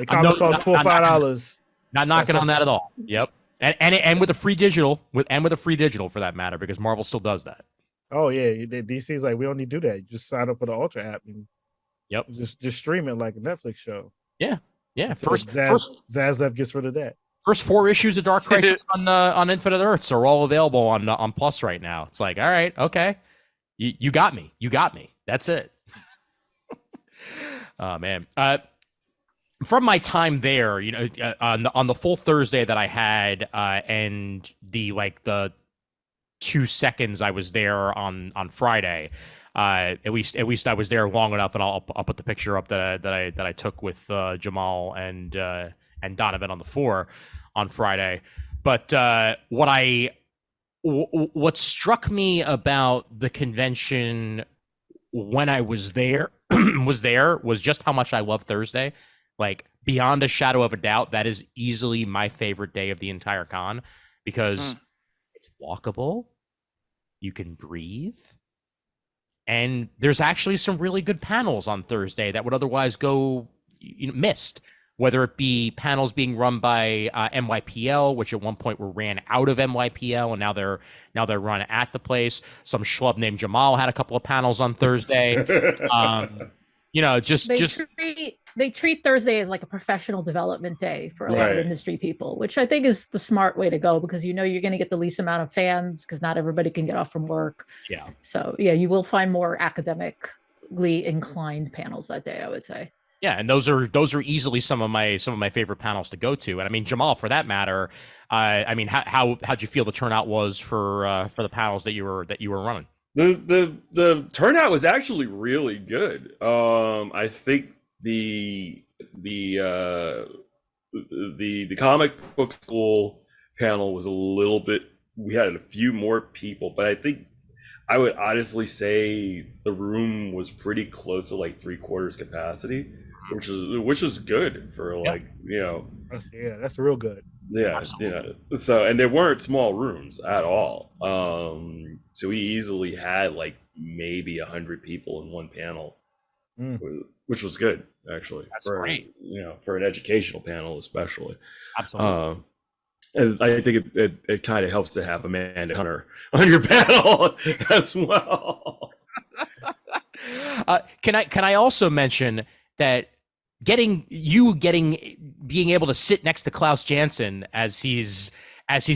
Comics cost $4 or $5. Not knocking on that at all. Yep. And with a free digital, with a free digital for that matter, because Marvel still does that. Oh yeah, DC's like we don't need to do that. You just sign up for the Ultra app and just stream it like a Netflix show. Yeah. First Zaslav gets rid of that. First 4 issues of Dark Crisis on Infinite Earths are all available on Plus right now. It's like, all right, okay, you got me. That's it. Oh man. From my time there, you know, on the full Thursday that I had, and the 2 seconds I was there on Friday, at least I was there long enough, and I'll put the picture up that I took with Jamal and Donovan on the floor on Friday. But what struck me about the convention when I was there was just how much I love Thursday. Like, beyond a shadow of a doubt, that is easily my favorite day of the entire con, because it's walkable, you can breathe, and there's actually some really good panels on Thursday that would otherwise go missed. Whether it be panels being run by NYPL, which at one point were ran out of NYPL, and now they're run at the place. Some schlub named Jamal had a couple of panels on Thursday. They treat Thursday as like a professional development day for a lot of industry people, which I think is the smart way to go, because you're going to get the least amount of fans because not everybody can get off from work. Yeah. So you will find more academically inclined panels that day, I would say. Yeah, and those are easily some of my favorite panels to go to. And I mean, Jamal, for that matter, how'd you feel the turnout was for the panels that you were running? The turnout was actually really good. I think the comic book school panel was a little bit. We had a few more people, but I think I would honestly say the room was pretty close to like 3/4 capacity, which is good for that's real good. Yeah. So, and they weren't small rooms at all. So we easily had like maybe 100 people in one panel, which was good actually. That's great. For an educational panel especially. Absolutely. And I think it kind of helps to have Amanda Hunter on your panel as well. Can I also mention that being able to sit next to Klaus Janson as he's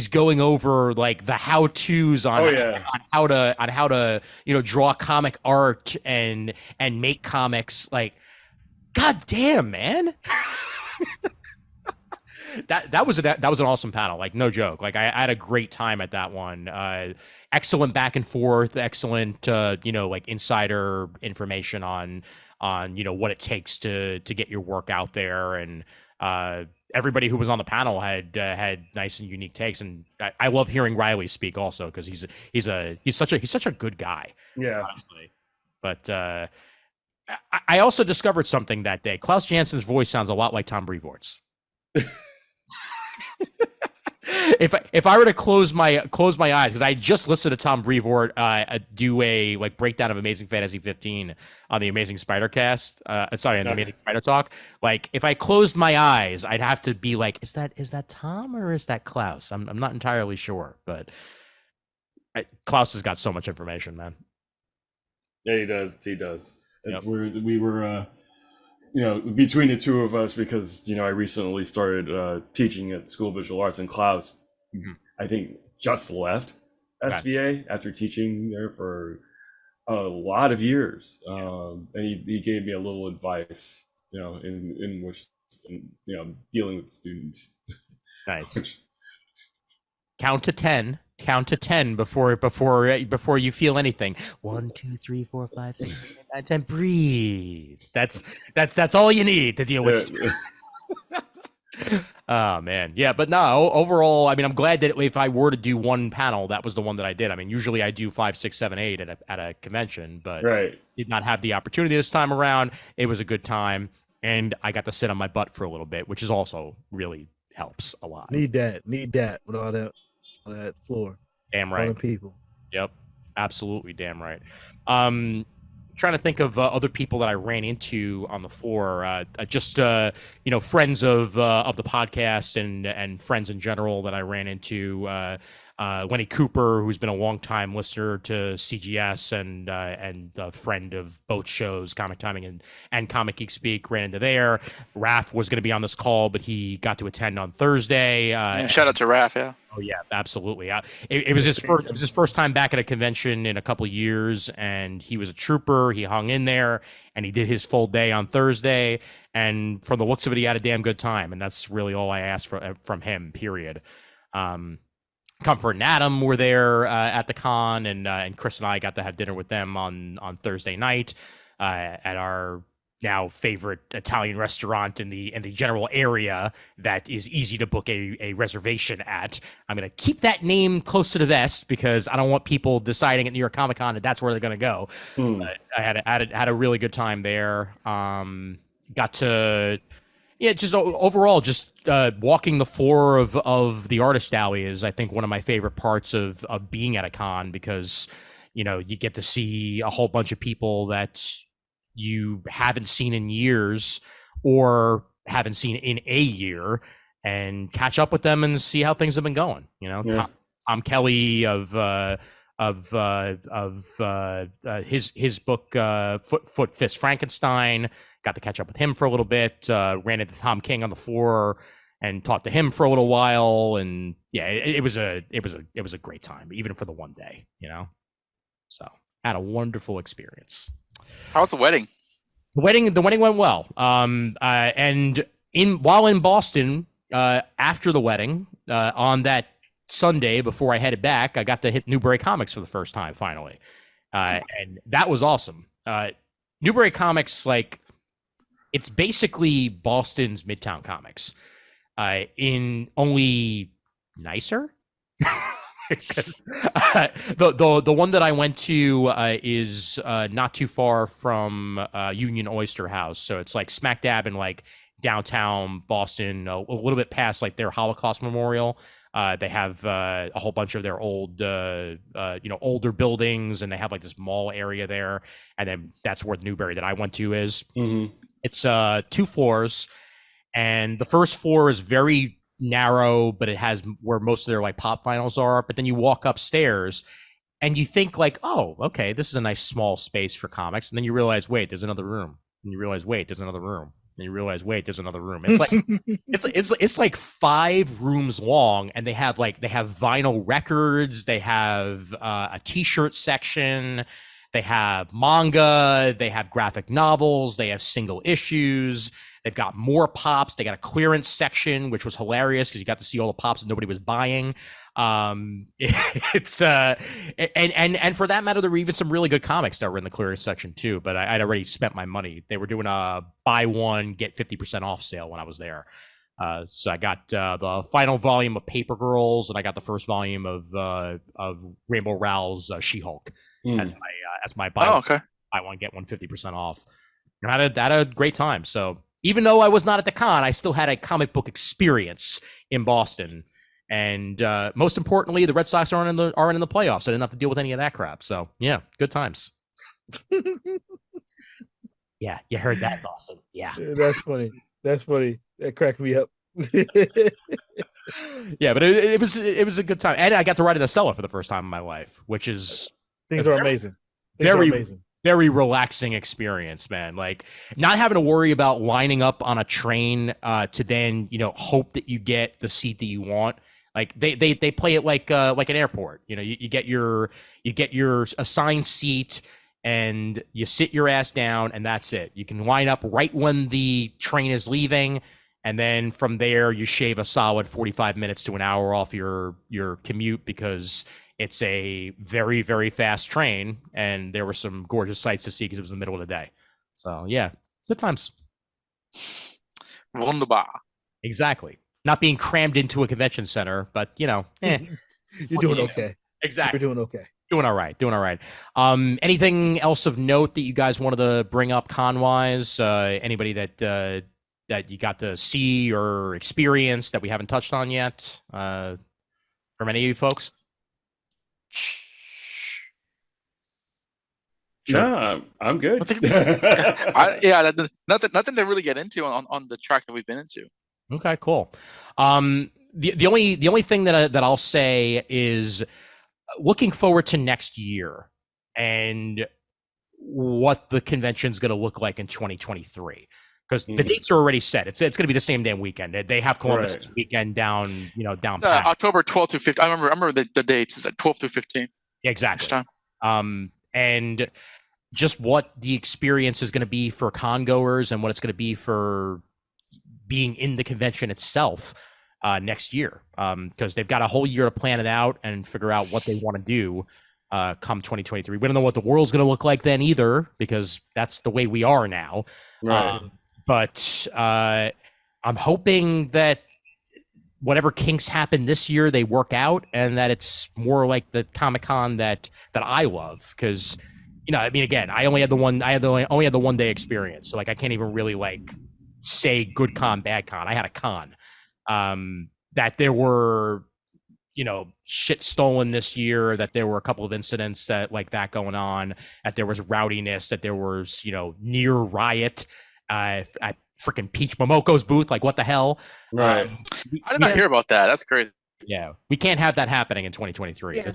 going over like the how-tos on how to draw comic art and make comics, like, god damn, man. that was an awesome panel. Like, no joke. Like, I had a great time at that one. Excellent back and forth. Excellent, like insider information on what it takes to get your work out there. And everybody who was on the panel had nice and unique takes. And I love hearing Riley speak also, because he's such a good guy. Yeah, honestly. But I also discovered something that day. Klaus Jansen's voice sounds a lot like Tom Brevoort's. If I were to close my eyes, because I just listened to Tom Brevoort do a breakdown of Amazing Fantasy 15 on the Amazing Spider Cast. On the Amazing Spider Talk. Like, if I closed my eyes, I'd have to be like, is that Tom or is that Klaus? I'm not entirely sure, but Klaus has got so much information, man. Yeah, he does. It's we were between the two of us, because I recently started teaching at School of Visual Arts, and Klaus, I think, just left SVA after teaching there for a lot of years, and he gave me a little advice, in which dealing with students. Nice. Count to 10 before you feel anything. 1, 2, 3, 4, 5, 6, 7, 8, 9, 10. Breathe. That's all you need to deal with. Oh man, yeah. But no, overall, I mean, I'm glad that if I were to do one panel, that was the one that I did. I mean, usually I do 5, 6, 7, 8 at a convention, but did not have the opportunity this time around. It was a good time, and I got to sit on my butt for a little bit, which is also really helps a lot. Need that with all that floor. Damn right. All the people. Yep. Absolutely. Damn right. Trying to think of other people that I ran into on the floor. Just friends of the podcast and friends in general that I ran into. Lenny Cooper, who's been a longtime listener to CGS and a friend of both shows, Comic Timing and Comic Geek Speak, ran into there. Raph was going to be on this call, but he got to attend on Thursday. Shout out to Raph, yeah. Oh yeah, absolutely. It was his first time back at a convention in a couple of years, and he was a trooper. He hung in there, and he did his full day on Thursday. And from the looks of it, he had a damn good time, and that's really all I asked from him. Period. Comfort and Adam were there at the con, and Kris and I got to have dinner with them on Thursday night at our now favorite Italian restaurant in the general area that is easy to book a reservation at. I'm going to keep that name close to the vest because I don't want people deciding at New York Comic Con that that's where they're going to go. But I had a really good time there. Got to just overall walking the floor of the artist alley is, I think, one of my favorite parts of being at a con, because you get to see a whole bunch of people that you haven't seen in years or haven't seen in a year, and catch up with them and see how things have been going. Tom Kelly of his book Foot Fist Frankenstein, got to catch up with him for a little bit. Ran into Tom King on the floor and talked to him for a little while, and it was a great time, even for the one day. So had a wonderful experience. How was the wedding? The wedding went well. And while in Boston, after the wedding, on that Sunday before I headed back, I got to hit Newbury Comics for the first time finally, and that was awesome. Newbury Comics, it's basically Boston's Midtown Comics, in only nicer. The one that I went to is not too far from Union Oyster House, so it's smack dab in downtown Boston, a little bit past their Holocaust Memorial. They have a whole bunch of their old older buildings, and they have this mall area there, and then that's where Newbury that I went to is. It's 2 floors, and the first floor is very narrow, but it has where most of their pop vinyls are. But then you walk upstairs and you think oh, okay, this is a nice small space for comics, and then you realize, wait, there's another room, and you realize, wait, there's another room, and you realize, wait, there's another room. It's it's 5 rooms long, and they have vinyl records, they have a t-shirt section, they have manga, they have graphic novels, they have single issues, They've got more pops. They got a clearance section, which was hilarious because you got to see all the pops that nobody was buying. It's and for that matter, there were even some really good comics that were in the clearance section too. But I'd already spent my money. They were doing a buy one get 50% off sale when I was there. So I got the final volume of Paper Girls, and I got the first volume of Rainbow Rowell's She-Hulk as my buy one get one 50% off. I had a great time. So even though I was not at the con, I still had a comic book experience in Boston. And most importantly, the Red Sox aren't in the playoffs. I didn't have to deal with any of that crap. So yeah, good times. Yeah, you heard that, Boston. Yeah, that's funny. That cracked me up. Yeah, but it was a good time, and I got to ride in the cellar for the first time in my life, which is things are amazing. Very relaxing experience, man. Like not having to worry about lining up on a train to then hope that you get the seat that you want. Like they play it like an airport. You get your assigned seat and you sit your ass down and that's it. You can line up right when the train is leaving, and then from there you shave a solid 45 minutes to an hour off your commute because it's a very, very fast train, and there were some gorgeous sights to see because it was in the middle of the day. So yeah, good times. Wunderbar. Exactly. Not being crammed into a convention center, but You're doing okay. Exactly. You're doing okay. Doing all right. Anything else of note that you guys wanted to bring up con-wise? Anybody that you got to see or experience that we haven't touched on yet? From any of you folks? Sure. No, I'm good. nothing to really get into on the track that we've been into. Okay, cool. The only thing that I'll say is looking forward to next year and what the convention's going to look like in 2023. Because the dates are already set. It's going to be the same damn weekend. They have Columbus weekend down, down. October 12th to 15th. I remember the dates. Is at 12th to 15th. Yeah, exactly. And just what the experience is going to be for con goers and what it's going to be for being in the convention itself next year. Because they've got a whole year to plan it out and figure out what they want to do come 2023. We don't know what the world's going to look like then either, because that's the way we are now. Right. But I'm hoping that whatever kinks happen this year, they work out, and that it's more like the Comic-Con that I love. Because, again, I only had the one day experience, so like I can't even really say good con, bad con. I had a con. That there were, shit stolen this year, that there were a couple of incidents that going on, that there was rowdiness, that there was, near riot. At freaking Peach Momoko's booth, what the hell? Right. I did not hear about that. That's great. Yeah, we can't have that happening in 2023. Yeah.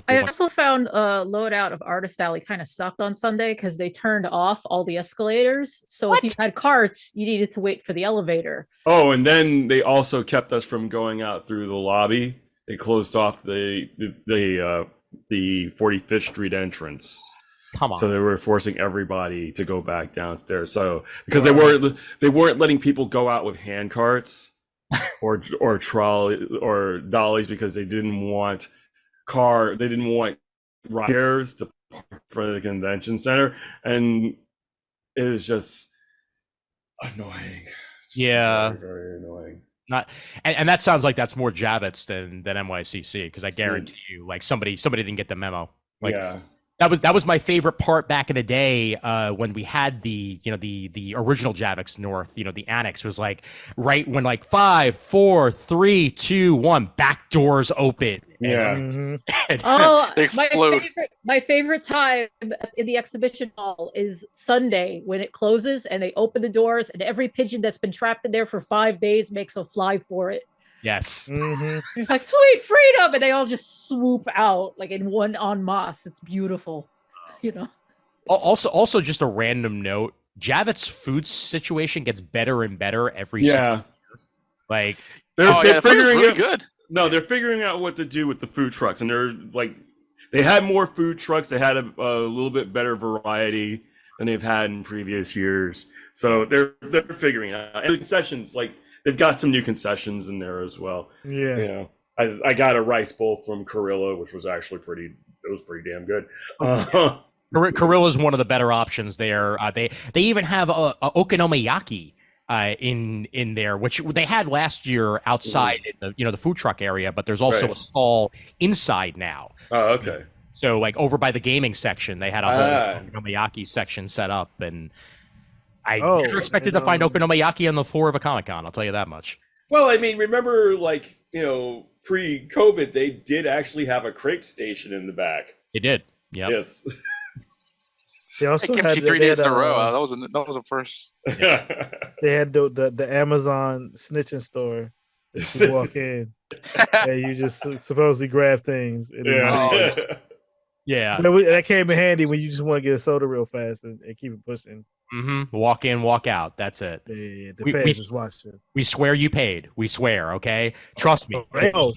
I also found loadout of Artist Alley kind of sucked on Sunday because they turned off all the escalators. So if you had carts, you needed to wait for the elevator. Oh, and then they also kept us from going out through the lobby. They closed off the 45th Street entrance. Come on. So they were forcing everybody to go back downstairs. So because they weren't letting people go out with hand carts or trolley or dollies because they didn't want riders to park for the convention center, and it was just annoying. Yeah, very, very annoying. And that sounds like that's more Javits than NYCC, because I guarantee you, somebody didn't get the memo. Yeah. That was my favorite part back in the day when we had the original Javix North. The annex was right when 5, 4, 3, 2, 1 back doors open. Yeah. My favorite time in the exhibition hall is Sunday when it closes and they open the doors and every pigeon that's been trapped in there for 5 days makes a fly for it. Yes. Mm-hmm. It's sweet freedom, and they all just swoop out in one en masse. It's beautiful, Also, just a random note: Javits' food situation gets better and better every single year. They're figuring really good. No, they're figuring out what to do with the food trucks, and they had more food trucks. They had a little bit better variety. than they've had in previous years. So they're figuring it out. And the concessions, like they've got some new concessions in there as well. Yeah. You know, I got a rice bowl from Carilla, which was actually pretty damn good. Carilla is one of the better options there. They even have a okonomiyaki in there, which they had last year outside in the food truck area, but there's also a stall inside now. Oh, okay. So like over by the gaming section, they had a whole okonomiyaki section set up, and I never expected to find okonomiyaki on the floor of a Comic-Con. I'll tell you that much. Well, I mean, remember, like, pre-COVID, they did actually have a crepe station in the back. They did. Yeah. Yes. They also kimchi 3 days in a row. That was a first. They had the Amazon snitching store. You walk in and you just supposedly grab things. Yeah. That came in handy when you just want to get a soda real fast and keep it pushing. Mm-hmm. Walk in, walk out. That's it. Yeah, the feds just watching. We swear you paid. We swear, okay? Trust me. They know.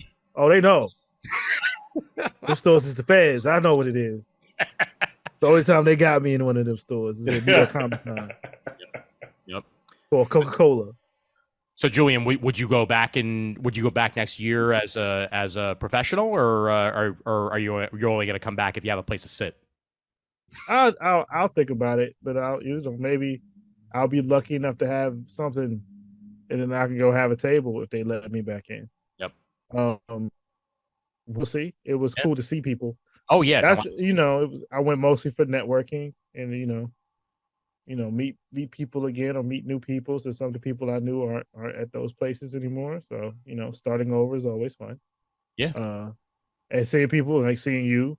Those stores is the feds. I know what it is. The only time they got me in one of them stores is at New York Comic-Con. Yep. Or Coca-Cola. So, Julian, would you go back next year as a professional, or are you're only going to come back if you have a place to sit? I'll think about it, but maybe I'll be lucky enough to have something, and then I can go have a table if they let me back in. Yep. We'll see. It was cool to see people. Oh yeah, that's I went mostly for networking and meet people again or meet new people. So some of the people I knew aren't at those places anymore. So starting over is always fun. Yeah. And seeing people like seeing you,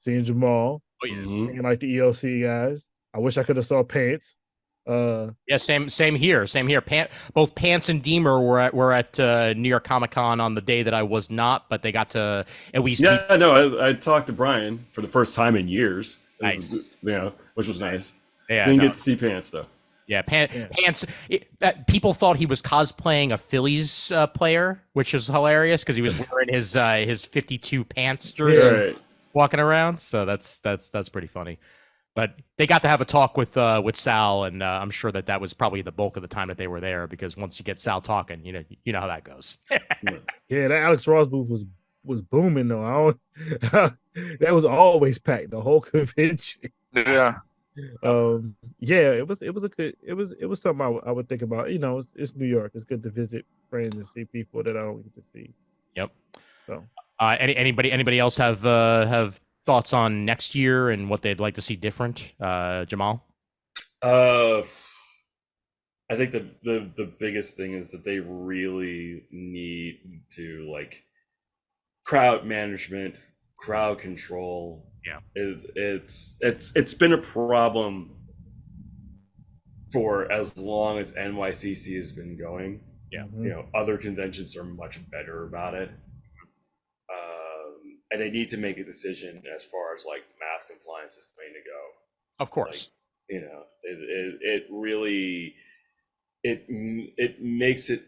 seeing Jamal, seeing like the EOC guys. I wish I could have saw Pants. Yeah, same here. Both Pants and Deemer were at New York Comic-Con on the day that I was not, but they got to at least. Yeah, I talked to Brian for the first time in years. Nice. Which was nice. Yeah, didn't get to see Pants though. Yeah, Pants. People thought he was cosplaying a Phillies player, which is hilarious because he was wearing his 52 Pants jersey, walking around. So that's pretty funny. But they got to have a talk with Sal, and I'm sure that was probably the bulk of the time that they were there, because once you get Sal talking, you know how that goes. Yeah, that Alex Ross booth was booming though. That was always packed the whole convention. Yeah. It was something I would think about. It's New York. It's good to visit friends and see people that I don't get to see. Yep. So, anybody else have thoughts on next year and what they'd like to see different? Jamal? I think the biggest thing is that they really need to crowd management, crowd control. Yeah, it's been a problem for as long as NYCC has been going. Yeah, other conventions are much better about it, and they need to make a decision as far as mass compliance is going to go. Of course, it really it makes it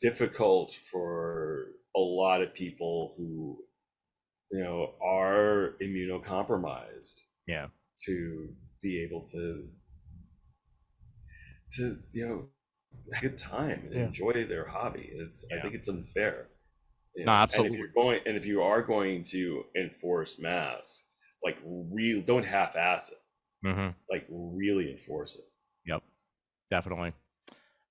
difficult for a lot of people who are immunocompromised. Yeah, to be able to have a good time and enjoy their hobby. I think it's unfair. No, absolutely. And if you are going to enforce masks, don't half-ass it. Mm-hmm. Really enforce it. Yep, definitely.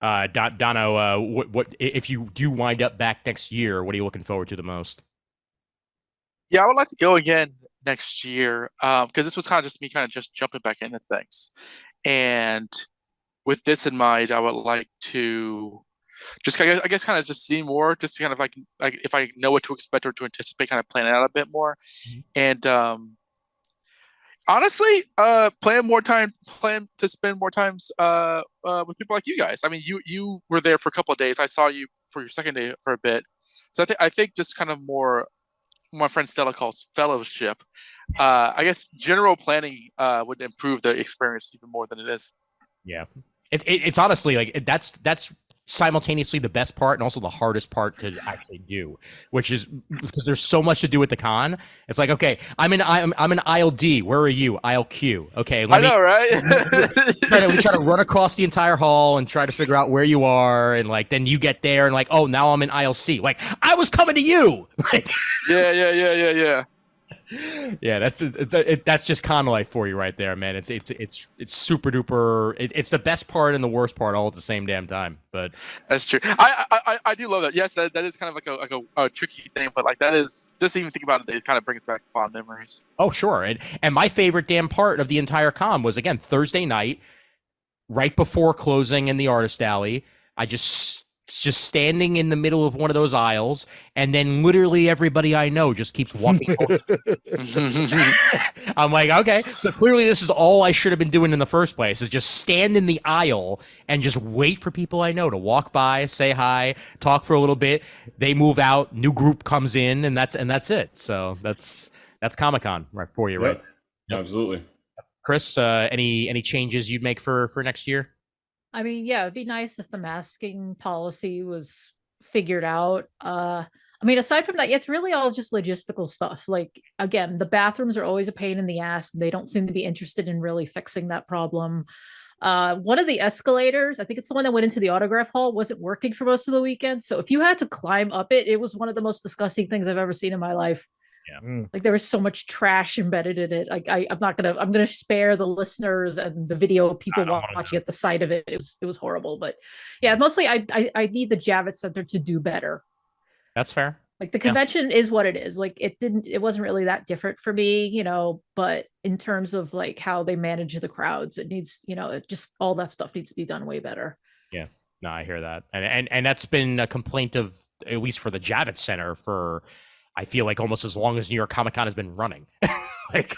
Dono, what if you do wind up back next year? What are you looking forward to the most? Yeah, I would like to go again next year, because this was kind of just me jumping back into things. And with this in mind, I would like to just, I guess kind of just see more, just kind of like if I know what to expect or to anticipate, kind of plan it out a bit more. And honestly, plan to spend more times with people like you guys. I mean, you were there for a couple of days. I saw you for your second day for a bit. So I think just kind of more, my friend Stella calls fellowship. I guess general planning would improve the experience even more than it is. Yeah, it's honestly that's simultaneously the best part and also the hardest part to actually do, which is because there's so much to do at the con. It's like, okay, I'm in aisle D. Where are you? Aisle Q. Okay, I know, right? we try to run across the entire hall and try to figure out where you are, and like then you get there and like, oh, now I'm in aisle C. Like I was coming to you. Like, yeah. Yeah, that's just con life for you right there, man. It's super duper. It's the best part and the worst part all at the same damn time. But that's true. I do love that. Yes, that is kind of like a tricky thing, but like that is just even think about it kind of brings back fond memories. Oh sure, and my favorite damn part of the entire con was again Thursday night, right before closing in the artist alley. I just standing in the middle of one of those aisles, and then literally everybody I know just keeps walking over. I'm like, okay, so clearly this is all I should have been doing in the first place, is just stand in the aisle and just wait for people I know to walk by, say hi, talk for a little bit. They move out, new group comes in, and that's it. So that's Comic-Con right for you, right? Yep. Absolutely. Kris, any changes you'd make for next year? I mean, yeah, it'd be nice if the masking policy was figured out. I mean, aside from that, it's really all just logistical stuff. Like, again, the bathrooms are always a pain in the ass. They don't seem to be interested in really fixing that problem. One of the escalators, I think it's the one that went into the autograph hall, wasn't working for most of the weekend. So if you had to climb up it, it was one of the most disgusting things I've ever seen in my life. Yeah. Like there was so much trash embedded in it. Like I'm gonna spare the listeners and the video people watching at the sight of it. It was horrible. But yeah, mostly I need the Javits Center to do better. That's fair. Like the convention is what it is. Like it wasn't really that different for me, you know, but in terms of like how they manage the crowds, it needs, you know, it just all that stuff needs to be done way better. Yeah. No, I hear that. And that's been a complaint of, at least for the Javits Center, for I feel like almost as long as New York Comic Con has been running. Like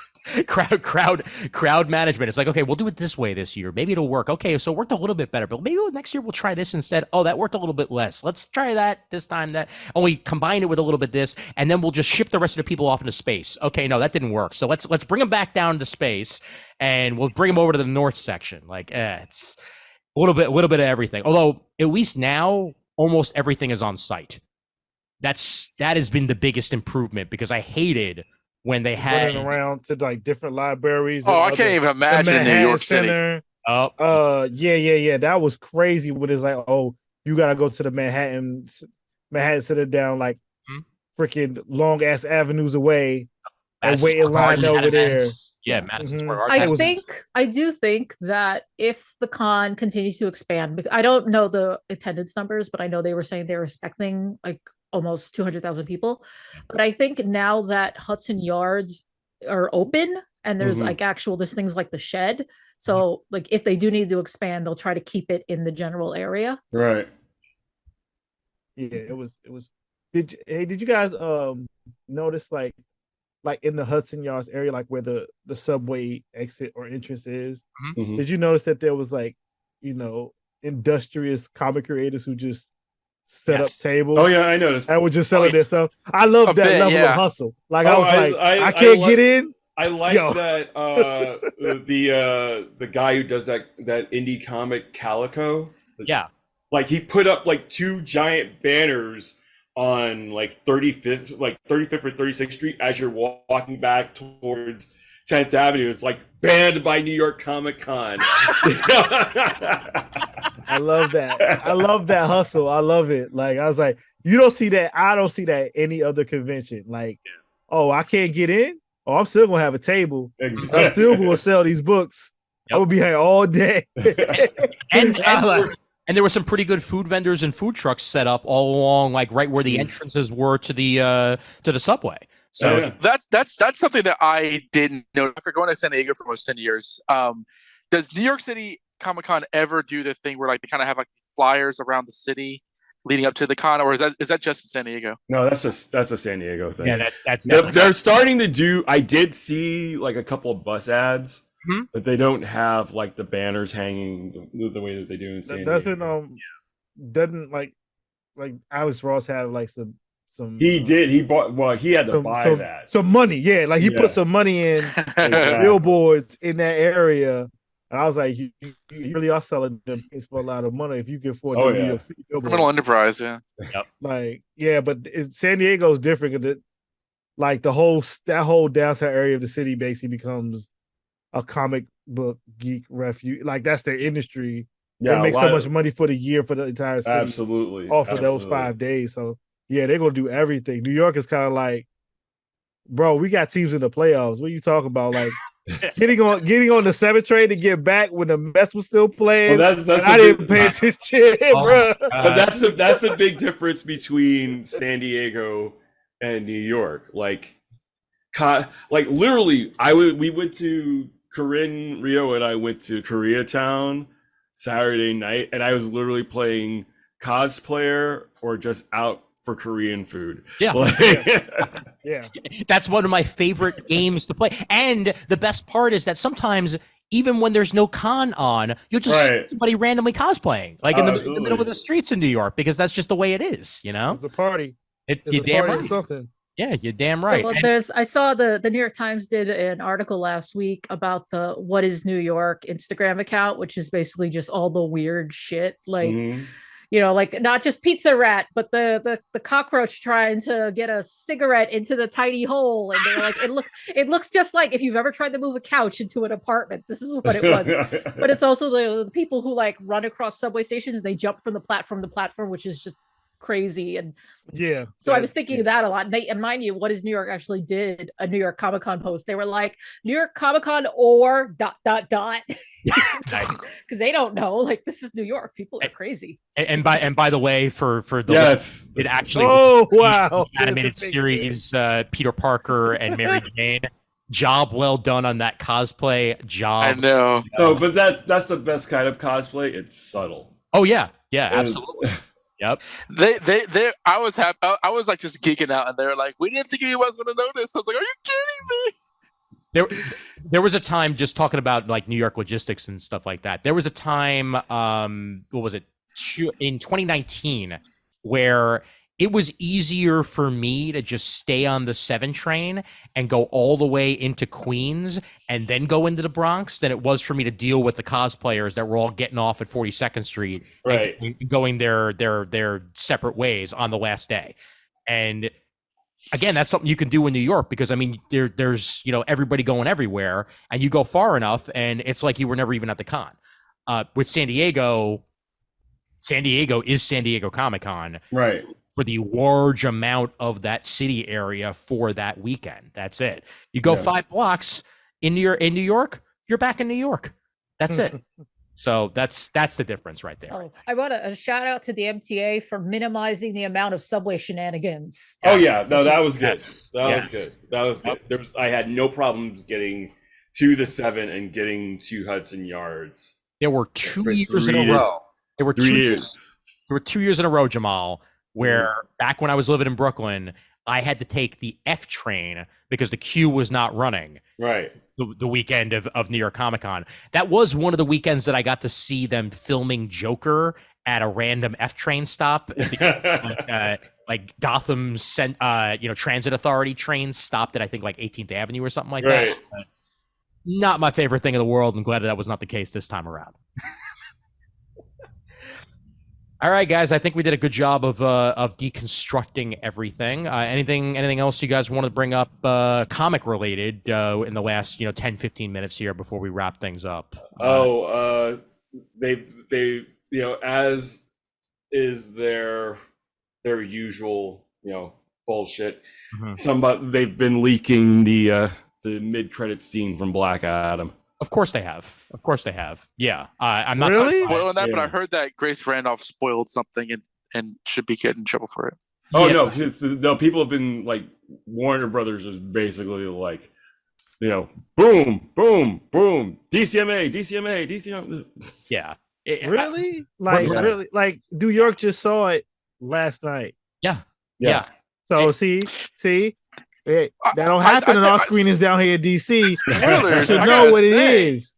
crowd management. It's like, okay, we'll do it this way this year. Maybe it'll work. Okay, so it worked a little bit better, but maybe next year we'll try this instead. Oh, that worked a little bit less. Let's try that this time. That we combine it with a little bit this, and then we'll just ship the rest of the people off into space. Okay, no, that didn't work. So let's bring them back down to space, and we'll bring them over to the north section. Like, it's a little bit of everything. Although at least now almost everything is on site. That has been the biggest improvement, because I hated when they had running around to like different libraries. Oh, I can't even imagine New York City. Yeah. That was crazy. When it's like, oh, you gotta go to the Manhattan Center down like freaking long ass avenues away and wait in line over there. Yeah, Madison Square Garden. I do think that if the con continues to expand, because I don't know the attendance numbers, but I know they were saying they were expecting like almost 200,000 people. But I think now that Hudson Yards are open and there's like there's things like the shed. So like if they do need to expand, they'll try to keep it in the general area. Right. Yeah, it was. Did you guys notice like in the Hudson Yards area, like where the subway exit or entrance is? Did you notice that there was like, you know, industrious comic creators who just set up tables? Oh yeah, I noticed. And were just selling their stuff. I love that level of hustle. Like I was I can't get in. I like that the guy who does that indie comic Calico. Yeah. Like he put up like two giant banners on like 35th or 36th Street as you're walking back towards 10th Avenue. It's like banned by New York Comic Con. I love that. I love that hustle. I love it. Like I was like, you don't see that. I don't see that any other convention. Like, oh, I can't get in. Oh, I'm still gonna have a table. Exactly. I'm still gonna sell these books. I will be here all day. And there were some pretty good food vendors and food trucks set up all along, like right where the entrances were to the subway. So that's something that I didn't know. After going to San Diego for almost 10 years, does New York City Comic Con ever do the thing where like they kind of have like flyers around the city leading up to the con, or is that just in San Diego? No, that's a San Diego thing. Yeah, they're starting to do. I did see like a couple of bus ads, but they don't have like the banners hanging the way that they do in San Diego. Doesn't like Alex Ross had like some. He did. He bought. Well, he had to buy that. Some money, yeah. Like he put some money in billboards in that area And I was like, you really are selling them things for a lot of money if you can afford Oh, New yeah. York City billboard. Criminal enterprise, yeah. Like, yeah, but San Diego's different because like that whole downtown area of the city basically becomes a comic book geek refuge. Like that's their industry. They Yeah, make so much money for the year for the entire city absolutely off of those 5 days. So yeah, they're gonna do everything. New York is kind of like, bro, we got teams in the playoffs. What are you talking about? Like getting on the 7 train to get back when the Mets was still playing. Well, that's I didn't pay attention, bro. But that's the big difference between San Diego and New York. Like literally, we went to Corinne, Rio, and I went to Koreatown Saturday night, and I was literally playing cosplayer or just out for Korean food. Yeah. Yeah. That's one of my favorite games to play. And the best part is that sometimes, even when there's no con on, you'll just see somebody randomly cosplaying, like in the middle of the streets in New York, because that's just the way it is, you know? It's a party. You're damn right. Something. Yeah, you're damn right. Well, I saw the New York Times did an article last week about the What is New York Instagram account, which is basically just all the weird shit. Like, you know, like not just Pizza Rat, but the cockroach trying to get a cigarette into the tiny hole. And they're like, it looks just like if you've ever tried to move a couch into an apartment, this is what it was. But it's also the people who like run across subway stations and they jump from the platform to platform, which is just crazy. And yeah, so I was thinking of that a lot. And mind you, What is New York actually did a New York Comic Con post. They were like, New York Comic Con or ... because they don't know, like, this is New York, people are crazy. And by the way, for the it actually animated series, Peter Parker and Mary Jane, job well done on that cosplay job. I know. No, but that's the best kind of cosplay. It's subtle. Oh yeah, absolutely. Yep. I was happy. I was like just geeking out, and they were like, "We didn't think anyone was going to notice." I was like, "Are you kidding me?" There was a time, just talking about like New York logistics and stuff like that. There was a time, what was it, in 2019, where it was easier for me to just stay on the 7 train and go all the way into Queens and then go into the Bronx than it was for me to deal with the cosplayers that were all getting off at 42nd Street and going their separate ways on the last day. And again, that's something you can do in New York because, I mean, there's, you know, everybody going everywhere, and you go far enough and it's like you were never even at the con. With San Diego is San Diego Comic-Con. Right. For the large amount of that city area for that weekend. That's it. You go 5 blocks in New York, you're back in New York. That's it. So that's the difference right there. Oh, I want a shout out to the MTA for minimizing the amount of subway shenanigans. Oh yeah, no, that was good. That was good. I had no problems getting to the 7 and getting to Hudson Yards. There were 2 years in a row. There were 2 years. There were 2 years in a row, Jamal, where back when I was living in Brooklyn, I had to take the F train because the queue was not running. Right. The weekend of New York Comic Con. That was one of the weekends that I got to see them filming Joker at a random F train stop. Like Gotham Transit Authority trains stopped at, I think, like 18th Avenue or something like that. Not my favorite thing in the world. I'm glad that was not the case this time around. All right, guys, I think we did a good job of deconstructing everything. Anything else you guys want to bring up comic related in the last 10, 15 minutes here before we wrap things up? They as is their usual bullshit. They've been leaking the mid-credit scene from Black Adam. Of course they have. Yeah. I'm not spoiling that, but I heard that Grace Randolph spoiled something and should be getting in trouble for it. Oh, yeah. No, people have been like, Warner Brothers is basically like, boom, boom, boom, DCMA. Yeah. Really? Really? Like, New York just saw it last night. Yeah. So, see? Hey, that don't happen in our screenings down here in DC. Spoilers. You know what it is.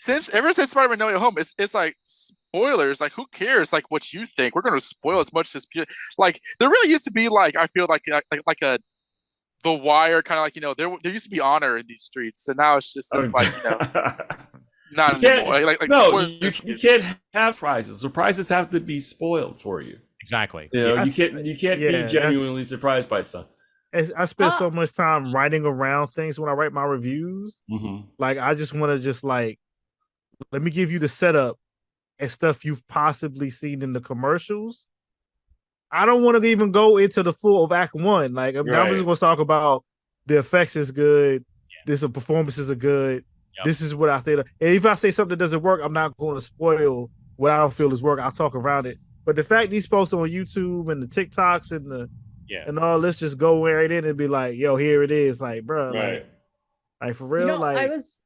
Ever since Spider-Man No Way Home, it's like spoilers. Like, who cares? Like, what you think? We're going to spoil as much as like. There really used to be like, I feel like a The Wire kind of like there used to be honor in these streets, and now it's just like Not anymore. Like no, you can't have surprises. Surprises have to be spoiled for you. Exactly. You know, you can't be genuinely surprised by something. I spend so much time writing around things when I write my reviews. Like I just want to let me give you the setup and stuff you've possibly seen in the commercials. I don't want to even go into the full of Act 1. Like I'm just going to talk about the effects is good. The performances are good. This is what I think. And if I say something that doesn't work, I'm not going to spoil what I don't feel is work. I'll talk around it. But the fact these posts on YouTube and the TikToks and all, let's just go right in and be like, yo, here it is. Like, bro, like for real. I was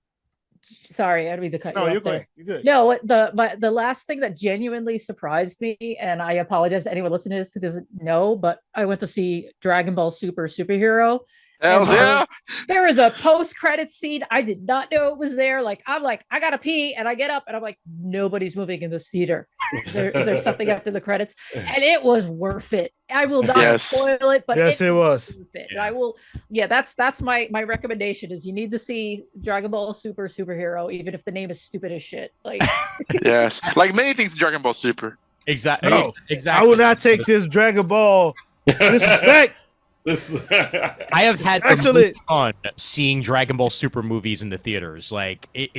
sorry, I didn't mean to cut you off there. You're good. No, the last thing that genuinely surprised me, and I apologize to anyone listening to this who doesn't know, but I went to see Dragon Ball Super Superhero. There is a post-credit scene. I did not know it was there. Like, I'm like, I gotta pee, and I get up and I'm like, nobody's moving in this theater. Is there something after the credits? And it was worth it. I will not spoil it, but it was worth it. And I will, that's my recommendation is you need to see Dragon Ball Superhero, even if the name is stupid as shit. Like like many things in Dragon Ball Super. Exactly. No, exactly. I will not take this Dragon Ball disrespect. I have had the most fun seeing Dragon Ball Super movies in the theaters. Like it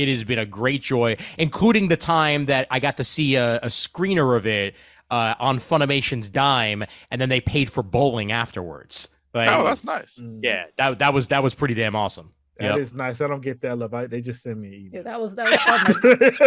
has been a great joy, including the time that I got to see a screener of it on Funimation's dime, and then they paid for bowling afterwards. Like, oh, that's nice. Yeah, that was pretty damn awesome. That is nice. I don't get that love. They just send me an email. Yeah, that was fun.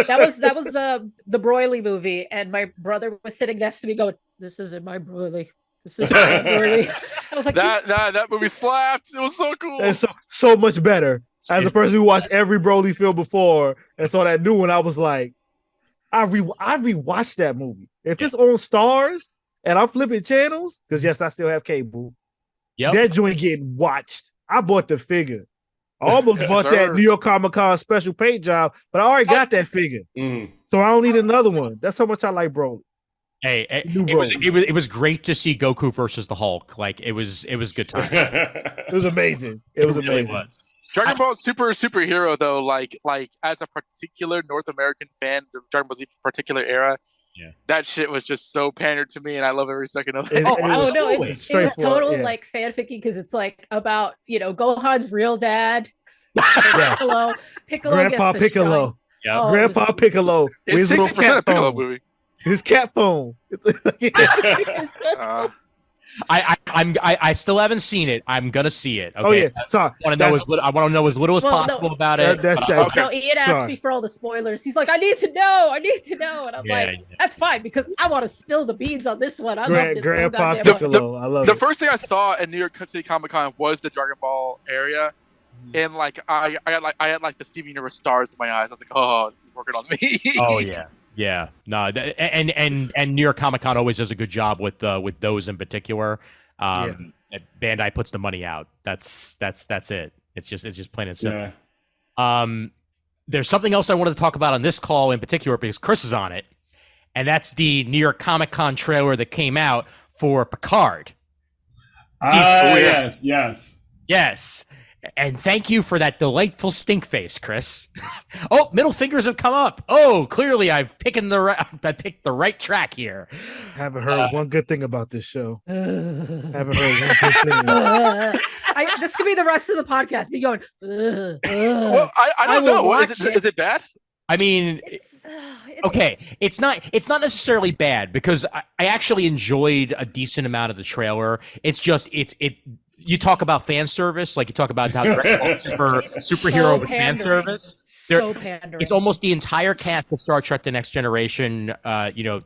that was the Broly movie, and my brother was sitting next to me going, "This isn't my Broly. This is my Broly." I was like, that movie slapped. It was so cool. It's so much better. As a person who watched every Broly film before and saw that new one, I was like, I rewatched that movie. If it's on Stars and I'm flipping channels, because yes, I still have cable. That joint getting watched. I bought the figure. I almost bought that New York Comic Con special paint job, but I already got that figure. So I don't need another one. That's how much I like Broly. Hey, it was great to see Goku versus the Hulk. Like it was good time. It was amazing. It was amazing. Really was. Dragon Ball Superhero though, like as a particular North American fan of Dragon Ball Z particular era, that shit was just so pandered to me, and I love every second of it. It was total like fanficky because it's like about Gohan's real dad, Piccolo Grandpa Piccolo. Grandpa Piccolo. It's 60% of Piccolo movie. His cat phone. I still haven't seen it. I'm gonna see it. Okay? Oh yeah, sorry. I want to know as little as possible about it. No, Ian asked me for all the spoilers. He's like, I need to know, and I'm like, that's fine because I want to spill the beans on this one. I loved it Grandpa Piccolo. I love the it. first thing I saw in New York City Comic Con was the Dragon Ball area. And like I had like the Steven Universe stars in my eyes. I was like, oh, this is working on me. Oh yeah. Yeah, no, and New York Comic Con always does a good job with those in particular. Bandai puts the money out. That's it. It's just plain and simple. Yeah. There's something else I wanted to talk about on this call in particular because Kris is on it, and that's the New York Comic Con trailer that came out for Picard. Yes. And thank you for that delightful stink face, Kris. Oh, middle fingers have come up. Oh, clearly I picked the right track here. Haven't heard one good thing about this show. Haven't heard one good thing. This could be the rest of the podcast. Me going. Well, I don't know. Is it bad? I mean, okay, it's not necessarily bad because I actually enjoyed a decent amount of the trailer. It's just you talk about fan service, like you talk about how for superhero with fan service. So pandering. It's almost the entire cast of Star Trek: The Next Generation,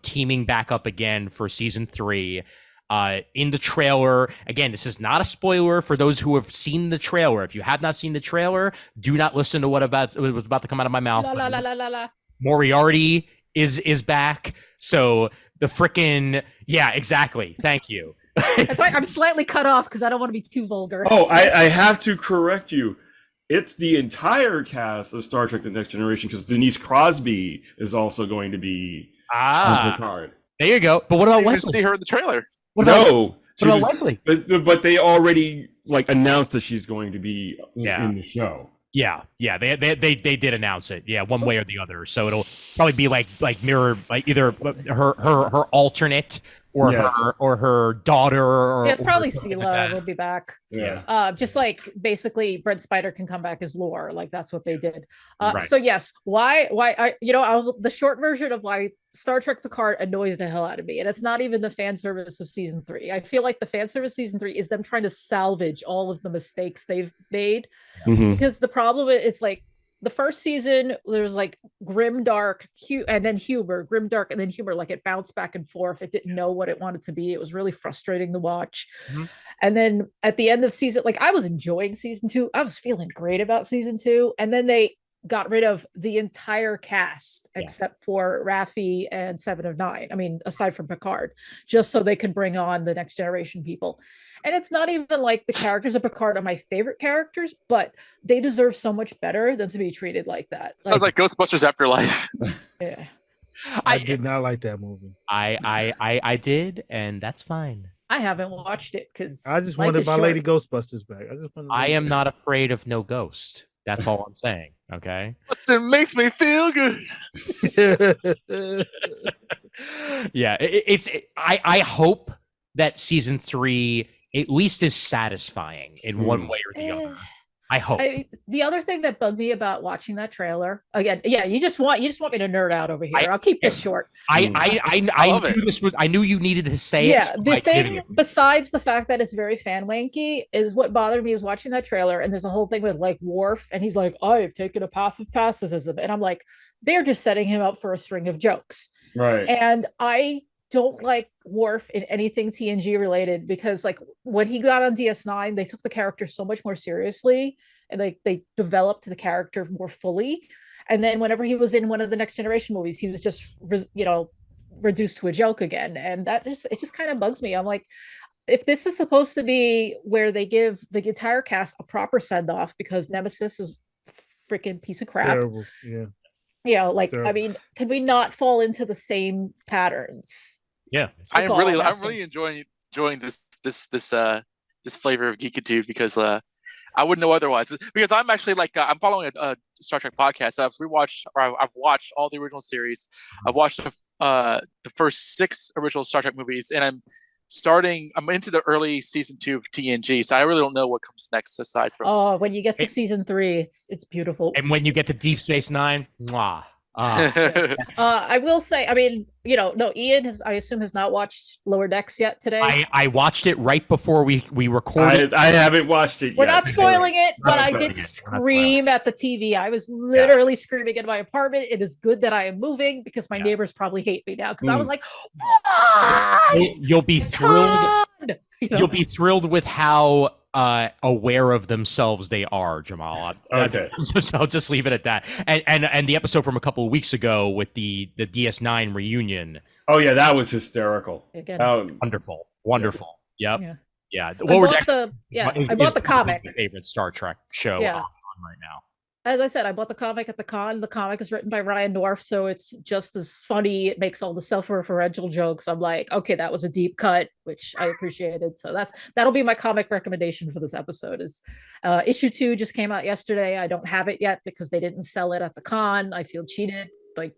teaming back up again for season 3. In the trailer, again, this is not a spoiler for those who have seen the trailer. If you have not seen the trailer, do not listen to what was about to come out of my mouth. Moriarty is back, so the frickin' exactly. Thank you. That's why I'm slightly cut off because I don't want to be too vulgar. Oh, I have to correct you. It's the entire cast of Star Trek: The Next Generation because Denise Crosby is also going to be on Picard. There you go. But what about Wesley? Wesley? See her in the trailer. What about Wesley? But they already announced that she's going to be in the show. Yeah, they did announce it. Yeah, one way or the other. So it'll probably be like mirror, like either her alternate or her daughter. Or yeah, it's probably something Sela like will be back. Yeah. Just like basically Brent Spider can come back as lore, like that's what they did. Right. So yes, why the short version of why Star Trek Picard annoys the hell out of me, and it's not even the fan service of season 3. I feel like the fan service season 3 is them trying to salvage all of the mistakes they've made, because the problem is like the first season there's like grim dark and then humor, grim dark and then humor, like it bounced back and forth. It didn't know what it wanted to be. It was really frustrating to watch. And then at the end of season, like I was enjoying season 2, I was feeling great about season 2, and then they got rid of the entire cast except for Raffi and Seven of Nine. I mean, aside from Picard, just so they could bring on the next generation people. And it's not even like the characters of Picard are my favorite characters, but they deserve so much better than to be treated like that. Sounds like Ghostbusters Afterlife. Yeah. I did not like that movie. I did, and that's fine. I haven't watched it because I just wanted my Lady Ghostbusters back. I am not afraid of no ghost. That's all I'm saying. Okay. It makes me feel good. Yeah, I hope that season 3 at least is satisfying in one way or the other. I hope. The other thing that bugged me about watching that trailer again, you just want me to nerd out over here. I'll keep this short. I knew this was. I knew you needed to say it. Yeah, the thing besides the fact that it's very fan wanky is what bothered me was watching that trailer, and there's a whole thing with like Worf, and he's like, "I've taken a path of pacifism," and I'm like, they're just setting him up for a string of jokes, right? And I don't like Worf in anything TNG related, because like when he got on DS9, they took the character so much more seriously, and like they developed the character more fully. And then whenever he was in one of the Next Generation movies, he was just reduced to a joke again, and it just kind of bugs me. I'm like, if this is supposed to be where they give the entire cast a proper send off because Nemesis is freaking piece of crap. Terrible. Yeah. Terrible. I mean, can we not fall into the same patterns? Yeah, I'm really enjoying this flavor of Geekitude, because I wouldn't know otherwise. Because I'm actually like I'm following a Star Trek podcast. I've watched all the original series. I've watched the first 6 original Star Trek movies, and I'm into the early season 2 of TNG, so I really don't know what comes next aside from. When you get to season 3, it's beautiful. And when you get to Deep Space Nine, mwah. I will say, I mean, no, Ian I assume has not watched Lower Decks yet today. I watched it right before we recorded. I haven't watched it yet. We're not spoiling it, but I did scream at the TV. I was literally screaming in my apartment. It is good that I am moving, because my neighbors probably hate me now, because I was like, what? You'll be thrilled. You'll be thrilled with how aware of themselves they are, Jamal. Okay. I'll just leave it at that. And the episode from a couple of weeks ago with the DS9 reunion. Oh yeah, that was hysterical. Again, wonderful. Yep. Yeah. I bought the comic. My favorite Star Trek show on right now. As I said, I bought the comic at the con. The comic is written by Ryan North, so it's just as funny. It makes all the self-referential jokes. I'm like, okay, that was a deep cut, which I appreciated. So that'll be my comic recommendation for this episode. Is issue 2 just came out yesterday. I don't have it yet because they didn't sell it at the con. I feel cheated. Like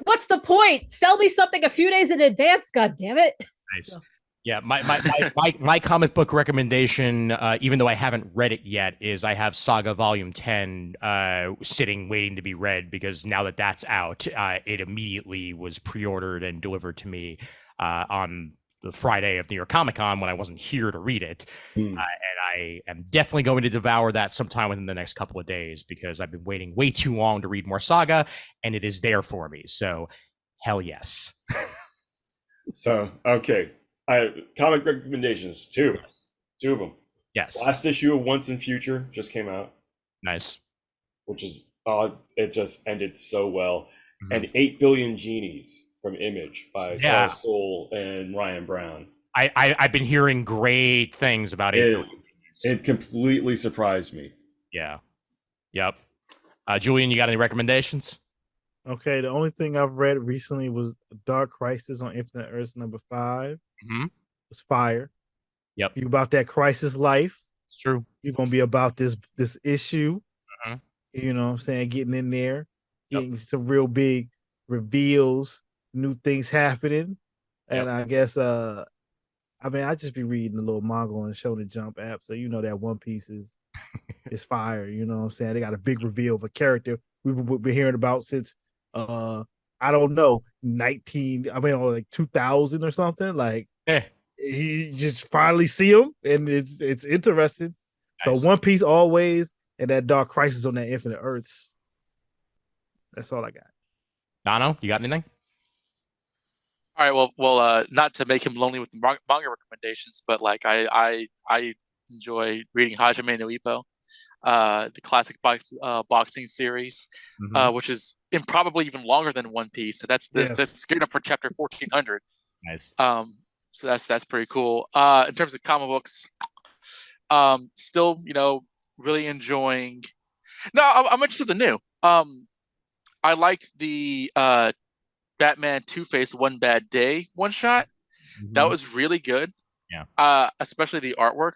what's the point? Sell me something a few days in advance. God damn it! Nice. So. Yeah, my comic book recommendation, even though I haven't read it yet, is I have Saga Volume 10 sitting waiting to be read, because now that that's out, it immediately was pre-ordered and delivered to me on the Friday of New York Comic Con when I wasn't here to read it. And I am definitely going to devour that sometime within the next couple of days, because I've been waiting way too long to read more Saga, and it is there for me. So, hell yes. So, okay. Comic recommendations, 2 of them. Yes. Last issue of Once and Future just came out. Nice. Which is it just ended so well. And 8 Billion Genies from Image by Charles Soule and Ryan Brown. I've been hearing great things about 8 Billion Genies. It completely surprised me. Yeah. Yep. Julian, you got any recommendations? Okay, the only thing I've read recently was Dark Crisis on Infinite Earths number 5. It was fire. Yep. You about that crisis life. It's true. You're gonna be about this issue. You know what I'm saying? Getting in there, getting some real big reveals, new things happening. And I guess I mean I just be reading the little manga on the Shonen Jump app. So you know that One Piece is fire. You know what I'm saying? They got a big reveal of a character we've been hearing about since I don't know, 2000 or something. Like you just finally see him, and it's interesting. So Nice. One Piece always, and that Dark Crisis on that Infinite Earths. That's all I got. Dono, you got anything? All right, well, not to make him lonely with the manga recommendations, but like I enjoy reading Hajime no Ippo, the classic boxing series, which is probably even longer than One Piece. So that's gearing up for chapter 1400. Nice. So that's pretty cool. In terms of comic books, still really enjoying. No, I'm interested in the new. I liked the Batman Two-Face One Bad Day one shot. That was really good. Yeah. Especially the artwork.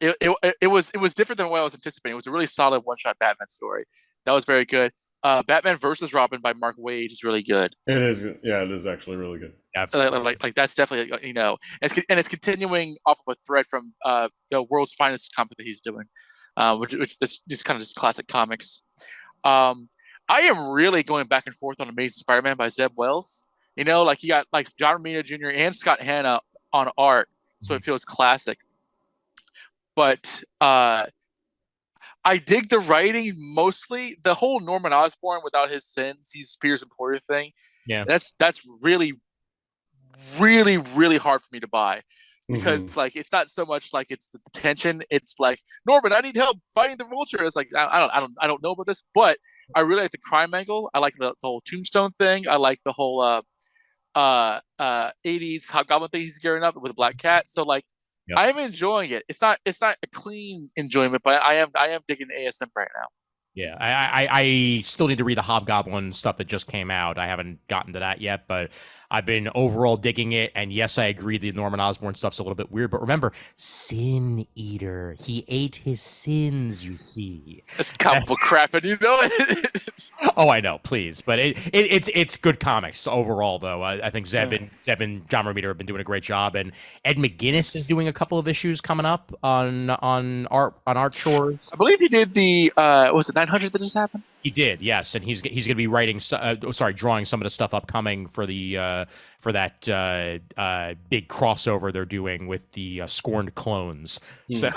It was different than what I was anticipating. It was a really solid one shot Batman story. That was very good. Batman versus Robin by Mark Waid is really good. It is. Yeah, it is actually really good. Yeah. Like that's definitely and it's continuing off of a thread from the World's Finest comic that he's doing, which this kind of just classic comics. I am really going back and forth on Amazing Spider-Man by Zeb Wells. You got like John Romita Jr. and Scott Hanna on art, so it feels classic. But I dig the writing mostly. The whole Norman Osborn without his sins, he's Peter's employer thing. Yeah, that's really, really, really hard for me to buy. Because like it's not so much like it's the tension. It's like, Norman, I need help fighting the Vulture. It's like I don't know about this, but I really like the crime angle. I like the whole Tombstone thing. I like the whole 80s Hobgoblin thing he's gearing up with a Black Cat. So like I am enjoying it. It's not a clean enjoyment, but I am digging ASM right now. Yeah, I still need to read the Hobgoblin stuff that just came out. I haven't gotten to that yet, but I've been overall digging it. And yes, I agree the Norman Osborn stuff's a little bit weird, but remember, Sin Eater. He ate his sins, you see. That's comic book crap, and you know it. Oh, I know, please. But it's good comics overall, though. I think Zeb and John Romita have been doing a great job, and Ed McGuinness is doing a couple of issues coming up on art chores. I believe he did the was it 900 that just happened? He did, yes, and he's going to be drawing some of the stuff upcoming for the for that big crossover they're doing with the Scorned Clones. So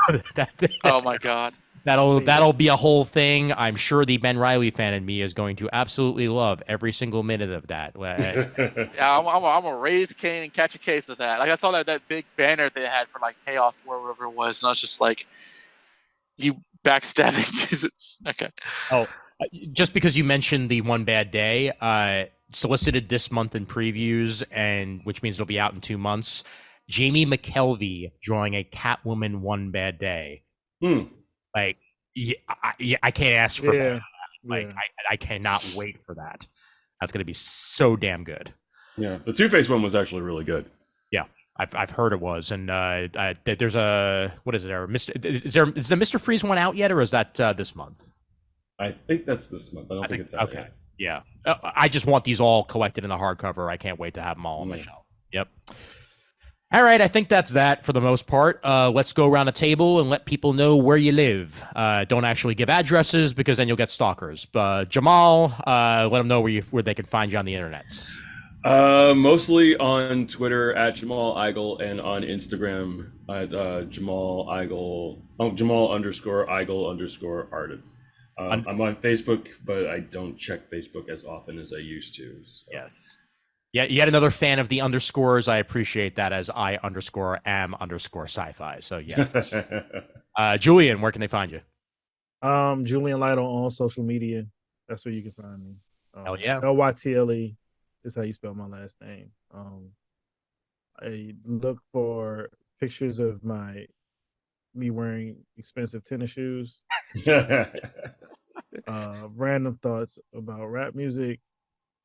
oh my god. That'll be a whole thing. I'm sure the Ben Reilly fan in me is going to absolutely love every single minute of that. Yeah, I'm gonna raise Cain and catch a case with that. Like I saw that big banner they had for like Chaos War, whatever it was, and I was just like, you backstabbing. Okay. Oh, just because you mentioned the One Bad Day, solicited this month in previews, and which means it'll be out in 2 months. Jamie McKelvey drawing a Catwoman One Bad Day. Like, I can't ask for that. Like, I cannot wait for that. That's going to be so damn good. Yeah, the Two-Face one was actually really good. Yeah, I've heard it was, and there's a what is it? Is the Mr. Freeze one out yet, or is that this month? I think that's this month. I don't think it's out yet. Yeah, I just want these all collected in the hardcover. I can't wait to have them all on my shelf. Yep. All right, I think that's that for the most part. Let's go around the table and let people know where you live. Don't actually give addresses because then you'll get stalkers. Jamal, let them know where they can find you on the internet. Mostly on Twitter at Jamal Igle and on Instagram at Jamal Igle, Jamal_Igle_artist. I'm on Facebook, but I don't check Facebook as often as I used to. So. Yes. Yeah, yet another fan of the underscores. I appreciate that as I_am_sci-fi. So yes. Julian, where can they find you? Julian Lytle on social media. That's where you can find me. Hell yeah. LYTLE is how you spell my last name. I look for pictures of me wearing expensive tennis shoes. Random thoughts about rap music.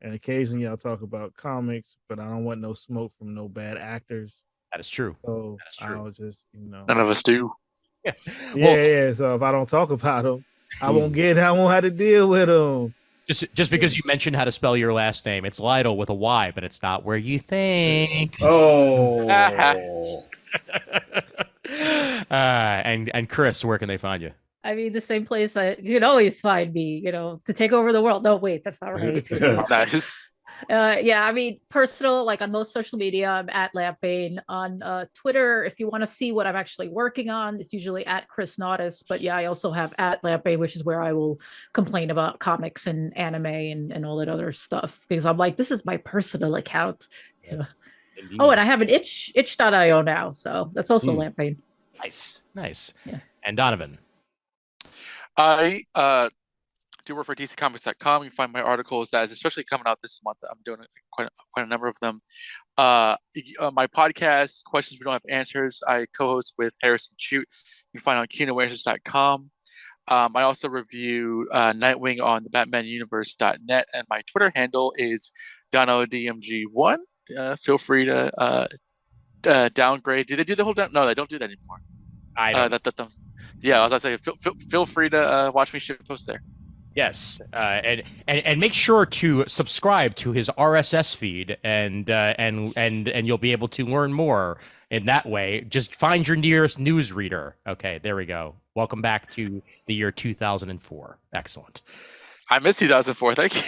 And occasionally I'll talk about comics, but I don't want no smoke from no bad actors. That is true. So I'll just, None of us do. Yeah. So if I don't talk about them, I won't have to deal with them. Just because you mentioned how to spell your last name, it's Lytle with a Y, but it's not where you think. Oh. And Kris, where can they find you? I mean, the same place that you can always find me, to take over the world. No, wait, that's not right. Nice. Yeah, I mean, personal, like on most social media, I'm at Lampbane. On Twitter, if you want to see what I'm actually working on, it's usually at Kris Naudus. But yeah, I also have at Lampbane, which is where I will complain about comics and anime and all that other stuff, because I'm like, this is my personal account. Yes. Oh, and I have an itch.io now, so that's also Lampbane. Nice. Yeah. And Donovan. I do work for DCComics.com. You can find my articles that is especially coming out this month. I'm doing quite a number of them. My podcast, Questions We Don't Have Answers, I co-host with Harrison Chute. You can find on KinoAnswers.com. I also review Nightwing on the BatmanUniverse.net, and my Twitter handle is DonoDMG1. Feel free to downgrade. Do they do the whole down? No, they don't do that anymore. I don't. Yeah, as I say, feel free to watch me shit post there. Yes, and make sure to subscribe to his RSS feed, and you'll be able to learn more in that way. Just find your nearest news reader. Okay, there we go. Welcome back to the year 2004. Excellent. I miss 2004. Thank you.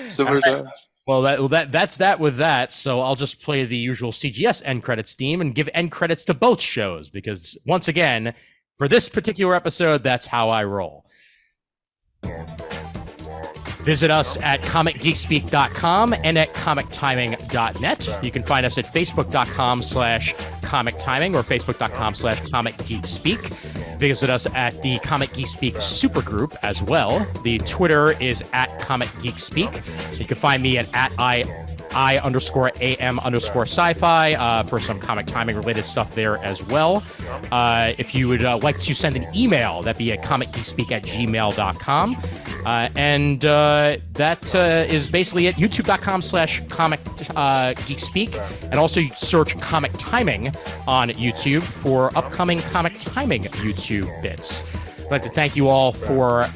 Similar times. Well, that's that with that. So I'll just play the usual CGS end credits theme and give end credits to both shows, because once again, for this particular episode, that's how I roll. Visit us at comicgeekspeak.com and at comictiming.net. You can find us at facebook.com/comictiming or facebook.com/comicgeekspeak. Visit us at the Comic Geek Speak supergroup as well. The Twitter is at Comic Geek Speak. You can find me at I_AM_sci-fi for some comic timing related stuff there as well. If you would like to send an email, that'd be at comicgeekspeak@gmail.com. And that is basically it. youtube.com/comicgeekspeak. And also you search Comic Timing on YouTube for upcoming Comic Timing YouTube bits. I'd like to thank you all for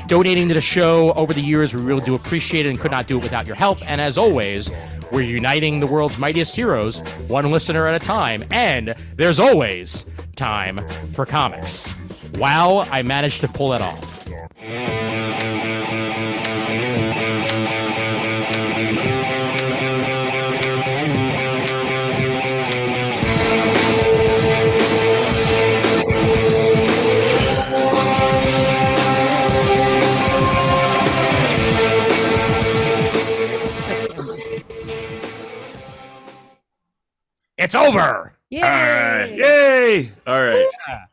donating to the show over the years. We really do appreciate it and could not do it without your help. And as always, we're uniting the world's mightiest heroes, one listener at a time. And there's always time for comics. Wow, I managed to pull it off. It's over. Yay! All right. Yay! All right. Yeah.